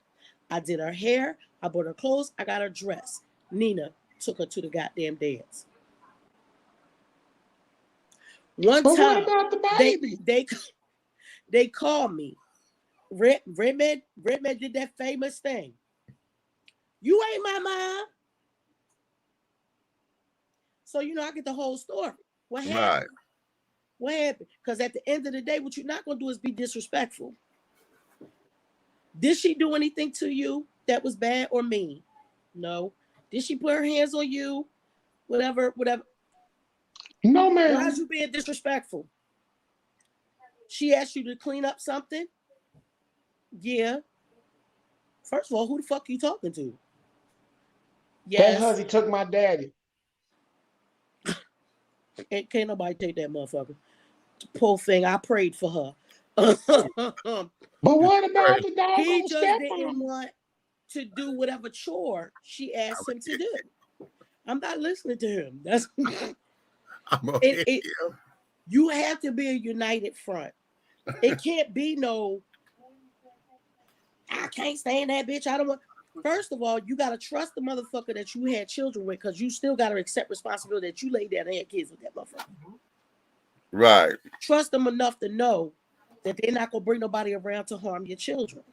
I did her hair. I bought her clothes. I got her dress. Nina took her to the goddamn dance. One time, what about the baby? They called me. Redman did that famous thing. You ain't my mom. So I get the whole story. What happened? Right. What happened? Because at the end of the day, what you're not gonna do is be disrespectful. Did she do anything to you that was bad or mean? No. Did she put her hands on you? Whatever. No, man. Why is you being disrespectful? She asked you to clean up something? Yeah. First of all, who the fuck are you talking to? Yes. That hussy took my daddy. Can't nobody take that motherfucker. Poor thing, I prayed for her. But what about the dog? He just didn't want to do whatever chore she asked him to do. I'm not listening to him. That's you have to be a united front. It can't be no, I can't stand that bitch. I don't want. First of all, you gotta trust the motherfucker that you had children with, because you still gotta accept responsibility that you laid down and had kids with that motherfucker. Right. Trust them enough to know that they're not gonna bring nobody around to harm your children.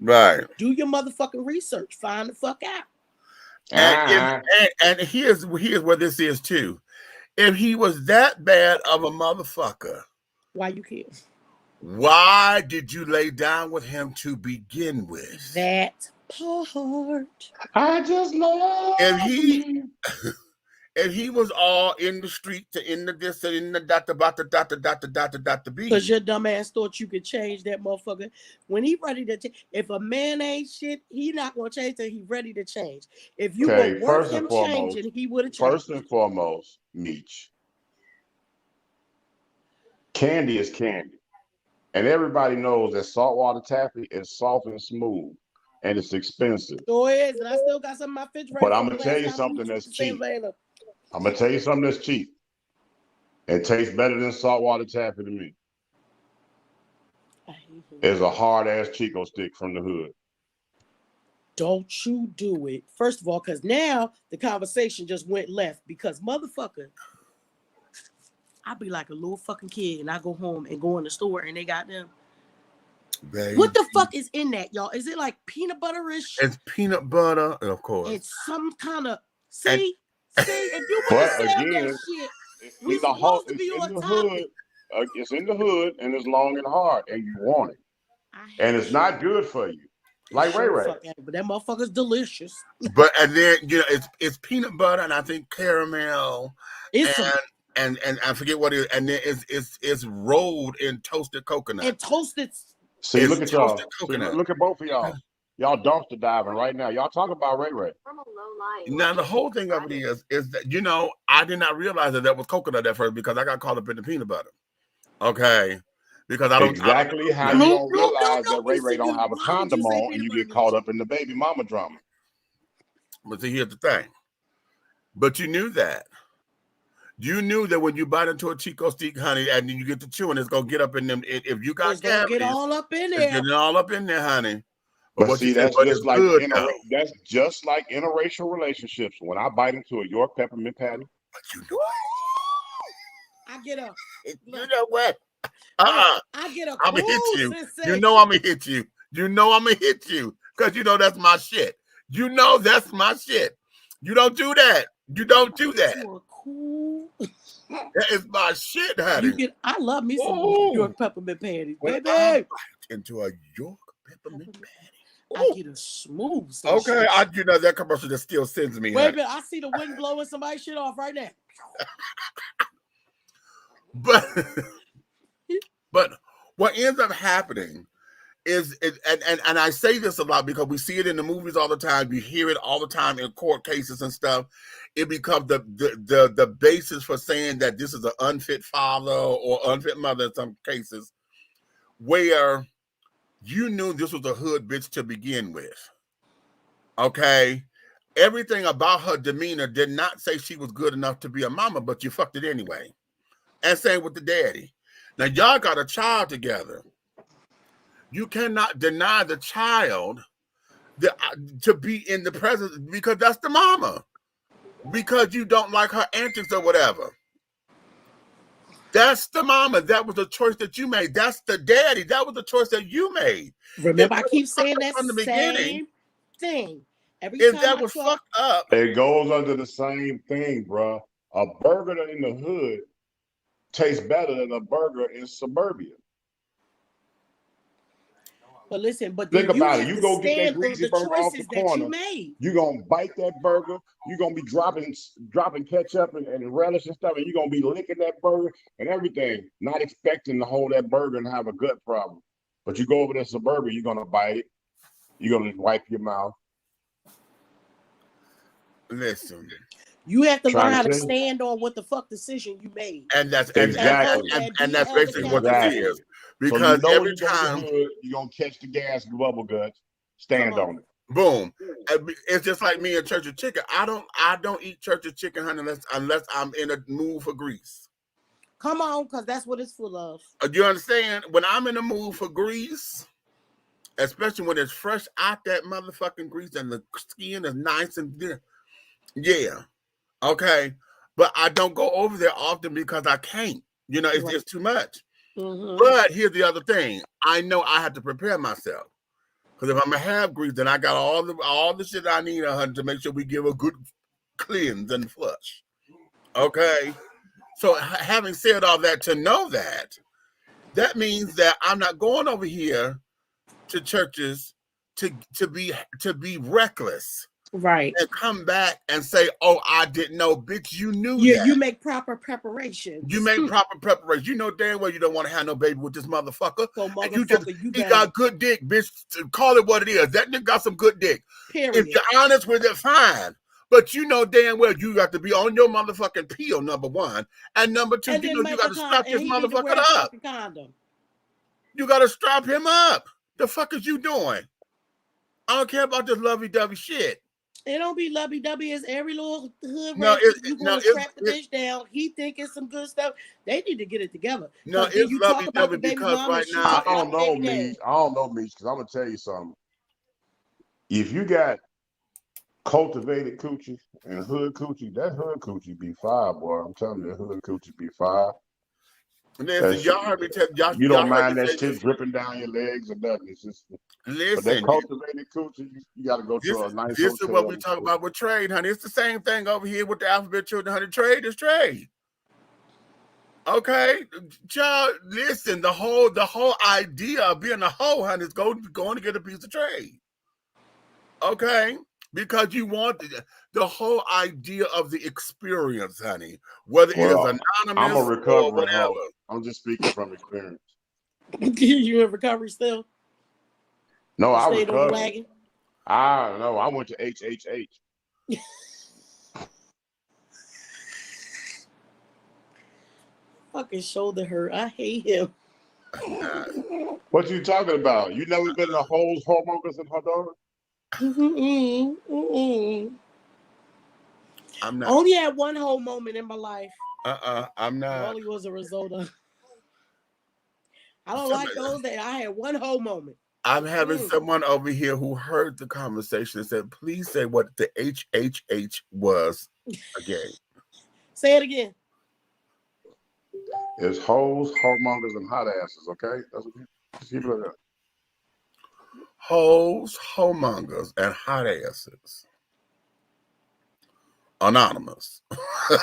Right. Do your motherfucking research. Find the fuck out. And here's what this is too. If he was that bad of a motherfucker, why you care? Why did you lay down with him to begin with? That part. I just love him. If he was all in the street to in the this and in the dot the B. Because your dumb ass thought you could change that motherfucker. When he ready to change, if a man ain't shit, he not gonna change till he ready to change. If you would work him changing, he would have changed. First and foremost, Meech. Candy is candy. And everybody knows that saltwater taffy is soft and smooth, and it's expensive. Sure is, and I still got some of my fish right. But I'm gonna tell you something that's cheap. I'm gonna tell you something that's cheap. It tastes better than saltwater taffy to me. It's a hard ass Chico stick from the hood. Don't you do it. First of all, because now the conversation just went left, because motherfucker, I be like a little fucking kid, and I go home and go in the store, and they got them. Baby. What the fuck is in that, y'all? Is it like peanut butter-ish? It's peanut butter, of course. It's some kind of see. If you want But to sell again, that shit, it's we in the supposed to it's be in on the topic. hood. It's in the hood, and it's long and hard, and you want it, and it's not good for you. Like Ray Ray. But that motherfucker's delicious. But and then it's peanut butter and I think caramel and I forget what it is, and then it's rolled in toasted coconut. And toasted. See, look at y'all. Look at both of y'all. Y'all dumpster diving right now. Y'all talking about Ray Ray. Now the whole thing of it is that I did not realize that was coconut at first because I got caught up in the peanut butter. Okay. Because I don't exactly how you don't realize that Ray Ray don't have a condom on and you get caught up in the baby mama drama. But see, here's the thing. But you knew that. You knew that when you bite into a Chico stick, honey, and then you get to chewing, it's gonna get up in them. If you got cavities, get all up in there. It's getting all up in there, honey. But see, that's just like interracial relationships. When I bite into a York peppermint patty, you know, I get a. You know what? I get a. I'm gonna hit you. You know I'm gonna hit you. You know I'm gonna hit you because you know that's my shit. You know that's my shit. You don't do that. You don't do that. You are cool. That is my shit, honey. I love me some York peppermint patties, when baby. I bite into a York peppermint patty, I get a smooth. Okay, you know that commercial that still sends me. Wait a minute, I see the wind blowing somebody's shit off right now. But what ends up happening is, and I say this a lot because we see it in the movies all the time. You hear it all the time in court cases and stuff. It becomes the basis for saying that this is an unfit father or unfit mother in some cases, where you knew this was a hood bitch to begin with. Okay, everything about her demeanor did not say she was good enough to be a mama, but you fucked it anyway. And same with the daddy. Now, y'all got a child together. You cannot deny the child to be in the presence because that's the mama. Because you don't like her antics or whatever. That's the mama. That was the choice that you made. That's the daddy. That was the choice that you made. Remember, I keep saying that from the beginning thing. Every time that was fucked up. It goes under the same thing, bro. A burger in the hood tastes better than a burger in suburbia. But listen, think about it. You go get that greasy burger off the corner. You're gonna bite that burger. You're gonna be dropping ketchup and relish and stuff, and you're gonna be licking that burger and everything, not expecting to hold that burger and have a gut problem. But you go over to suburbia, you're gonna bite it. You're gonna wipe your mouth. Listen. You have to learn how to stand on what the fuck decision you made. And that's exactly. And that's basically what this is. Because so every time you're gonna catch the gas and bubble guts, stand on it. Boom. It's just like me and Church of Chicken. I don't eat Church of Chicken, honey, unless I'm in a mood for grease. Come on, because that's what it's full of. You understand? When I'm in a mood for grease, especially when it's fresh out that motherfucking grease and the skin is nice and there. Yeah. Okay. But I don't go over there often because I can't. You know, it's too much. Mm-hmm. But here's the other thing. I know I have to prepare myself. Because if I'm going to have grease, then I got all the shit I need to make sure we give a good cleanse and flush. Okay? So having said all that, to know that means that I'm not going over here to churches to be reckless. Right. And come back and say, oh, I didn't know. Bitch, you knew that. You make proper preparation. You make proper preparation. You know damn well you don't want to have no baby with this motherfucker. So he got good dick, bitch. Call it what it is. That nigga got some good dick. Period. If you're honest with it, fine. But you know damn well you got to be on your motherfucking peel, number one. And number two, you know you got to strap this motherfucker up. You got to strap him up. The fuck is you doing? I don't care about this lovey-dovey shit. It don't be lovey-dovey. It's every little hood. You gonna strap the bitch down. He think it's some good stuff. They need to get it together. No, it's lovey-dovey because right now I don't know, Meech. Because I'm gonna tell you something. If you got cultivated coochie and hood coochie, that hood coochie be fire, boy. I'm telling you, that hood coochie be fire. Listen, y'all heard me tell y'all. You Y'all don't heard mind me that say shit this. dripping down your legs or nothing. It's just, but that Listen, cultivated coochie, you got to go to a nice this is hotel. what we talk about with trade, honey. It's the same thing over here with the alphabet children, honey. Trade is trade. Okay, child. Listen, the whole idea of being a hoe, honey, is going to get a piece of trade. Okay, because you want the whole idea of the experience, honey, whether it is anonymous I'm a or recovering whatever. hoe. I'm just speaking from experience. You in recovery still? No, I stayed on the recovered. wagon? I went to HHH. Fucking shoulder hurt. I hate him. What you talking about? You never been to holes, whoremongers, and Hadar? I'm not. Only had one whole moment in my life. I'm not. All he was a result of. I don't like those that I had one whole moment. I'm having someone over here who heard the conversation and said, please say what the HHH was again. Say it again. It's hoes, whoremongers, and hot asses, okay? That's what you keep it up. Hoes, homongers, and hot asses. Anonymous. Okay.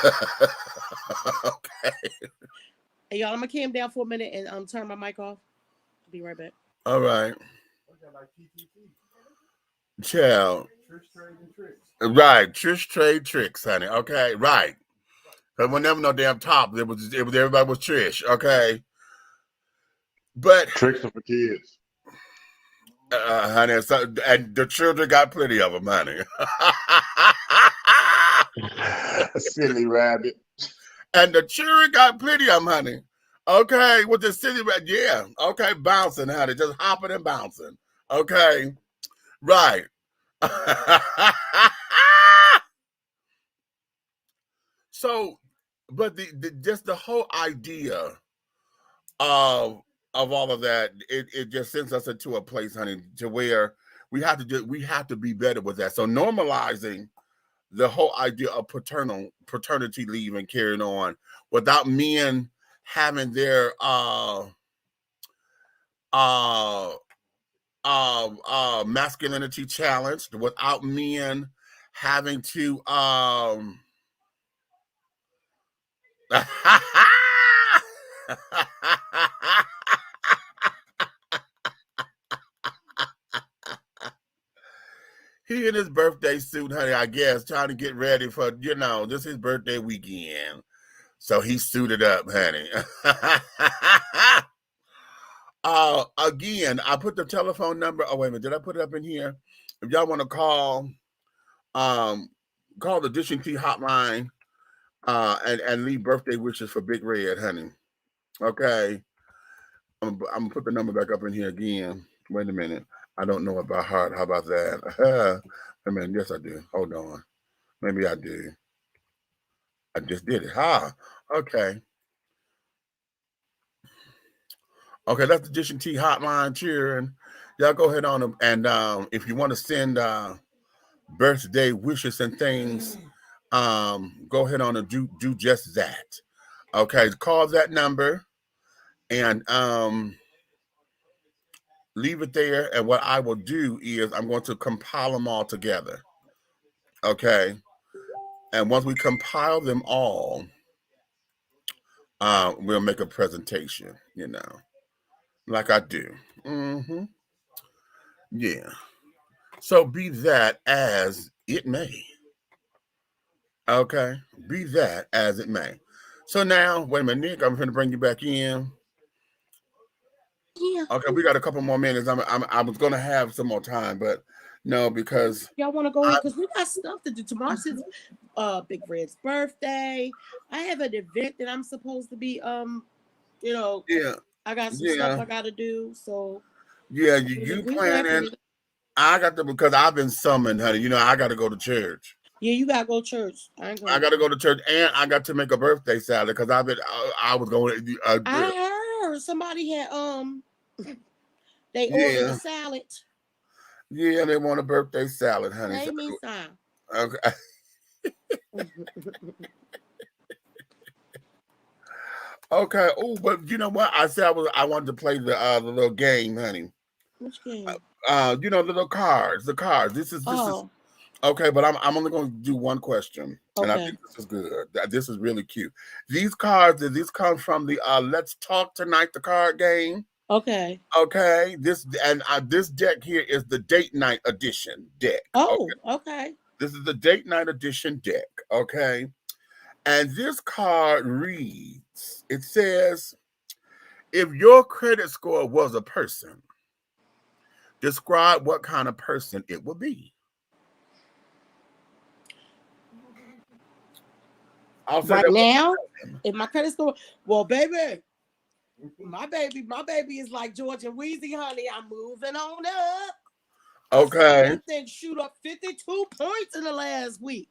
Hey, y'all, I'm going to calm down for a minute and turn my mic off. I'll be right back. All right. Child. Right. Trish trade tricks, honey. Okay. Right. Because we'll never know damn top. It was everybody was Trish. Okay. But tricks are for kids. Honey, and the children got plenty of them, honey. Silly rabbit. And the children got plenty of them, honey. Okay, with the silly rabbit, yeah. Okay, bouncing, honey, just hopping and bouncing. Okay, right. So, but just the whole idea of all of that, it just sends us into a place, honey, to where we have to be better with that. So normalizing the whole idea of paternity leave and carrying on without men having their masculinity challenged, without men having to he in his birthday suit, honey, I guess, trying to get ready for, this is his birthday weekend. So he suited up, honey. Again, I put the telephone number. Oh, wait a minute. Did I put it up in here? If y'all want to call the Dishing Tea hotline and leave birthday wishes for Big Red, honey. Okay. I'm going to put the number back up in here again. Wait a minute. I don't know it by heart. How about that? I mean, yes, I do. Hold on. Maybe I do. I just did it. Okay. Okay, that's the Dishing Tea hotline. Cheering. Y'all go ahead on and if you want to send birthday wishes and things, go ahead on and do just that. Okay, call that number and leave it there. And what I will do is I'm going to compile them all together. Okay. And once we compile them all, we'll make a presentation, like I do. Yeah. So be that as it may. Okay. Be that as it may. So now, wait a minute, Nick, I'm going to bring you back in. Yeah. Okay, we got a couple more minutes. I was going to have some more time, but no, because y'all want to go ahead because we got stuff to do. Tomorrow's his Big Red's birthday. I have an event that I'm supposed to be yeah, I got some stuff I got to do. So yeah, you planning? I got to, because I've been summoned, honey. I got to go to church. Yeah, you gotta go to church. I got to go to church, and I got to make a birthday salad because I was going. I heard somebody had they ordered a salad. Yeah, they want a birthday salad, honey. Pay me some. Okay. Okay. Oh, but you know what? I said I wanted to play the little game, honey. Which game? You know, the little cards. The cards. This is okay, but I'm only going to do one question, and I think this is good. This is really cute. These cards, these come from the Let's Talk Tonight, the card game. Okay. Okay. This deck here is the date night edition deck. Oh, okay. This is the date night edition deck. Okay. And this card reads, it says, if your credit score was a person, describe what kind of person it would be. Right now, if my credit score, well, baby, my baby is like George and Wheezy, honey. I'm moving on up. Okay. That thing shoot up 52 points in the last week.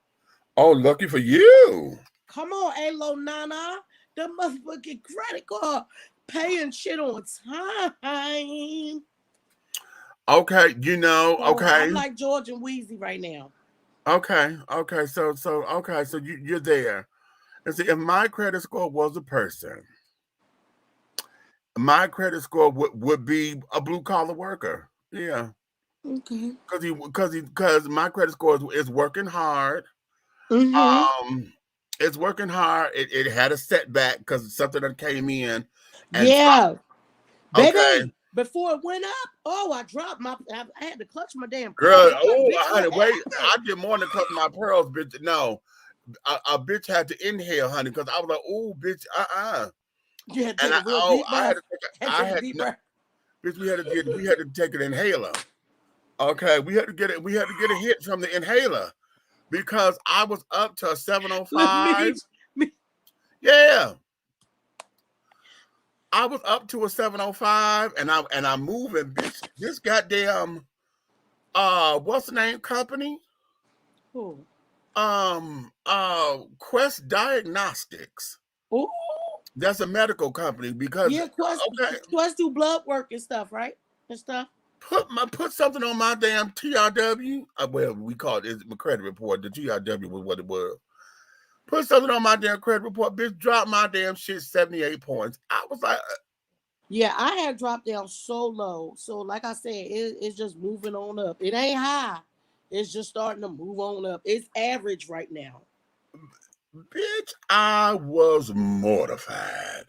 Oh, lucky for you. Come on, Alo Nana. The motherfucking credit card paying shit on time. Okay, you know, okay. I'm like George and Wheezy right now. Okay. So you're there. And see, if my credit score was a person, my credit score would be a blue collar worker. Yeah. Okay. Because my credit score is working hard. It's working hard. It had a setback because something that came in. And baby. Before it went up, I dropped I had to clutch my damn girl. Honey, wait. I did more than clutch my pearls, bitch. No. A bitch had to inhale, honey, because I was like, "Oh, bitch, You had to take a real deep breath. Bitch, we had to take an inhaler. Okay, we had to get a hit from the inhaler because I was up to a 705. Yeah, I was up to a 705, and I'm moving, bitch. This goddamn what's the name company? Who? Quest Diagnostics. Ooh. That's a medical company because Quest do blood work and stuff, right? And stuff. Put something on my damn TRW. Well, we call it my credit report. The TRW was what it was. Put something on my damn credit report. Bitch, drop my damn shit 78 points. I was like, yeah, I had dropped down so low. So, like I said, it's just moving on up. It ain't high. It's just starting to move on up. It's average right now. Bitch, I was mortified.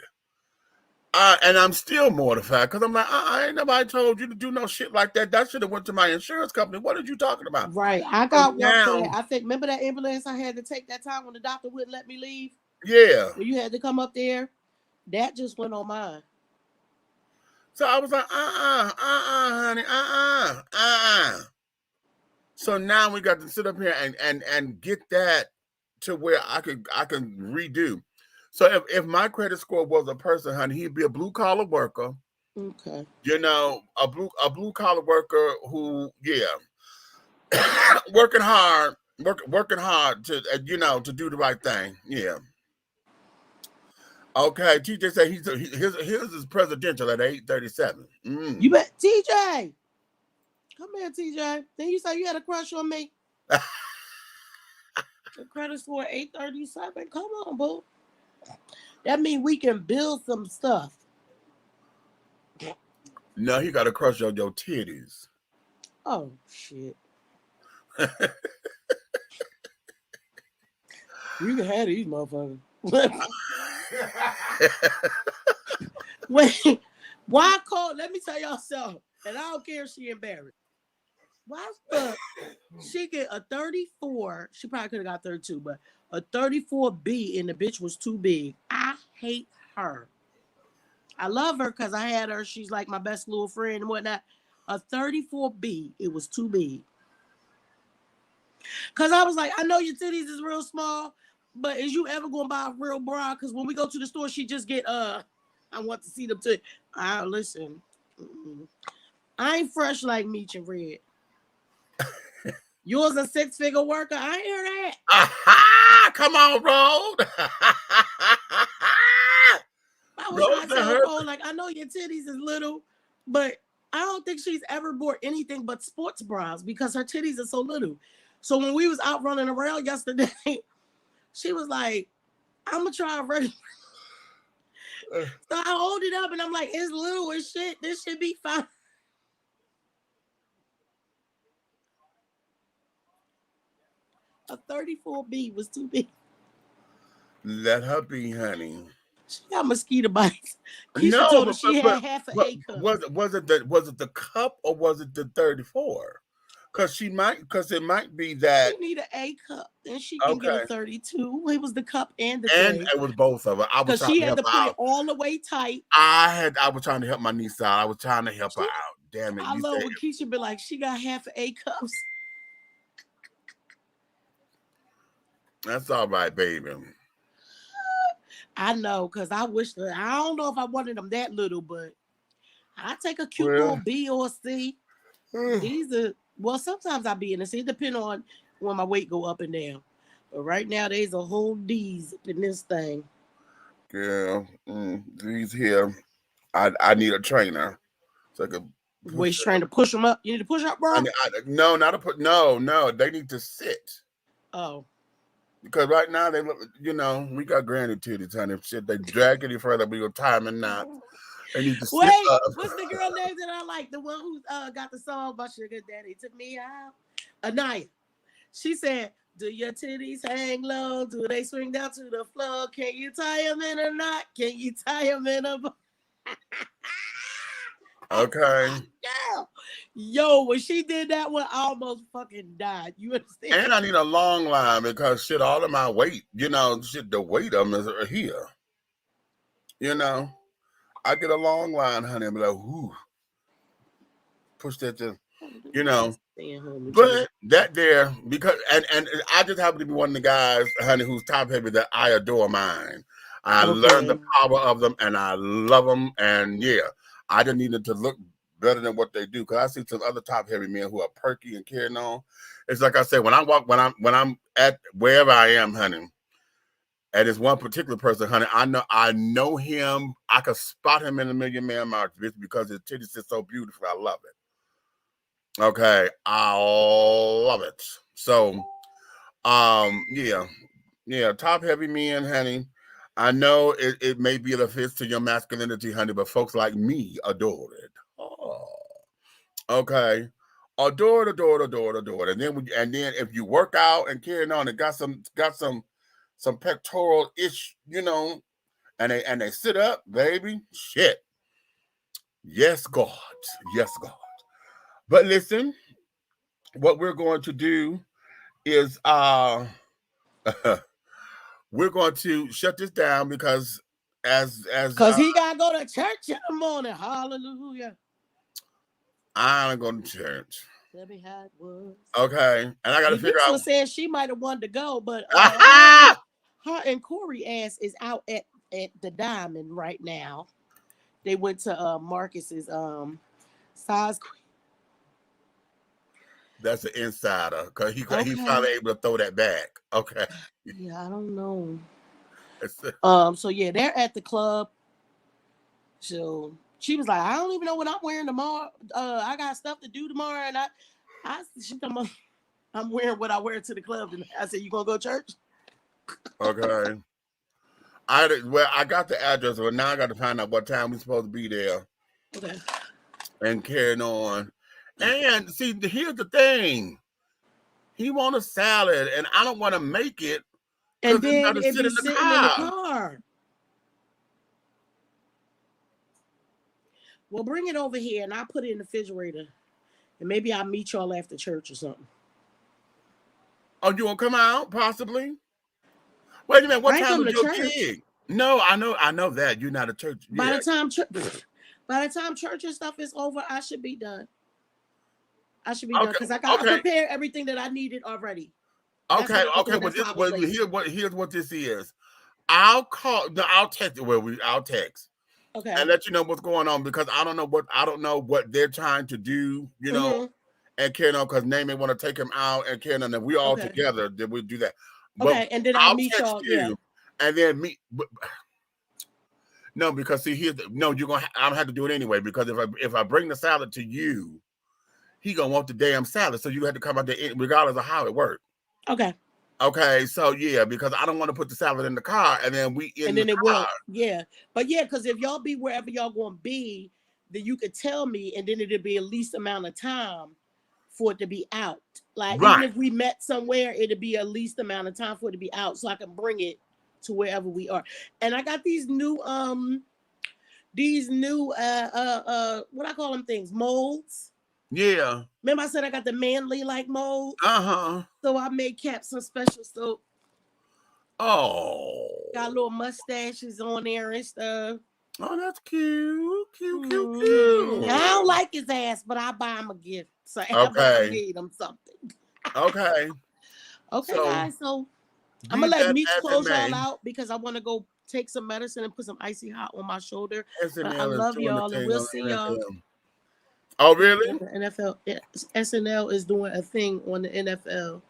And I'm still mortified because I'm like, I ain't nobody told you to do no shit like that. That should have went to my insurance company. What are you talking about? Right. I got one for that. I think, remember that ambulance I had to take that time when the doctor wouldn't let me leave? Yeah. When you had to come up there? That just went on mine. So I was like, honey, So now we got to sit up here and get that to where I can redo. So if my credit score was a person, honey, he'd be a blue collar worker. Okay. You know, a blue collar worker who, working hard to to do the right thing. Yeah. Okay, TJ said his is presidential at 837. You bet, TJ. Come here, TJ. Then you say you had a crush on me. The credit score 837. Come on, boo. That means we can build some stuff. No, he got a crush on your titties. Oh shit. You can have these motherfuckers. Wait, why call? Let me tell y'all something. And I don't care if she embarrassed. Why the she get a 34? She probably could have got 32, but a 34B and the bitch was too big. I hate her. I love her because I had her. She's like my best little friend and whatnot. A 34B, it was too big. Because I was like, I know your titties is real small, but is you ever going to buy a real bra? Because when we go to the store, she just get, I want to see them too. Listen, I ain't fresh like Meech and Red. Yours a 6-figure worker. I hear that. Aha! Come on, Road. I was trying to tell her, like, I know your titties is little, but I don't think she's ever bought anything but sports bras because her titties are so little. So when we was out running around yesterday, she was like, I'm going to try a regular. So I hold it up and I'm like, it's little as shit. This should be fine. A 34B was too big. Let her be, honey. She got mosquito bites. Keisha No, told her she had half an A cup. Was it the cup or was it the 34? Because it might be that she need an A cup, and she can get a 32. It was the cup and the and thing. it was both of it. I was Because she had to help put out. it all the way tight. I was trying to help my niece out. I was trying to help her out. Damn it! I love when Keisha be like, she got half an A cups. That's all right, baby. I know, because I wish that I don't know if I wanted them that little, but I take a cute little B or C. These are sometimes I be in the C, depending on when my weight go up and down. But right now there's a whole D's in this thing. Yeah, these here. I need a trainer. So I could Waist trying to push them up. You need to push up, bro. No, not to put. No. They need to sit. Oh. Because right now they look, we got granny titties, honey. Shit, they drag any further, we go time and not. They need to Wait, sit up. what's the girl name that I like? The one who got the song by Sugar Daddy Took Me Out? Anaya. She said, do your titties hang low? Do they swing down to the floor? Can you tie them in a knot? Can you tie them in a... Okay. Girl. Yo, when she did that one, I almost fucking died. You understand? And I need a long line because shit, all of my weight, the weight of them is here. I get a long line, honey. I'm like, whoo. Push that to, But that there, because and I just happen to be one of the guys, honey, who's top heavy that I adore mine. I learned the power of them and I love them. And yeah, I just needed to look better than what they do. Because I see some other top heavy men who are perky and carrying on. It's like I said, when I'm at wherever I am, honey, and it's one particular person, honey, I know him. I could spot him in a Million Man March because his titties sit so beautiful. I love it. Okay, I love it. So, yeah, top heavy men, honey. I know it may be an offense to your masculinity, honey, but folks like me adore it. Oh, okay, adore it. And then if you work out and carrying on, and got some pectoral ish, and they sit up, baby. Shit. Yes, God. But listen, what we're going to do is we're going to shut this down because because he gotta go to church in the morning. Hallelujah. I'm going to church. Tell me how it was. Okay, and I got to figure out. Said she might have wanted to go, but her and Corey ass is out at the Diamond right now. They went to Marcus's size queen. That's an insider because he finally able to throw that back. Okay. Yeah, I don't know. So yeah, they're at the club. So she was like, I don't even know what I'm wearing tomorrow. I got stuff to do tomorrow, and I'm wearing what I wear to the club. And I said, you gonna go to church? Okay. I got the address, but now I got to find out what time we're supposed to be there. Okay. And carrying on. And see, here's the thing. He want a salad, and I don't want to make it. And then it be sitting in the car. Well, bring it over here, and I'll put it in the refrigerator. And maybe I'll meet y'all after church or something. Oh, you want to come out, possibly? Wait a minute. What time is your gig? No, I know that. You're not a church. By the time church and stuff is over, I should be done. Done because I got to prepare everything that I needed already. Okay. Here's what this is. I'll call. No, I'll text. I'll text. Okay. And let you know what's going on because I don't know what they're trying to do. And carrying on because Nay may want to take him out and carrying on. And we all together, then we'll do that. Okay, and then I'll meet y'all. Yeah. And then meet. No, because see, I don't have to do it anyway because if I bring the salad to you, he gonna want the damn salad, so you have to come out there regardless of how it works. Okay. Okay, so yeah, because I don't want to put the salad in the car and then we in And then the it car. will, yeah. But yeah, because if y'all be wherever y'all gonna be, then you could tell me, and then it'll be a least amount of time for it to be out. Like even Right. if we met somewhere, it'll be a least amount of time for it to be out, so I can bring it to wherever we are. And I got these new what I call them things, molds. Yeah. Remember I said I got the manly like mold? Uh-huh. So I made Cap some special soap. Oh. Got little mustaches on there and stuff. Oh, that's cute. Cute. I don't like his ass, but I buy him a gift. So I need him something. Okay. Okay, So, guys. So I'm gonna let Meeks close y'all out because I want to go take some medicine and put some icy hot on my shoulder. But I love y'all, and we'll see y'all. Oh, really? The NFL, SNL is doing a thing on the NFL.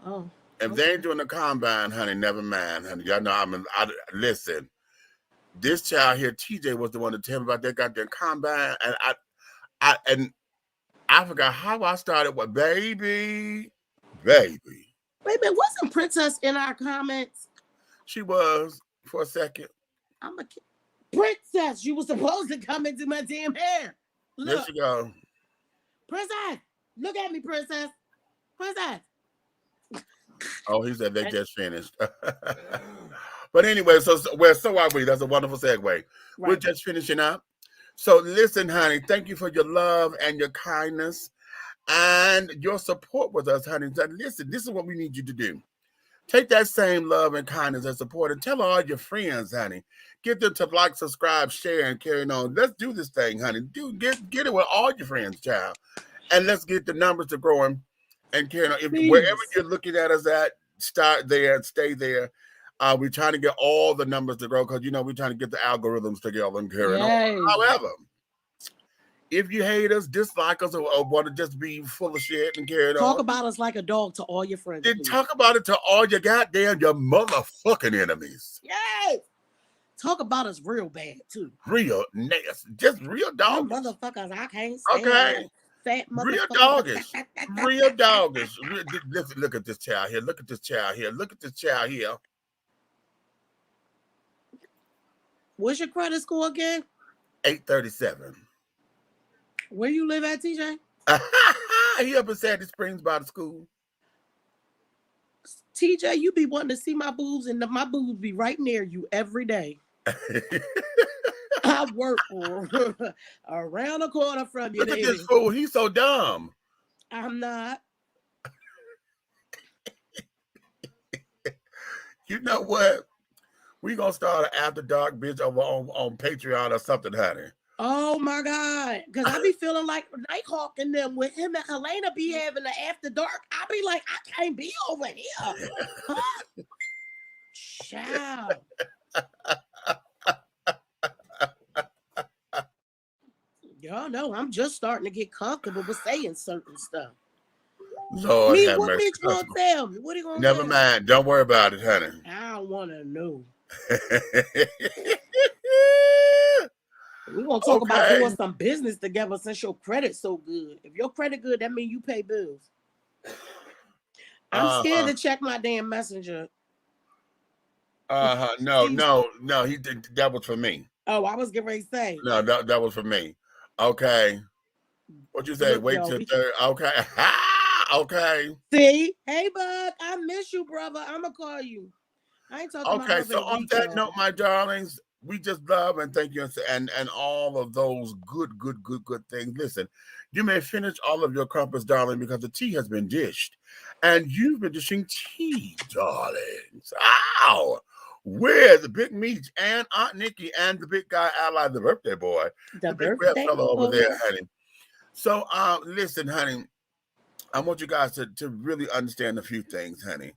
Oh. If they ain't doing the combine, honey, never mind, honey. Y'all know listen. This child here, TJ, was the one to tell me about that goddamn combine, and I forgot how I started. What, baby? Wait a minute, wasn't Princess in our comments? She was for a second. I'm a Princess. You were supposed to come into my damn hair. Look. There she go. Princess, look at me, Princess. Princess. Oh, he said they just finished. But anyway, so are we. That's a wonderful segue. Right. We're just finishing up. So listen, honey, thank you for your love and your kindness and your support with us, honey. Listen, this is what we need you to do. Take that same love and kindness and support and tell all your friends, honey. Get them to like, subscribe, share, and carry on. Let's do this thing, honey. Get it with all your friends, child. And let's get the numbers to growing and carry on. Wherever you're looking at us at, start there and stay there. We're trying to get all the numbers to grow because, we're trying to get the algorithms together and carry on. However, if you hate us, dislike us, or want to just be full of shit and carry on. Talk about us like a dog to all your friends. Then talk about it to all your your motherfucking enemies. Yes. Talk about us real bad, too. Real nasty. Just real doggish. Motherfuckers, I can't say okay. Fat real doggish. Real doggish. Look at this child here. Look at this child here. Look at this child here. What's your credit score again? 837. Where you live at, TJ? He up in Sandy Springs by the school. TJ, you be wanting to see my boobs, and my boobs be right near you every day. I work around the corner from you. Look at this fool. He's so dumb. I'm not. You know what? We gonna start an after dark bitch over on Patreon or something, honey. Oh my God. Because I be feeling like Nighthawk and them with him and Helena be having the after dark. I be like, I can't be over here. Huh? Child. Y'all know I'm just starting to get comfortable with saying certain stuff. Lord have what mercy. Bitch gonna tell me? What are you gonna Never tell mind. me? Don't worry about it, honey. I don't want to know. We're going to talk about doing some business together since your credit's so good. If your credit good, that means you pay bills. I'm scared to check my damn messenger. No. He did. That was for me. Oh, I was getting ready to say. No, that was for me. Okay. What you say? Look, wait till third. Okay. Okay. See? Hey, Bug. I miss you, brother. I'm going to call you. I ain't talking about so on that note, my darlings, we just love and thank you and all of those good things. Listen, you may finish all of your crumpets, darling, because the tea has been dished. And you've been dishing tea, darlings. Ow! With Big Meech and Aunt Nikki and the big guy ally, the birthday boy. The big red fellow over there, honey. So listen, honey, I want you guys to really understand a few things, honey.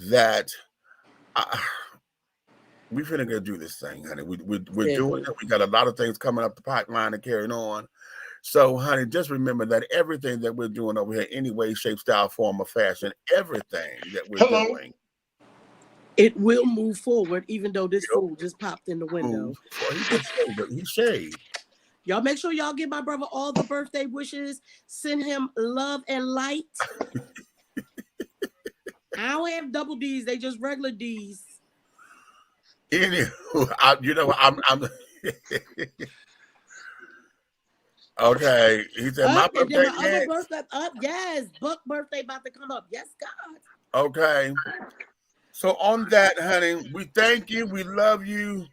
That we finna go do this thing, honey. We're doing it. We got a lot of things coming up the pipeline and carrying on. So, honey, just remember that everything that we're doing over here, any way, shape, style, form, or fashion, everything that we're doing, it will move forward, even though this fool just popped in the window. He shaved. Y'all make sure y'all give my brother all the birthday wishes. Send him love and light. I don't have double D's. They just regular D's. Anywho, you know, I'm okay. He said my and birthday then my other next. birthday up. Yes, Buck birthday about to come up. Yes, God. Okay. So on that, honey, we thank you. We love you.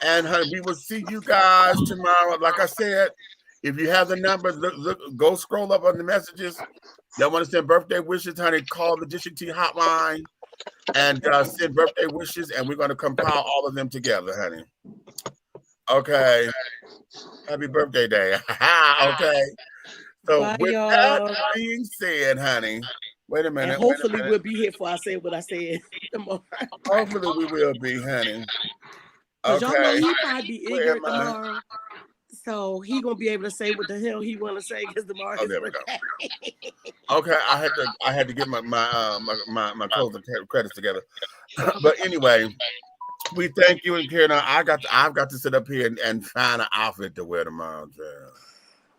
And honey, we will see you guys tomorrow. Like I said, if you have the number, look, go scroll up on the messages. Y'all want to send birthday wishes, honey, call the District T hotline and send birthday wishes, and we're going to compile all of them together, honey. Okay. Happy birthday day. Okay. So Bye, with y'all. that being said, honey, wait a minute. And hopefully we'll be here before I say what I said tomorrow. Hopefully we will be, honey. Because y'all know Okay. he probably be ignorant tomorrow. So he gonna be able to say what the hell he want to say because tomorrow. Oh, there we go. Okay, I had to get my closing credits together. But anyway, we thank you and Karen. I've got to sit up here and find an outfit to wear tomorrow. Child.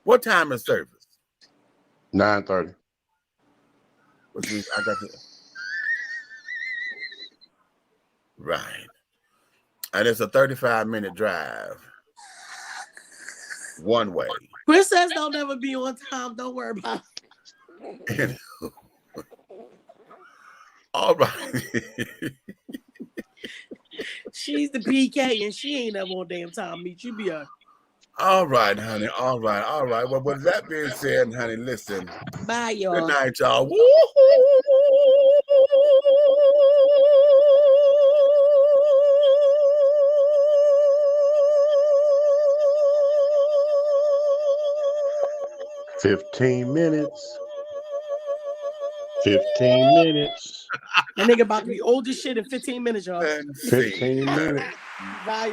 What time is service? 9:30. Which means I got to. Right. And it's a 35-minute drive. One way. Princess don't ever be on time. Don't worry about it. All right. She's the PK and she ain't never on damn time. Meet you be a. All right, honey. All right. All right. Well, with that being said, honey, listen. Bye, y'all. Good night, y'all. Woo-hoo! 15 minutes. 15 minutes. That nigga about to be old as shit in 15 minutes, y'all. 15 minutes. Bye.